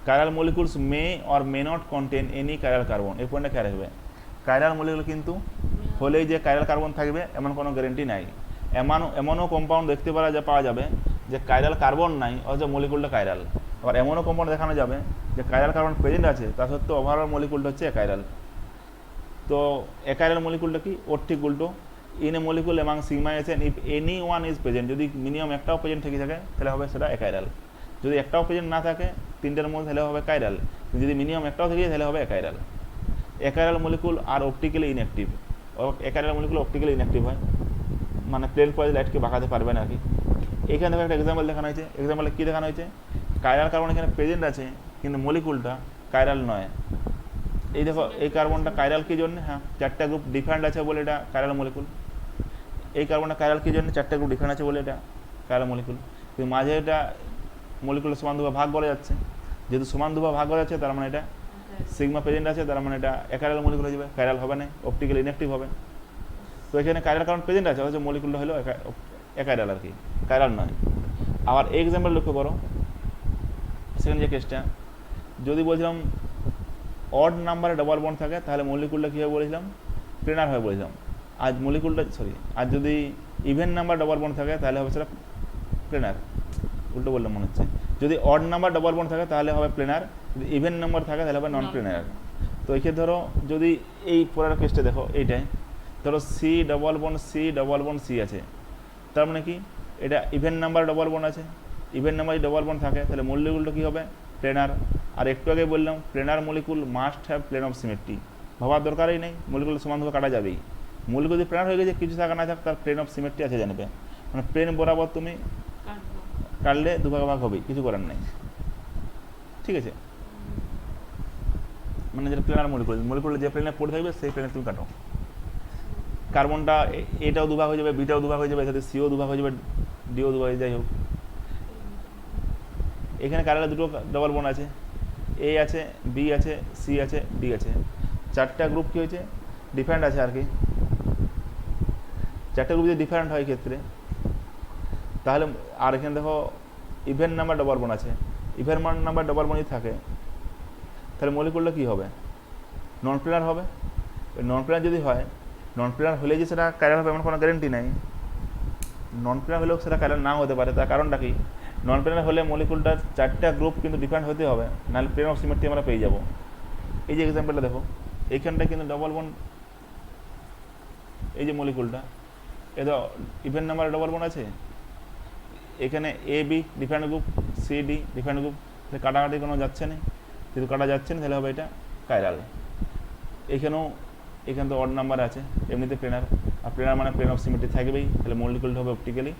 Chiral molecules may or may not contain any chiral carbon, এই পয়েন্টটা খেয়াল রাখবে। কাইরাল মলিকুল কিন্তু হলেই যে কাইরাল কার্বন থাকবে এমন কোনো গ্যারেন্টি নাই। এমনও কম্পাউন্ড দেখতে পাওয়া যাবে যে কাইরাল কার্বন নাই অথচ মলিকুলটা কাইরাল। আবার এমনও কম্পাউন্ড দেখানো যাবে যে কাইরাল কার্বন প্রেজেন্ট আছে, তা সত্ত্বেও ওভারঅল মলিকুলটা হচ্ছে একাইরাল। তো একাইরাল মলিকুলটা কি, ওর ঠিক উল্টো। In a molecule among sigma SN if any one is present, যদি মিনিমাম একটাও প্রেজেন্ট থেকে থাকে তাহলে হবে সেটা একাইরাল। যদি একটাও প্রেজেন্ট না থাকে তিনটের মধ্যে তাহলে হবে কাইরাল, যদি মিনিমাম একটাও থেকে তাহলে হবে achiral. Achiral molecule are optically inactive. Achiral molecule optically inactive হয়, মানে প্লেন পোলারাইজড লাইটকে বাঁকাতে পারবে না আর কি। এখানে একটা এক্সাম্পল দেখানো হয়েছে। এক্সাম্পলে কী দেখানো হয়েছে, কাইরাল কার্বন এখানে প্রেজেন্ট আছে কিন্তু মলিকুলটা কাইরাল নয়। এই দেখো এই কার্বনটা কাইরাল কি জন্য, হ্যাঁ চারটা গ্রুপ ডিফারেন্ট আছে বলে এটা কাইরাল মলিকুল। এই কার্বনটা কাইরাল কি জন্য, চারটা গ্রুপ ডিফারেন্ট আছে বলে এটা কাইরাল মলিকুল। কিন্তু মাঝে এটা মলিকুল সমান দুভাগ ভাগ করা যাচ্ছে, যেহেতু সমান দুভাগ ভাগ করা যাচ্ছে তার মানে এটা সিগমা প্রেজেন্ট আছে, তার মানে এটা একাইরাল মলিকুল হয়ে যাবে, কাইরাল হবে না, অপটিক্যাল ইনঅ্যাক্টিভ হবে। তো এখানে কাইরাল কারণ প্রেজেন্ট আছে, অথচ মলিকুলটা হলো একাইরাল আর কি, কাইরাল নয়। আবার এক্সাম্পল লক্ষ্য করো, সেখানে যে কেসটা যদি বলছিলাম অড নাম্বারে ডবল বন্ড থাকে তাহলে মলিকুলটা কী হবে বলেছিলাম, প্লেনার হবে বলেছিলাম। আজ মলিকুলটা আর যদি ইভেন নাম্বার ডবল বন্ড থাকে তাহলে হবে সেটা প্লেনার, উল্টো বললাম মনে হচ্ছে। যদি অড নাম্বার ডবল বন্ড থাকে তাহলে হবে প্লেনার, যদি ইভেন নাম্বার থাকে তাহলে হবে নন প্লেনার। তো এক্ষেত্রে ধরো যদি এই পরের কেসটা দেখো, এইটাই ধরো সি ডবল বন্ড সি আছে, তার মানে কি এটা ইভেন নাম্বার ডবল বন্ড আছে, ইভেন নাম্বার ডবল বন্ড থাকে তাহলে মলিকুলটা কী হবে, প্লেনার। আর একটু আগে বললাম planar molecule must have plane of symmetry, ভাবার দরকারই নেই, মলিকুল সমানভাবে কাটা যাবেই। মলিকুল যদি প্লেনার হয়ে গেছে কিছু থাকা না থাক তার প্লেন অফ সিমেট্রি আছে জানবে, মানে প্লেন বরাবর তুমি কাটলে দুভাগ ভাগ হবেই, কিছু করার নেই, ঠিক আছে। মানে যেটা প্লেনার মলিকুল যে প্লেনে পড়ে থাকবে সেই প্লেনে তুমি কাটো। কার্বনটা এটাও দুভাগ হয়ে যাবে, বিটাও দুভাগ হয়ে যাবে, সাথে সিও দুভাগ হয়ে যাবে, ডিও দুভাগ, যাই হোক। এখানে কারালে দুটো ডবল বন্ড আছে, এ আছে, বি আছে, সি আছে, ডি আছে, চারটা গ্রুপ কী হয়েছে, ডিফারেন্ট আছে আর কি। চারটা গ্রুপ যদি ডিফারেন্ট হয় ক্ষেত্রে তাহলে, আর এখানে দেখো ইভেন নাম্বার ডবল বন্ড আছে, ইভেন নাম্বার ডবল বন্ড যদি থাকে তাহলে মলিকুলটা কী হবে, নন প্লেনার হবে। নন প্লেনার যদি হয়, নন প্লেনার হলে যে সেটা কাইরাল হবে এমন কোনো গ্যারেন্টি নাই, নন প্লেনার হলেও সেটা কাইরাল নাও হতে পারে। তার কারণটা কি, নন প্লেনার হলে মলিকুলটার চারটা গ্রুপ কিন্তু ডিফারেন্ট হতে হবে, নাহলে প্লেন অফ সিমেট্রি আমরা পেয়ে যাব। এই যে এক্সাম্পলটা দেখো, এইখানটা কিন্তু ডবল বন্ড, এই যে মলিকুলটা এটা ইভেন নাম্বারে ডবল বন্ড আছে, এখানে A B different group, C D different group, তাহলে কাটাকাটি কোনো যাচ্ছে না, যেহেতু কাটা যাচ্ছে না তাহলে হবে এটা কাইরাল। এখানে তো অড নাম্বার আছে, এমনিতে প্লেনার, আর প্লেনার মানে প্লেন অফ সিমেট্রি থাকবেই, তাহলে মলিকুলটা হবে অপটিক্যালি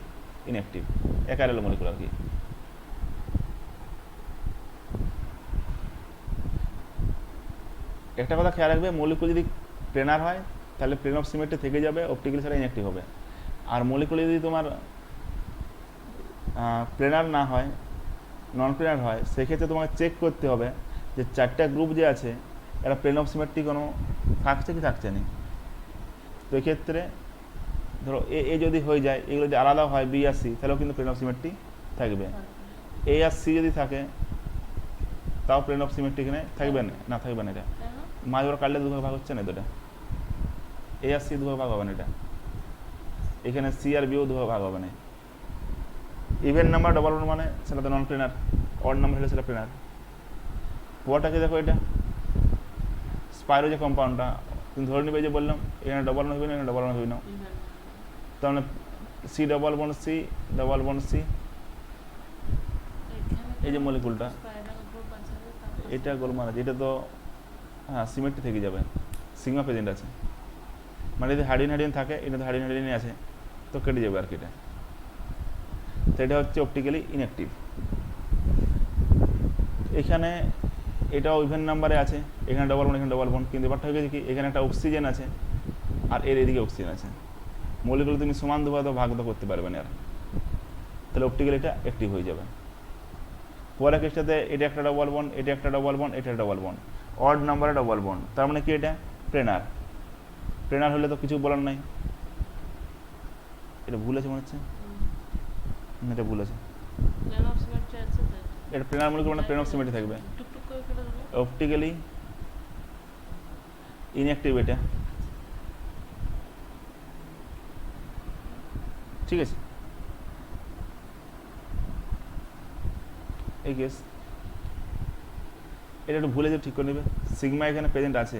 ইনঅ্যাক্টিভ, একাইরাল মলিকুল আর কি। একটা কথা খেয়াল রাখবে, মলিকুল যদি প্লেনার হয় তাহলে প্লেন অফ সিমেট্রি থেকে যাবে, অপটিক্যালি সেটা ইনঅ্যাক্টিভ হবে। আর মলিকুল যদি তোমার প্লেনার না হয়, নন প্লেনার হয়, সেক্ষেত্রে তোমাকে চেক করতে হবে যে চারটা গ্রুপ যে আছে এরা প্লেন অফ সিমেট্রি কোনো থাকছে কি থাকছে না। তো এক্ষেত্রে ধরো এ যদি হয়ে যায়, এগুলো যদি আলাদা হয় বি আর সি তাহলেও কিন্তু প্লেন অফ সিমেট্রি থাকবে। এ আর সি যদি থাকে তাও প্লেন অফ সিমেট্রি এখানে থাকবে না, থাকবে না। এটা মাঝ ওরা কাটলে দুভাগ ভাগ হচ্ছে না, তো এটা এ আর সি দুভাগ ভাগ হবে না, এটা এখানে সি আর বিও দুভাগ ভাগ হবে না। ইভেন নাম্বার ডবল বন্ড মানে সেটা তো নন প্লেনার, অড নাম্বার হলে সেটা প্লেনার। পরটাকে দেখো, এটা স্পাইরো যে কম্পাউন্ডটা তুমি ধরে নিবে, যে বললাম এখানে ডবল বন্ড হবে না, এখানে ডবল বন্ড হবে না, তার মানে C double bond C double bond C, এই যে মলিকুলটা এটা গোলমাল আছে, এটা তো হ্যাঁ সিমেট্রি থেকে যাবে, সিগমা প্রেজেন্ট আছে, মানে যদি হাইড্রোজেন থাকে, এটা তো হাইড্রোজেনই আছে, তো কেটে যাবে আর কি এটা। তো এটা হচ্ছে অপটিক্যালি ইনঅ্যাক্টিভ। এখানে এটাও ইভেন নাম্বারে আছে, এখানে ডবল বন্ড, এখানে ডবল বন্ড, কিন্তু ব্যাপারটা হয়ে গেছে কি, এখানে একটা অক্সিজেন আছে আর এর এদিকে অক্সিজেন আছে, মলিকুল তুমি সমান দুভাগ ভাগ তো করতে পারবে না আর, তাহলে অপটিক্যালি এটা অ্যাক্টিভ হয়ে যাবে। পরের কেসটাতে এটা একটা ডবল বন্ড, এটা একটা ডবল বন্ড, এটা ডবল বন্ড, অড নাম্বারে ডবল বন্ড, তার মানে কি এটা প্লেনার। প্লেনার হলে তো কিছু বলার নাই। এটা ভুল আছে মনে হচ্ছে, এটা ভুল আছে, এটা প্লেনার মলিকুল মানে প্লেন অফ সিমেট্রি থাকবে, অপটিক্যালি ইনঅ্যাক্টিভ এটা, ঠিক আছে। এই কেস এটা একটু ভুলে যে ঠিক করে নেবে, সিগমা এখানে প্রেজেন্ট আছে,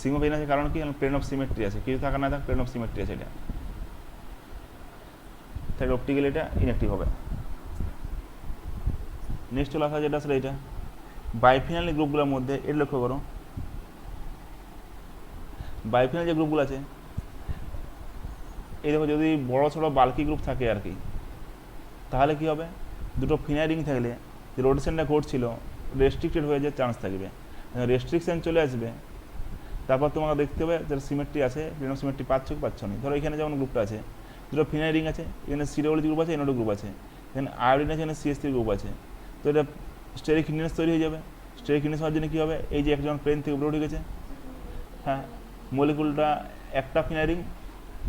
সিগমা প্রেজেন্ট আছে কারণ কি, প্লেন অফ সিমেট্রি আছে, কিছু থাকা না থাক প্লেন অফ সিমেট্রি আছে, এটা তাহলে অপটিক্যালি এটা ইনঅ্যাক্টিভ হবে। নেক্সট চলে আসা যেটা আসলে এটা বাইফিনালি গ্রুপগুলোর মধ্যে, এটা লক্ষ্য করো, বাইফিনাল যে গ্রুপগুলো আছে এই দেখো, যদি বড় ছোটো বাল্কি গ্রুপ থাকে আর কি, তাহলে কি হবে, দুটো ফিনাইল রিং থাকলে যে রোটেশনটা ঘটছিল রেস্ট্রিক্টেড হয়ে যাওয়ার চান্স থাকবে। রেস্ট্রিকশন চলে আসবে, তারপর তোমাকে দেখতে হবে যারা সিমেট্রি আছে প্লেন অফ সিমেট্রি পাচ্ছ কি পাচ্ছ না। ধরো এখানে যেমন গ্রুপটা আছে, দুটো ফিনাইল রিং আছে, এখানে সিডব্লিউজি গ্রুপ আছে, এনওডি গ্রুপ আছে, এখানে আয়োডিন আছে, এখানে সিএস3 গ্রুপ আছে। তো এটা স্টেরিক হিন্ডেন্স তৈরি হয়ে যাবে। স্টেরিক হিন্ডেন্স হওয়ার জন্য কী হবে, এই যে একজন প্লেন থেকে উপরে উঠে গেছে, হ্যাঁ মলিকুলটা একটা ফিনাইল রিং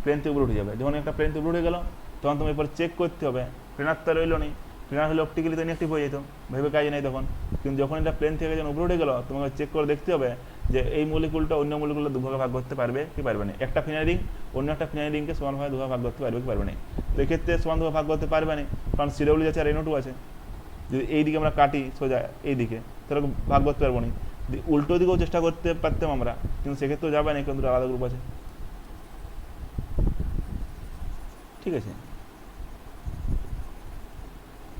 প্লেন থেকে উপরে উঠে যাবে। যখন একটা প্লেন থেকে উপরে উঠে গেল তখন তুমি এরপর চেক করতে হবে, প্লেনার তো রইলো নেই, প্লেনার হলে অপটিক্যালি তো ইনঅ্যাক্টিভ হয়ে যেত, ভেবে কাজে নেই তখন। কিন্তু যখন এটা প্লেন থেকে যখন উপরে উঠে গেলো তোমাকে চেক করে দেখতে হবে যে এই মলিকুলটা অন্য মলিকুলটা দুভাগে ভাগ করতে পারবে কি পারবে না, একটা ফিনাইল রিং অন্য একটা ফিনাইল রিংকে সমানভাবে দুভাগে ভাগ করতে পারবে কি পারবে না। তো এক্ষেত্রে সমানভাবে ভাগ করতে পারবে না, কারণ সিডব্লিউ আছে আর এনও2 আছে। যদি এই দিকে আমরা কাটি সোজা এই দিকে তাহলে ভাগ করতে পারবো না, উল্টো দিকেও চেষ্টা করতে পারতাম আমরা, কিন্তু সেক্ষেত্রেও যাবে না, কিন্তু আলাদা গ্রুপ আছে। ঠিক আছে,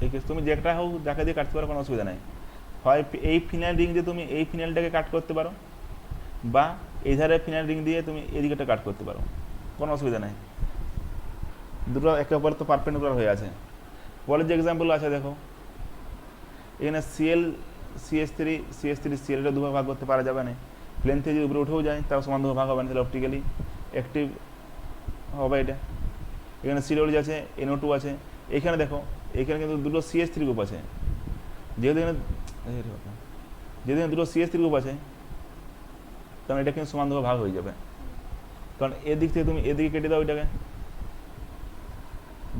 এই কেস তুমি যেটা হোক যাকে দিয়ে কাটতে পারো কোনো অসুবিধা নেই। হয় এই ফিনাইল রিং দিয়ে তুমি এই ফিনাইলটাকে কাট করতে পারো, বা এই ধারে ফিনাইল রিং দিয়ে তুমি এদিকেটা কাট করতে পারো, কোনো অসুবিধা নেই। দুটো একে অপর তো পারপেন্ডিকুলার হয়ে আছে। পরের যে এক্সাম্পল আছে দেখো, এখানে সিএস3 সিএলটা দুভাগে ভাগ করতে পারা যাবে না, প্লেন থেকে যদি উপরে উঠেও যায় তাও সমান দুভাগে ভাগ হবে না, তাহলে অপটিক্যালি অ্যাক্টিভ হবে এটা। এখানে সিডব্লিউ আছে, এনও2 আছে, এখানে দেখো এখানে কিন্তু দুটো সিএস3 গ্রুপ আছে, যেহেতু এখানে দুটো সিএস3 গ্রুপ আছে কারণ এটা কিন্তু সমান দুভাগে ভাগ হয়ে যাবে, কারণ এদিক থেকে তুমি এদিকে কেটে দাও এটাকে,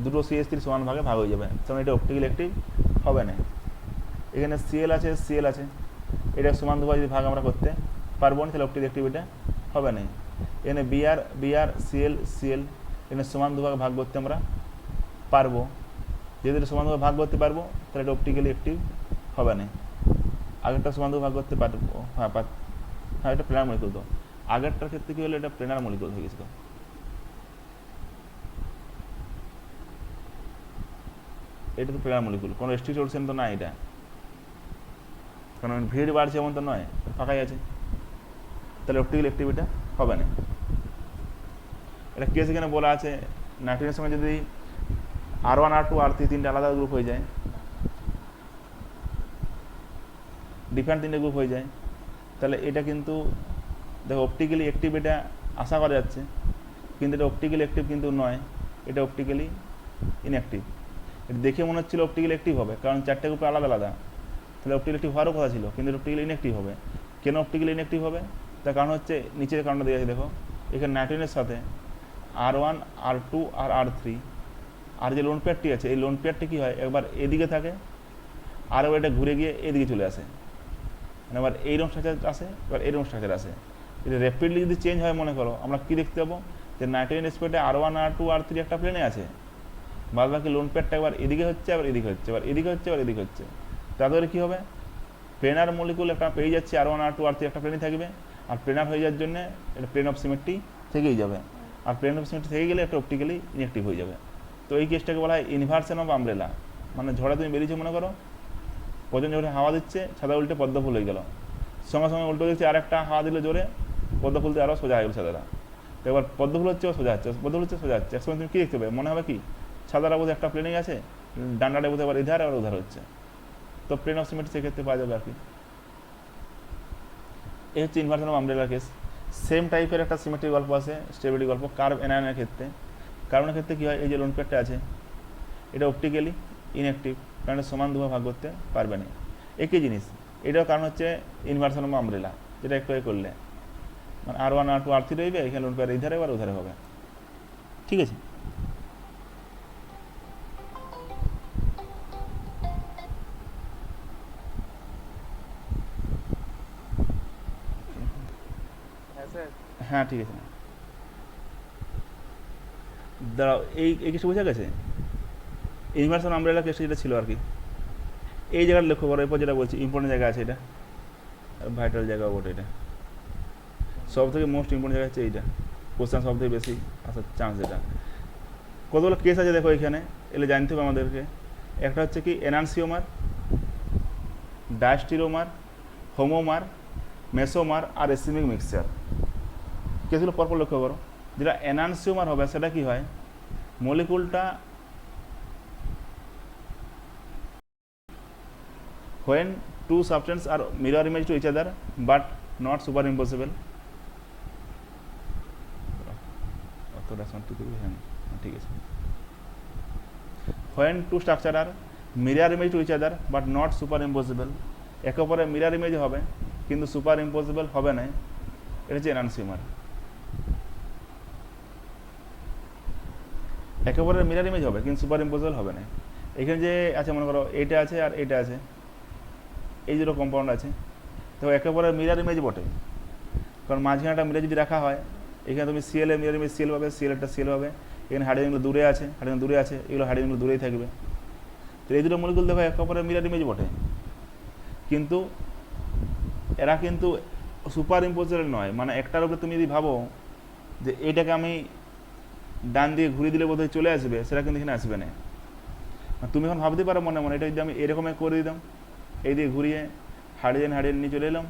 দুটো সিএস3 সমান ভাগে ভাগ হয়ে যাবে, কারণ এটা অপটিক্যালি অ্যাক্টিভ হবে না। এখানে সিএল আছে, এটা সমান দুভাগে যদি ভাগ আমরা করতে পারবো না, তাহলে অপটিক্যালি অ্যাক্টিভ এটা হবে না। এখানে বিআর সিএল এখানে সমান দুভাগে ভাগ করতে আমরা পারবো, যেহেতু এটা সমান দুভাগে ভাগ করতে পারবো তাহলে এটা অপটিক্যালি অ্যাক্টিভ হবে না। আগেরটা সমান দুভাগে ভাগ করতে পারবো, হ্যাঁ এটা প্লেনার মলিকুল। তো আগেরটার ক্ষেত্রে কী হলো, এটা প্লেনার মলিকুল হয়ে গেছিল, এটা তো প্লেনার মলিকুল, কোনো রেস্ট্রিকশন তো না এটা, কারণ ভিড় বাড়ছে এমন তো নয়, ফাঁকাই আছে, তাহলে অপটিক্যাল অ্যাক্টিভিটা হবে না। এটা কেস এখানে বলা আছে নাইট্রোজেনের সঙ্গে যদি R1 R2 R3 তিনটে আলাদা গ্রুপ হয়ে যায়, ডিফারেন্ট তিনটে গ্রুপ হয়ে যায়, তাহলে এটা কিন্তু দেখো অপটিক্যালি অ্যাক্টিভ এটা আশা করা যাচ্ছে, কিন্তু এটা অপটিক্যালি অ্যাক্টিভ কিন্তু নয়, এটা অপটিক্যালি ইনঅ্যাক্টিভ। এটা দেখে মনে হচ্ছিল অপটিক্যালি অ্যাক্টিভ হবে, কারণ চারটে গ্রুপে আলাদা আলাদা, তাহলে অপটিক্যালি অ্যাক্টিভ হওয়ারও কথা ছিল, কিন্তু অপটিক্যালি ইনঅ্যাক্টিভ হবে। কেন অপটিক্যালি ইনঅ্যাক্টিভ হবে, তার কারণ হচ্ছে নিচের কারণটা দিয়ে আছে দেখো, এখানে নাইট্রোজেনের সাথে R1 R2 আর R3 আর যে লোন পেয়ারটি আছে, এই লোন পেয়ারটি কী হয়, একবার এদিকে থাকে আর এবার এটা ঘুরে গিয়ে এদিকে চলে আসে, মানে এবার এইরকম স্ট্রাকচার আসে, এবার এইরকম স্ট্রাকচার আসে। এটা র্যাপিডলি যদি চেঞ্জ হয় মনে করো, আমরা কী দেখতে পাবো যে নাইট্রোজেন স্পেটে R1 R2 R3 একটা প্লেনে আছে, বাদ বাকি লোন পেয়ারটা একবার এদিকে হচ্ছে, আবার এদিকে হচ্ছে, আবার এদিকে হচ্ছে, আবার এদিকে হচ্ছে। তাদের কী হবে, প্লেনার মলিকুল একটা পেয়ে যাচ্ছে, R1 R2 R3 একটা প্লেনই থাকবে, আর প্লেনার হয়ে যাওয়ার জন্য এটা প্লেন অফ সিমেট্রি থেকেই যাবে, আর প্লেন অফ সিমেট্রি থেকে গেলে একটা অপটিক্যালি ইনঅ্যাক্টিভ হয়ে যাবে। তো এই কেসটাকে বলা হয় ইনভার্সন অফ আমব্রেলা, মানে ঝড়ে তুমি বেরিয়েছো মনে করো, প্রচণ্ড জোরে হাওয়া দিচ্ছে, ছাদা উল্টে পদ্ম ফুল হয়ে গেল, সঙ্গে সঙ্গে উল্টো দিচ্ছে আরেকটা হাওয়া দিলে জোরে, পদ্ম ফুলতে আরও সোজা হয়ে গেল ছাদাটা। তো এবার পদ্ম ফুল হচ্ছে সোজা হচ্ছে, পদ্ম ফুল হচ্ছে সোজা হচ্ছে, একসময় তুমি কী দেখতে পাবে, মনে হবে কি ছাদাটা বোধহয় একটা প্লেনেই আছে, ডান্ডাটা বোধহয় আবার ইধার আবার উধার হচ্ছে। তো প্লেন অফ সিমেট্রি সেক্ষেত্রে পাওয়া যাবে আর কি। এই হচ্ছে inversion of umbrella case. Same টাইপের একটা সিমেট্রি গল্প আছে, স্টেবিলিটি গল্প কার্ভ এনায়নের ক্ষেত্রে। কার্বনের ক্ষেত্রে কী হয়, এই যে লোন পেয়ারটা আছে এটা অপটিক্যালি ইনঅ্যাক্টিভ, কারণ সমান দুভাগে ভাগ করতে পারবে না। একই জিনিস, এটাও কারণ হচ্ছে ইনভার্সন অফ আমব্রেলা, যেটা একটু করলে মানে R1 R2 R3 রইবে, এখানে লোন পেয়ার ইধারে আর উধারে হবে। ঠিক আছে, হ্যাঁ ঠিক আছে, দাঁড়াও এই কিছু বোঝা গেছে। ইনভার্সন আমব্রেলা কেসটা যেটা ছিল আর কি, এই জায়গাটা লক্ষ্য করো, এরপর যেটা বলছি ইম্পর্টেন্ট জায়গা আছে, এটা ভাইটাল জায়গা বটে, এটা সব থেকে মোস্ট ইম্পর্টেন্ট জায়গা হচ্ছে এইটা, কোশ্চেন সব থেকে বেশি আসার চান্স। এটা কতগুলো কেস আছে দেখো এখানে, এলে জানতে হবে আমাদেরকে। একটা হচ্ছে কি এনানসিওমার, ডায়াস্টিরোমার, হোমোমার, মেসোমার আর এসিমিক মিক্সচার। কেসগুলো পরপর লক্ষ্য করো। যেটা এনানসিওমার হবে সেটা কি হয়, মলিকুলটা when two substances are mirror image to each other but not superimposable, অতটা শান্তি দেবে, হ্যাঁ ঠিক আছে। when two structure are mirror image to each other but not superimposable, একে অপরের মিরর ইমেজ হবে কিন্তু সুপার ইম্পসিবল হবে না, এটা হচ্ছে এনানসিউমার। একে অপরের মিরর ইমেজ হবে কিন্তু সুপার ইম্পসিবল হবে না। এখানে যে আছে মনে করো এটা আছে আর এটা আছে, এই দুটো কম্পাউন্ড আছে, তো একে অপরের মিরর ইমেজ বটে, কারণ মাঝখানে একটা মিরর যদি রাখা হয়, এখানে তুমি সিএল এর মিরর ইমেজ সিএল পাবে, সিএল একটা সিএল পাবে, এখানে হাইড্রোজেনগুলো দূরে আছে, হাইড্রোজেন দূরে আছে, এগুলো হাইড্রোজেনগুলো দূরেই থাকবে। তো এই দুটো মলিকুল দেখো একে অপরের মিরর ইমেজ বটে, কিন্তু এরা কিন্তু সুপার ইম্পোজেবল নয়। মানে একটার উপরে তুমি যদি ভাবো যে এইটাকে আমি ডান দিয়ে ঘুরিয়ে দিলে বোধহয় চলে আসবে, সেটা কিন্তু এখানে আসবে না। তুমি এখন ভাবতে পারো মনে মনে এটা যদি আমি এরকমই করে দিতাম, এই দিয়ে ঘুরিয়ে হাইড্রোজেন হাইড্রোজেন নিয়ে চলে এলাম,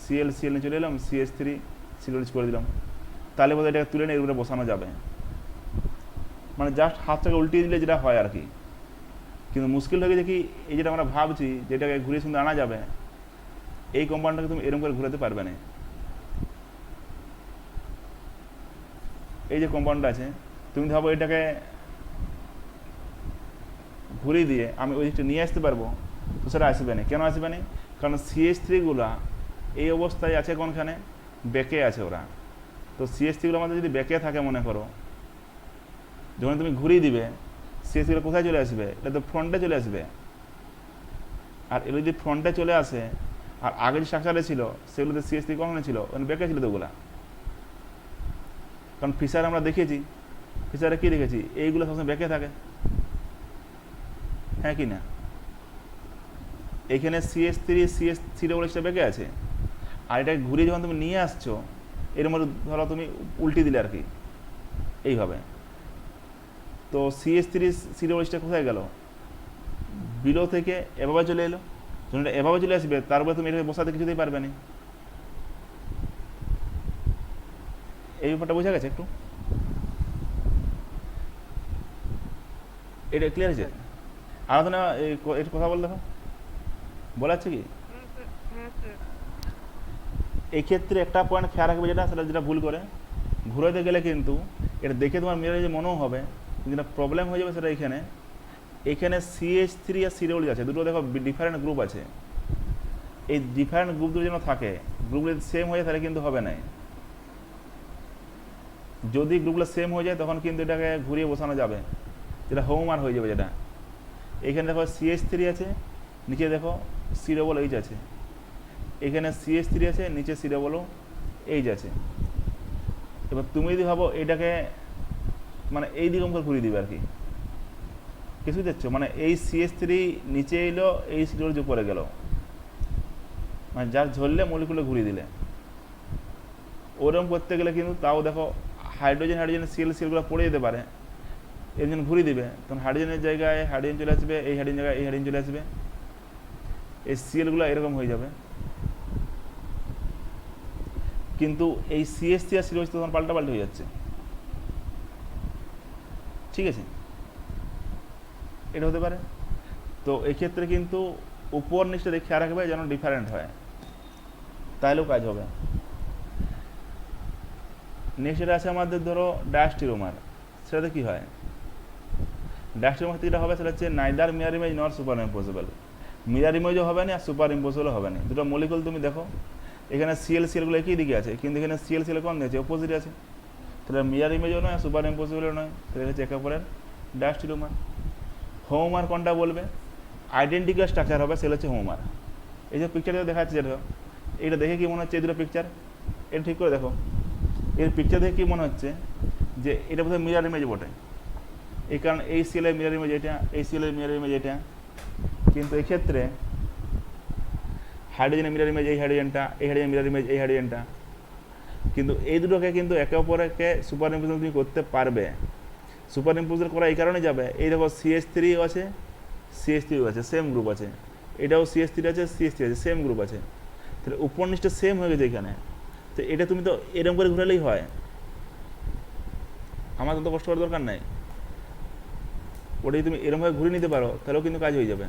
সিএল সিএল নিয়ে চলে এলাম, CH3 সিলোজ করে দিলাম, তাহলে বোধহয় এটাকে তুলে নিয়ে এর উপরে বসানো যাবে। মানে জাস্ট হাতটাকে উল্টিয়ে দিলে যেটা হয় আর কি। কিন্তু মুশকিল হয়ে গেছে কি, এই যেটা আমরা ভাবছি যেটাকে ঘুরিয়ে সুন্দর আনা যাবে, এই কম্পাউন্ডটাকে তুমি এরকম করে ঘুরাতে পারবে না। এই যে কম্পাউন্ডটা আছে, তুমি ভাবো এটাকে ঘুরিয়ে দিয়ে আমি ওই দিকটা নিয়ে আসতে পারবো, তো সেটা আসবে না। কেন আসবে না? কারণ CH3 গুলা এই অবস্থায় আছে কোনখানে, বেঁকে আছে ওরা। তো CH3 গুলো আমাদের যদি বেঁকে থাকে মনে করো, যখন তুমি ঘুরিয়ে দিবে CH3 গুলো কোথায় চলে আসবে? এটা তো ফ্রন্টে চলে আসবে। আর এগুলো যদি ফ্রন্টে চলে আসে, আর আগে যে স্ট্রাকচারে ছিল সেগুলোতে CH3 কখনো ছিল, মানে বেঁকে ছিল তো ওগুলা। কারণ ফিশার আমরা দেখেছি, ফিশারে কি দেখেছি, এইগুলো সবসময় বেঁকে থাকে, হ্যাঁ কি না? এইখানে CH3 CH3 বেঁকে আছে, আর এটাকে ঘুরিয়ে যখন তুমি নিয়ে আসছো, এর মধ্যে ধরো তুমি উল্টি দিলে আর কি, এইভাবে। তো CH3 CH কোথায় গেল? বিলো থেকে এভাবে চলে এলো, যখন এটা এভাবে চলে আসবে তারপরে তুমি এটাকে বসাতে কিছুতেই পারবে না। এই ব্যাপারটা বোঝা গেছে একটু? এটা ক্লিয়ার আছে? আরাধনা একটু কথা বল, দেখো বলা আছে কি? এই ক্ষেত্রে একটা পয়েন্ট খেয়াল রাখবে, যেটা ভুল করে ঘুরাতে গেলে কিন্তু এটা দেখে তোমার মেয়েরা যে মনেও হবে, যেটা প্রবলেম হয়ে যাবে সেটা এখানে CH3 আর CH আছে, দুটো দেখো ডিফারেন্ট গ্রুপ আছে। এই ডিফারেন্ট গ্রুপ দুটো যেন থাকে, গ্রুপগুলো সেম হয়ে যায় তাহলে কিন্তু হবে না। যদি গ্রুপগুলো সেম হয়ে যায় তখন কিন্তু এটাকে ঘুরিয়ে বসানো যাবে, যেটা হোমওয়ার্ক হয়ে যাবে। যেটা এখানে দেখো CH3 আছে, নিচে দেখো CH আছে, এখানে CH3 আছে, নিচে CH আছে। এবার তুমি যদি ভাবো এটাকে মানে এই দিকে করে ঘুরিয়ে দিবে আর কি, কিছু দেখছো, মানে এই CH3 নিচে এলো, এই CH উপরে গেল, মানে যার ঝরলে মলিকুলে ঘুরিয়ে দিলে। ওরকম করতে গেলে কিন্তু তাও দেখো হাইড্রোজেন সিএলগুলো পড়ে যেতে পারে, এর জন্য ঘুরিয়ে দিবে, তখন হাইড্রোজেনের জায়গায় হাইড্রোজেন চলে আসবে, এই হাইড্রোজেন জায়গায় এই হাইড্রোজেন চলে আসবে, এই সিএলগুলো এরকম হয়ে যাবে। কিন্তু এই CH3 আর CH তখন পাল্টাপাল্টি হয়ে যাচ্ছে, ঠিক আছে? এটা হতে পারে। তো এক্ষেত্রে কিন্তু উপর নিচটা দেখে খেয়াল রাখবে যেন ডিফারেন্ট হয়, তাহলেও কাজ হবে। নেক্সট এটা আছে আমাদের ধরো ডায়াস্টিরোমার, সেটাতে কি হয়? ডায়াস্টিরোমার যেটা হবে সেটা হচ্ছে neither mirror image not superimposable. Mirror ইমেজও হবে না আর সুপার ইম্পসিবলও হবে না। দুটো মলিকুল তুমি দেখো, এখানে CL একই দিকে আছে, কিন্তু এখানে CL কোন দিকে আছে? অপোজিটে আছে। তাহলে মিরর ইমেজও নয়, সুপার ইম্পসিবলও নয়, তাহলে হচ্ছে একে অপরের ডায়াস্টিরোমার। হোমোমার কোনটা বলবে? আইডেন্টিক্যাল স্ট্রাকচার হবে, সেটা হচ্ছে হোমোমার। এই যে পিকচারটা দেখা যাচ্ছে, যেটা এইটা দেখে কি মনে হচ্ছে? এই দুটো পিকচার এটা ঠিক করে দেখো, এর পিকচার দেখে কি মনে হচ্ছে যে এটা বোধহয় মিরর ইমেজ বটে, এই কারণ এই CL মিরর ইমেজ এটা, এই CL মিরর ইমেজ এটা। কিন্তু এক্ষেত্রে হাইড্রোজেনের মিরর ইমেজ এই হাইড্রোজেনটা, এই হাইড্রোজেন মিরর ইমেজ এই হাইড্রোজেনটা। কিন্তু এই দুটোকে কিন্তু একে অপরকে সুপার ইম্পোজ তুমি করতে পারবে। সুপার ইম্পোজ করা এই কারণে যাবে, এই দেখো CH3 আছে, CH3 আছে, সেম গ্রুপ আছে, এটাও CH3 আছে, CH3 আছে, সেম গ্রুপ আছে। তাহলে উপর নিচটা সেম হয়ে গেছে এখানে। তো এটা তুমি তো এরকম করে ঘুরালেই হয়, আমার তো কষ্ট করার দরকার নাই। ওটাই তুমি এরকমভাবে ঘুরে নিতে পারো, তাহলেও কিন্তু কাজ হয়ে যাবে।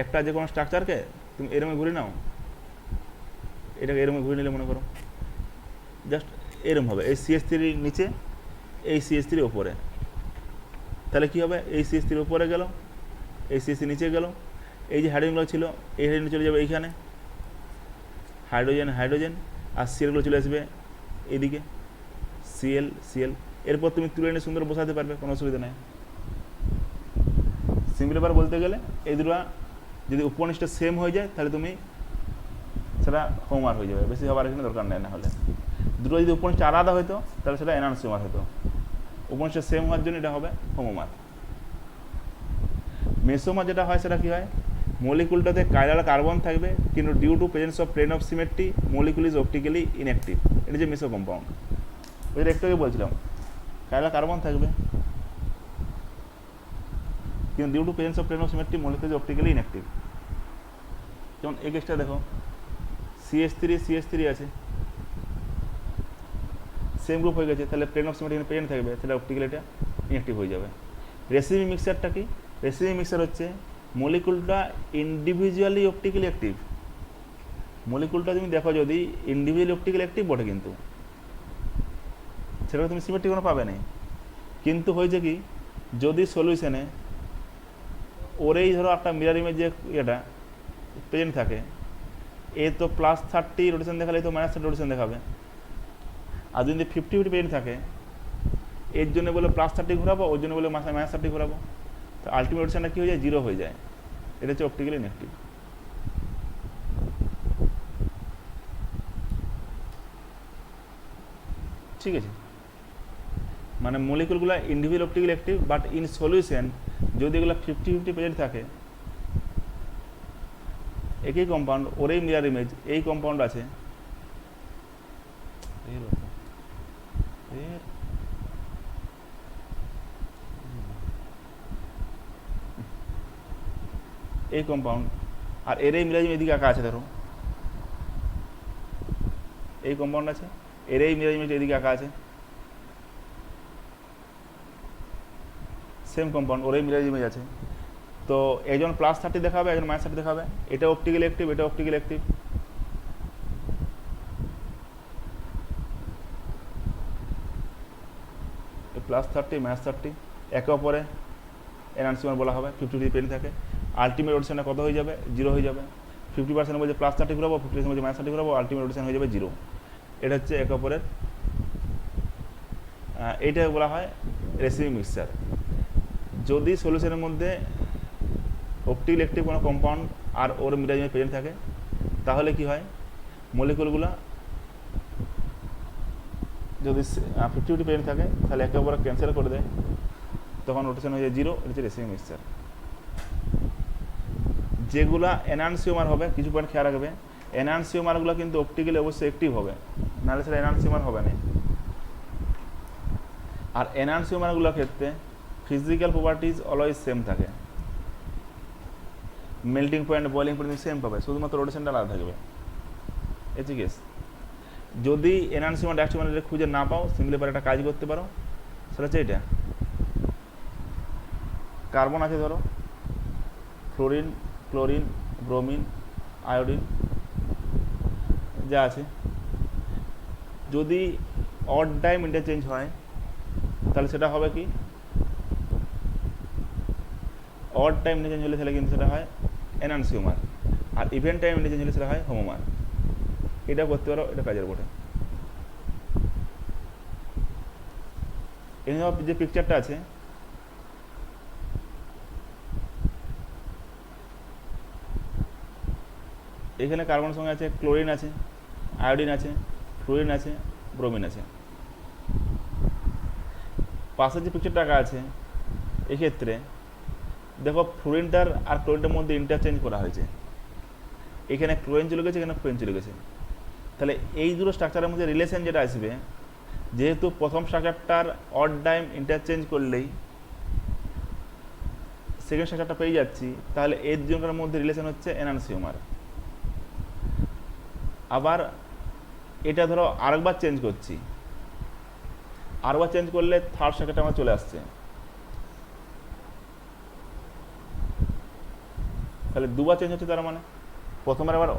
একটা যে কোনো স্ট্রাকচারকে তুমি এরমে ঘুরে নাও, এটাকে এরমে ঘুরে নিলে মনে করো জাস্ট এরম হবে, এই CH3 নিচে, এই CH3 ওপরে, তাহলে কী হবে, এই CH3 ওপরে গেল, এই CH3 নিচে গেল, এই যে হাইড্রোজেনগুলো ছিল এই হাইড্রোজেন চলে যাবে এইখানে, হাইড্রোজেন হাইড্রোজেন, আর সিএলগুলো চলে আসবে এইদিকে, সিএল সিএল। এরপর তুমি তুলে এনে সুন্দর বসাতে পারবে, কোনো অসুবিধা নেই। সিম্পলিফায়ার বলতে গেলে এই দুটো যদি উপনিষ্ঠ সেম হয়ে যায় তাহলে তুমি সেটা হোমওয়ার্ক হয়ে যাবে, বেশি হওয়ার এখানে দরকার নেই। না হলে দুটো যদি উপনিষ্ঠ আলাদা হতো তাহলে সেটা এনানসিওমার হতো, উপনিষ্ঠ সেম হওয়ার জন্য এটা হবে হোমোমার। মেসোমার যেটা হয় সেটা কী হয়, মলিকুলটাতে কাইরাল কার্বন থাকবে কিন্তু due to presence of plane of symmetry molecule is optically inactive. এটা যে মেসো কম্পাউন্ড, ওই একটু আগে বলছিলাম কাইরাল কার্বন থাকবে কিন্তু due to presence of plane of symmetry molecule is optically inactive. যেমন এই কেসটা দেখো, CH3 আছে, সেম গ্রুপ হয়ে গেছে, তাহলে প্লেন অফ সিমেট্রি এখানে প্রেজেন্ট থাকবে, তাহলে অপটিক্যালি এটা ইনঅ্যাক্টিভ হয়ে যাবে। রেসিপি মিক্সারটা কি, রেসিপি মিক্সার হচ্ছে মলিকুলটা ইন্ডিভিজুয়ালি অপটিক্যালি অ্যাক্টিভ। মলিকুলটা তুমি দেখো যদি ইন্ডিভিজুয়ালি অপটিক্যালি অ্যাক্টিভ বটে, কিন্তু সেটা তুমি সিমেট্রি কোনো পাবে না। কিন্তু হয়েছে কি, যদি সলিউশনে ওরেই ধরো একটা মিরার ইমেজ যে এটা প্রেজেন্ট থাকে, এ তো +30 রোটেশন দেখালে তো -30 রোটেশন দেখাবে, আর যদি 50-50 প্রেজেন্ট থাকে, এর জন্য বলে +30 ঘোরাবো, ওর জন্য বলে -30 ঘোরাবো, তো আলটিমেট রোটেশনটা কী হয়ে যায়, 0 হয়ে যায়। এটা হচ্ছে অপটিক্যালি ইনঅ্যাক্টিভ। ঠিক আছে, মানে মলিকুলগুলো individual optically active, but in solution যদি এগুলো 50-50 প্রেজেন্ট থাকে, একই কম্পাউন্ড, ওরেই মিরার ইমেজ, এই কম্পাউন্ড আছে, এই কম্পাউন্ড, আর এরই মিরার ইমেজ এদিকে আঁকা আছে, ধরো এই কম্পাউন্ড আছে, এরই মিরার ইমেজ এদিকে আঁকা আছে, সেম কম্পাউন্ড, ওরই মিরার ইমেজ আছে, তো একজন +30 দেখাবে, একজন -30 দেখাবে, এটা অপটিক্যালি অ্যাক্টিভ, এটা অপটিক্যালি অ্যাক্টিভ। +30 -30 একে অপরে এনানসিওমার বলা হবে, 50 পেন থাকে। আলটিমেট রোটেশনে কত হয়ে যাবে, 0 হয়ে যাবে। 50% বলছে +30 ঘুরাবো, 50% বলছে -30 ঘুরাবো, আলটিমেট রোটেশন হয়ে যাবে 0। এটা হচ্ছে একে অপরের, এইটা বলা হয় রেসিপি মিক্সচার। যদি সলিউশনের মধ্যে অপটিক্যালি অ্যাক্টিভ কোনো কম্পাউন্ড আর ওর মিরার ইমেজ প্রেজেন্ট থাকে, তাহলে কি হয়, মলিকুলগুলো যদি 50-50 প্রেজেন্ট থাকে তাহলে একে অপরে ক্যান্সেল করে দেয়, তখন রোটেশন হয়ে যায় 0। এটা হচ্ছে রেসিপি মিক্সচার। যেগুলা এনানসিওমার হবে, কিছু পয়েন্ট খেয়াল রাখবে, এনানসিওমারগুলো কিন্তু অপটিক্যালি অবশ্যই অ্যাক্টিভ হবে, নাহলে সেটা এনানসিওমার হবে না। আর এনানসিওমারগুলোর ক্ষেত্রে ফিজিক্যাল প্রপার্টিজ অলওয়েজ সেম থাকে, melting point, boiling point same পাবে, শুধুমাত্র রোটেশনটা আলাদা থাকবে। এটি কেস। যদি এনানসিওমার ডাইস্টিওমার খুঁজে না পাও, সিম্পলিফায়ার একটা কাজ করতে পারো, সেটা হচ্ছে এটা। কার্বন আছে ধরো, ফ্লোরিন, ক্লোরিন, ব্রোমিন, আয়োডিন যা আছে, যদি অড টাইম ইন্টারচেঞ্জ হয় তাহলে সেটা হবে কি, অড টাইম ইন্টারচেঞ্জ হলে তাহলে কিন্তু সেটা হয় এনানসিওমার, আর ইভেন টাইম ইন্টারচেঞ্জ হলে সেটা হয় হোমোমার। এটা করতে পারো, এটা কাজের বটে। এখানে যে পিকচারটা আছে, এখানে কার্বনের সঙ্গে আছে ক্লোরিন আছে, আয়োডিন আছে, ফ্লুরিন আছে, ব্রোমিন আছে। পাশের যে পিকচারটা আঁকা আছে, এক্ষেত্রে দেখো ফ্লুরিনটার আর ক্লোরিনটার মধ্যে ইন্টারচেঞ্জ করা হয়েছে, এখানে ক্লোরিন চলে গেছে, এখানে ফ্লুরিন চলে গেছে। তাহলে এই দুটো স্ট্রাকচারের মধ্যে রিলেশন যেটা আসবে, যেহেতু প্রথম স্ট্রাকচারটার অড টাইম ইন্টারচেঞ্জ করলেই সেকেন্ড স্ট্রাকচারটা পেয়ে যাচ্ছি, তাহলে এর দুজনের মধ্যে রিলেশন হচ্ছে এনানসিওমার। আবার এটা ধরো আরেকবার চেঞ্জ করছি, আরেকবার চেঞ্জ করলে থার্ড স্ট্রাকচারটা আমার চলে আসছে, তাহলে দুবার চেঞ্জ হচ্ছে, তার মানে প্রথমবার আবার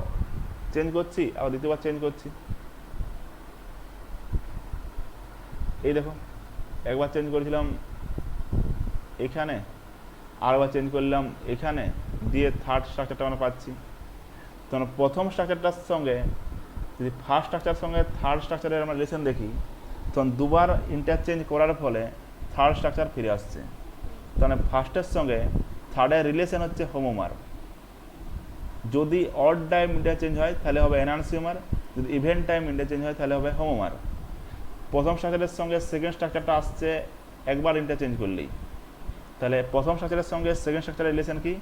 চেঞ্জ করছি, আবার দ্বিতীয়বার চেঞ্জ করছি। এই দেখো, একবার চেঞ্জ করেছিলাম এখানে, আরেকবার চেঞ্জ করলাম এখানে, দিয়ে থার্ড স্ট্রাকচারটা আমরা পাচ্ছি। তখন প্রথম স্ট্রাকচারটার সঙ্গে যদি ফার্স্ট স্ট্রাকচারের সঙ্গে থার্ড স্ট্রাকচারের আমরা রিলেশন দেখি, তখন দুবার ইন্টারচেঞ্জ করার ফলে থার্ড স্ট্রাকচার ফিরে আসছে। তাহলে ফার্স্টের সঙ্গে থার্ডের রিলেশন হচ্ছে হোমোমার। যদি অড টাইম ইন্টারচেঞ্জ হয় তাহলে হবে এনানসিওমার, যদি ইভেন্ট টাইম ইন্টারচেঞ্জ হয় তাহলে হবে হোমোমার। প্রথম স্ট্রাকচারের সঙ্গে সেকেন্ড স্ট্রাকচারটা আসছে একবার ইন্টারচেঞ্জ করলেই, তাহলে প্রথম স্ট্রাকচারের সঙ্গে সেকেন্ড স্ট্রাকচারের রিলেশন কি?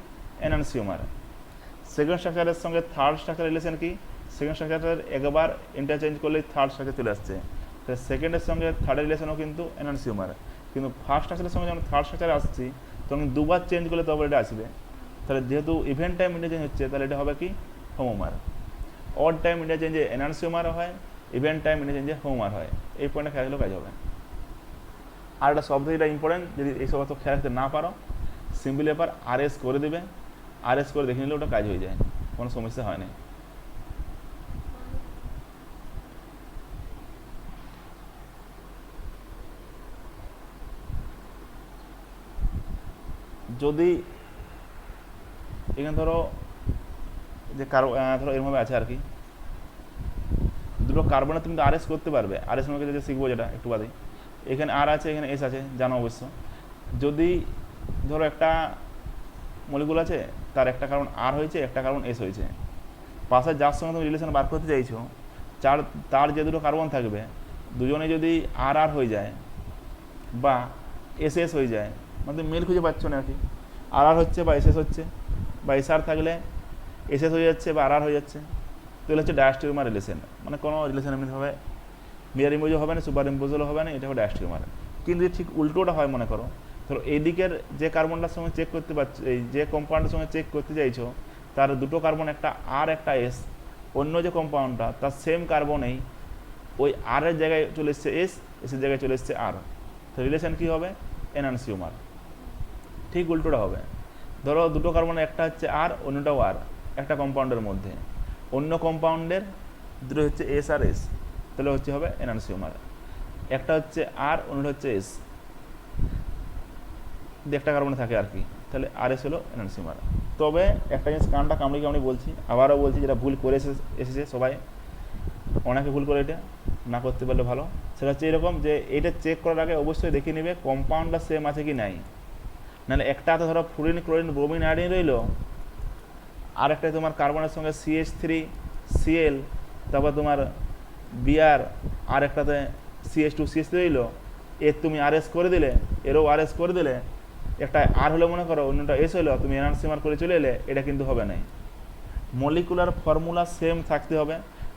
এনানসিওমার। সেকেন্ড স্ট্রাকচারের সঙ্গে থার্ড স্ট্রাকচারের রিলেশন কি? সেকেন্ড স্ট্রাকচারের একবার ইন্টারচেঞ্জ করলেই থার্ড স্ট্রাকচার চলে আসছে, তাহলে সেকেন্ডের সঙ্গে থার্ডের রিলেশনও কিন্তু এনানসিওমার। কিন্তু ফার্স্ট স্ট্রাকচারের সঙ্গে যখন থার্ড স্ট্রাকচারে আসছি তখন দুবার চেঞ্জ করলে তবে এটা আসবে, তাহলে যেহেতু ইভেন্ট টাইম ইন্টারচেঞ্জ হচ্ছে তাহলে এটা হবে কি? হোমোমার। অড টাইম ইন্টারচেঞ্জে এনানসিওমার হয়, ইভেন্ট টাইম ইন্টারচেঞ্জে হোমোমার হয়। এই পয়েন্টে খেয়াল রাখলেও কাজ হবে। আর একটা শব্দ যেটা ইম্পর্টেন্ট, যদি এই সব খেয়াল রাখতে না পারো, সিম্পল ব্যাপার RS করে দেবে, RS করে দেখে নিলে ওটা কাজ হয়ে যায়, কোনো সমস্যা হয় না। যদি এখানে ধরো যে ধরো এরমভাবে আছে আর কি, দুটো কার্বনে তুমি তো RS করতে পারবে, RS আমাকে যেটা শিখবো যেটা একটু বাদে, এখানে R আছে এখানে S আছে, জানো অবশ্য। যদি ধরো একটা মলিকুল আছে, তার একটা কার্বন R হয়েছে, একটা কার্বন S হয়েছে, পাশে যার সঙ্গে তুমি রিলেশন বার করতে চাইছো, তার যে দুটো কার্বন থাকবে দুজনে যদি R হয়ে যায় বা SS হয়ে যায়, মানে তুমি মিল খুঁজে পাচ্ছ না আর কি, R হচ্ছে বা SS হচ্ছে, বা SR থাকলে SS হয়ে যাচ্ছে বা RR হয়ে যাচ্ছে, তাহলে হচ্ছে ডায়াস্টিউমার রিলেশন। মানে কোনো রিলেশন এমনিভাবে মিরার ইমেজও হবে না, সুপার ইম্পোজও হবে না, এটা হবে ডায়াস্টিউমার। কিন্তু ঠিক উল্টোটা হয়, মনে করো ধরো এই দিকের যে কার্বনটার সঙ্গে চেক করতে পারছো, এই যে কম্পাউন্ডের সঙ্গে চেক করতে চাইছো, তার দুটো কার্বন একটা R একটা S, অন্য যে কম্পাউন্ডটা তার সেম কার্বনেই ওই R এর জায়গায় চলে এসছে S, S এর জায়গায় চলে এসছে R, তো রিলেশন কী হবে? এনানসিওমার। ঠিক উল্টোটা হবে, ধরো দুটো কার্বনের একটা হচ্ছে R, অন্যটাও R, একটা কম্পাউন্ডের মধ্যে, অন্য কম্পাউন্ডের দুটো হচ্ছে S আর S, তাহলে হচ্ছে হবে এনানসিওমার। একটা হচ্ছে R, অন্যটা হচ্ছে S, একটা কার্বনে থাকে আর কি, তাহলে RS হলো এনানসিওমার। তবে একটা জিনিস কানটা কামড়ি বলছি, আবারও বলছি, যেটা ভুল করে এসেছে সবাই, অনেকে ভুল করে, এটা না করতে পারলে ভালো। সেটা হচ্ছে এরকম যে এটা চেক করার আগে অবশ্যই দেখে নেবে কম্পাউন্ডটা সেম আছে কি নাই, নাহলে একটা তো ধরো ফ্লুরিন ক্লোরিন ব্রোমিন আয়োডিন রইলো, আর একটা তোমার কার্বনের সঙ্গে CH3Cl, তারপর তোমার Br, আর একটাতে CH2CH3 রইলো, এর তুমি RS করে দিলে, এরও RS করে দিলে, একটা R হলো মনে করো, অন্যটা S হলো, তুমি এনানসিওমার করে চলে এলে, এটা কিন্তু হবে না। মলিকুলার ফর্মুলা সেম থাকতে হবে,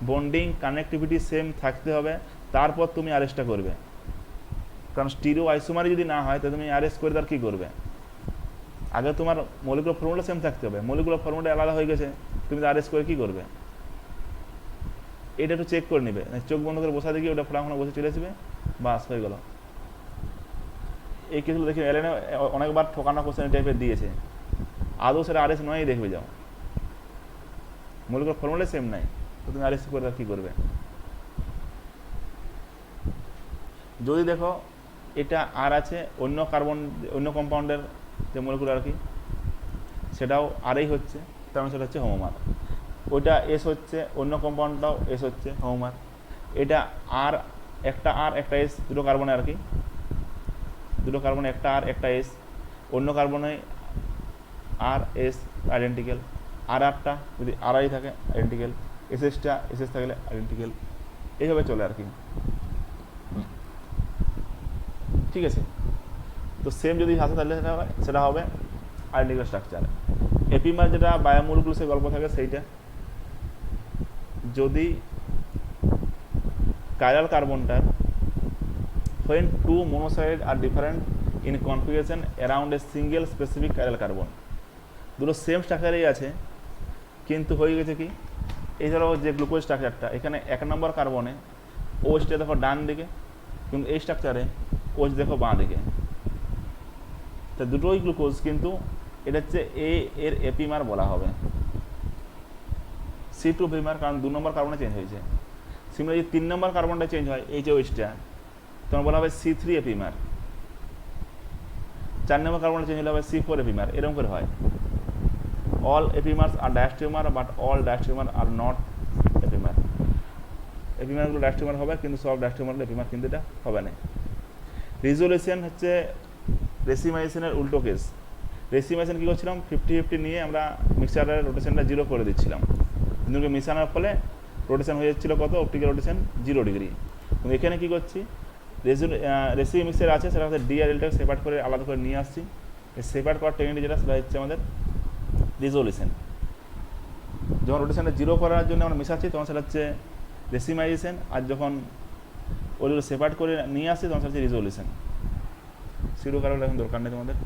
বন্ডিং কানেক্টিভিটি সেম থাকতে হবে, তারপর তুমি RSটা করবে। কারণ স্টিরিও আইসোমারি যদি না হয় তাহলে তুমি RS করে তার কী করবে? আগে তোমার মলিকুলার ফর্মুলা সেম থাকতে হবে, মলিকুলার ফর্মুলা আলাদা হয়ে গেছে, তুমি তো RS করে কী করবে? এটা একটু চেক করে নেবে, চোখ বন্ধ করে বসা দেখি ওটা ফোড়াফোনা বসে চলে আসবে, বাস হয়ে গেল। এই কেসগুলো দেখি এলেনে অনেকবার ঠকানো কোশ্চেন টাইপের দিয়েছে, আদৌ সেটা RS নয়, দেখবে যাও, মলিকুলার ফর্মুলা সেম নাই, তো তুমি RS করে তার কী করবে? যদি দেখো এটা R আছে, অন্য কার্বন অন্য কম্পাউন্ডের যে মলিকুল আর কি, সেটাও Rই হচ্ছে, তার মানে সেটা হচ্ছে হোমোমার। ওইটা S হচ্ছে, অন্য কম্পাউন্ডটাও S হচ্ছে, হোমোমার। এটা R একটা S, দুটো কার্বনে আর কি, দুটো কার্বনে একটা R একটা S, অন্য কার্বনে R S আইডেন্টিক্যাল, RRটা যদি RI থাকে আইডেন্টিক্যাল, SS থাকলে আইডেন্টিক্যাল, এইভাবে চলে আর কি। ঠিক আছে, তো সেম যদি আসে তাহলে সেটা হবে আইডেন্টিক্যাল স্ট্রাকচার। এপিমার যেটা বায়োমলিকুলসের গল্প থাকে সেইটা, যদি chiral কার্বনটার when two monosaccharide are different in configuration around a single specific chiral carbon, দুটো সেম স্ট্রাকচারেই আছে, কিন্তু হয়ে গেছে কি, এই ধরো যে গ্লুকোজ স্ট্রাকচারটা, এখানে 1 নম্বর কার্বনে OHটা দেখো ডান দিকে, কিন্তু এই স্ট্রাকচারে OH দেখো বাঁ দিকে, তা দুটোই গ্লুকোজ কিন্তু এটা হচ্ছে এ এর এপিমার বলা হবে, C2 এপিমার, কারণ 2 নম্বর কার্বনে চেঞ্জ হয়েছে। সিমিলার যদি 3 নম্বর কার্বনটা চেঞ্জ হয় HOHটা, তখন বলা হবে C3 এপিমার। 4 নম্বর কার্বনটা চেঞ্জ হলে হবে C4 এপিমার। এরকম করে হয়। All epimers are diastereomer, but all diastereomer are not epimer. এপিমারগুলো ডায়াস্টেমার হবে, কিন্তু সব ডায়াস্টেমারগুলো এপিমার কিন্তু এটা হবে না। রিজোলিউশন হচ্ছে রেসিমাইজেশনের উল্টো কেস। রেসিমাইজেশন কী করছিলাম, 50-50 নিয়ে আমরা মিক্সচারের রোটেশনটা 0 করে দিচ্ছিলাম, কিন্তু মেশানোর ফলে রোটেশন হয়ে যাচ্ছিলো কত, অপটিক্যাল রোটেশন 0 ডিগ্রি। কিন্তু এখানে কী করছি, রেসি মিক্সচার আছে সেটা হচ্ছে ডি আর এলটাকে সেপারেট করে আলাদা করে নিয়ে আসছি। এই সেপারেট করার টেকনিক যেটা, সেটা হচ্ছে আমাদের রিজোলিউশন। যখন রোটেশনটা 0 করার জন্য আমরা মেশাচ্ছি তখন সেটা হচ্ছে রেসিমাইজেশন, আর যখন ওইগুলো সেপারেট করে নিয়ে আসছি তখন সেটা হচ্ছে রিজোলিউশন। সিরো কারণ এখন দরকার নেই তোমাদের।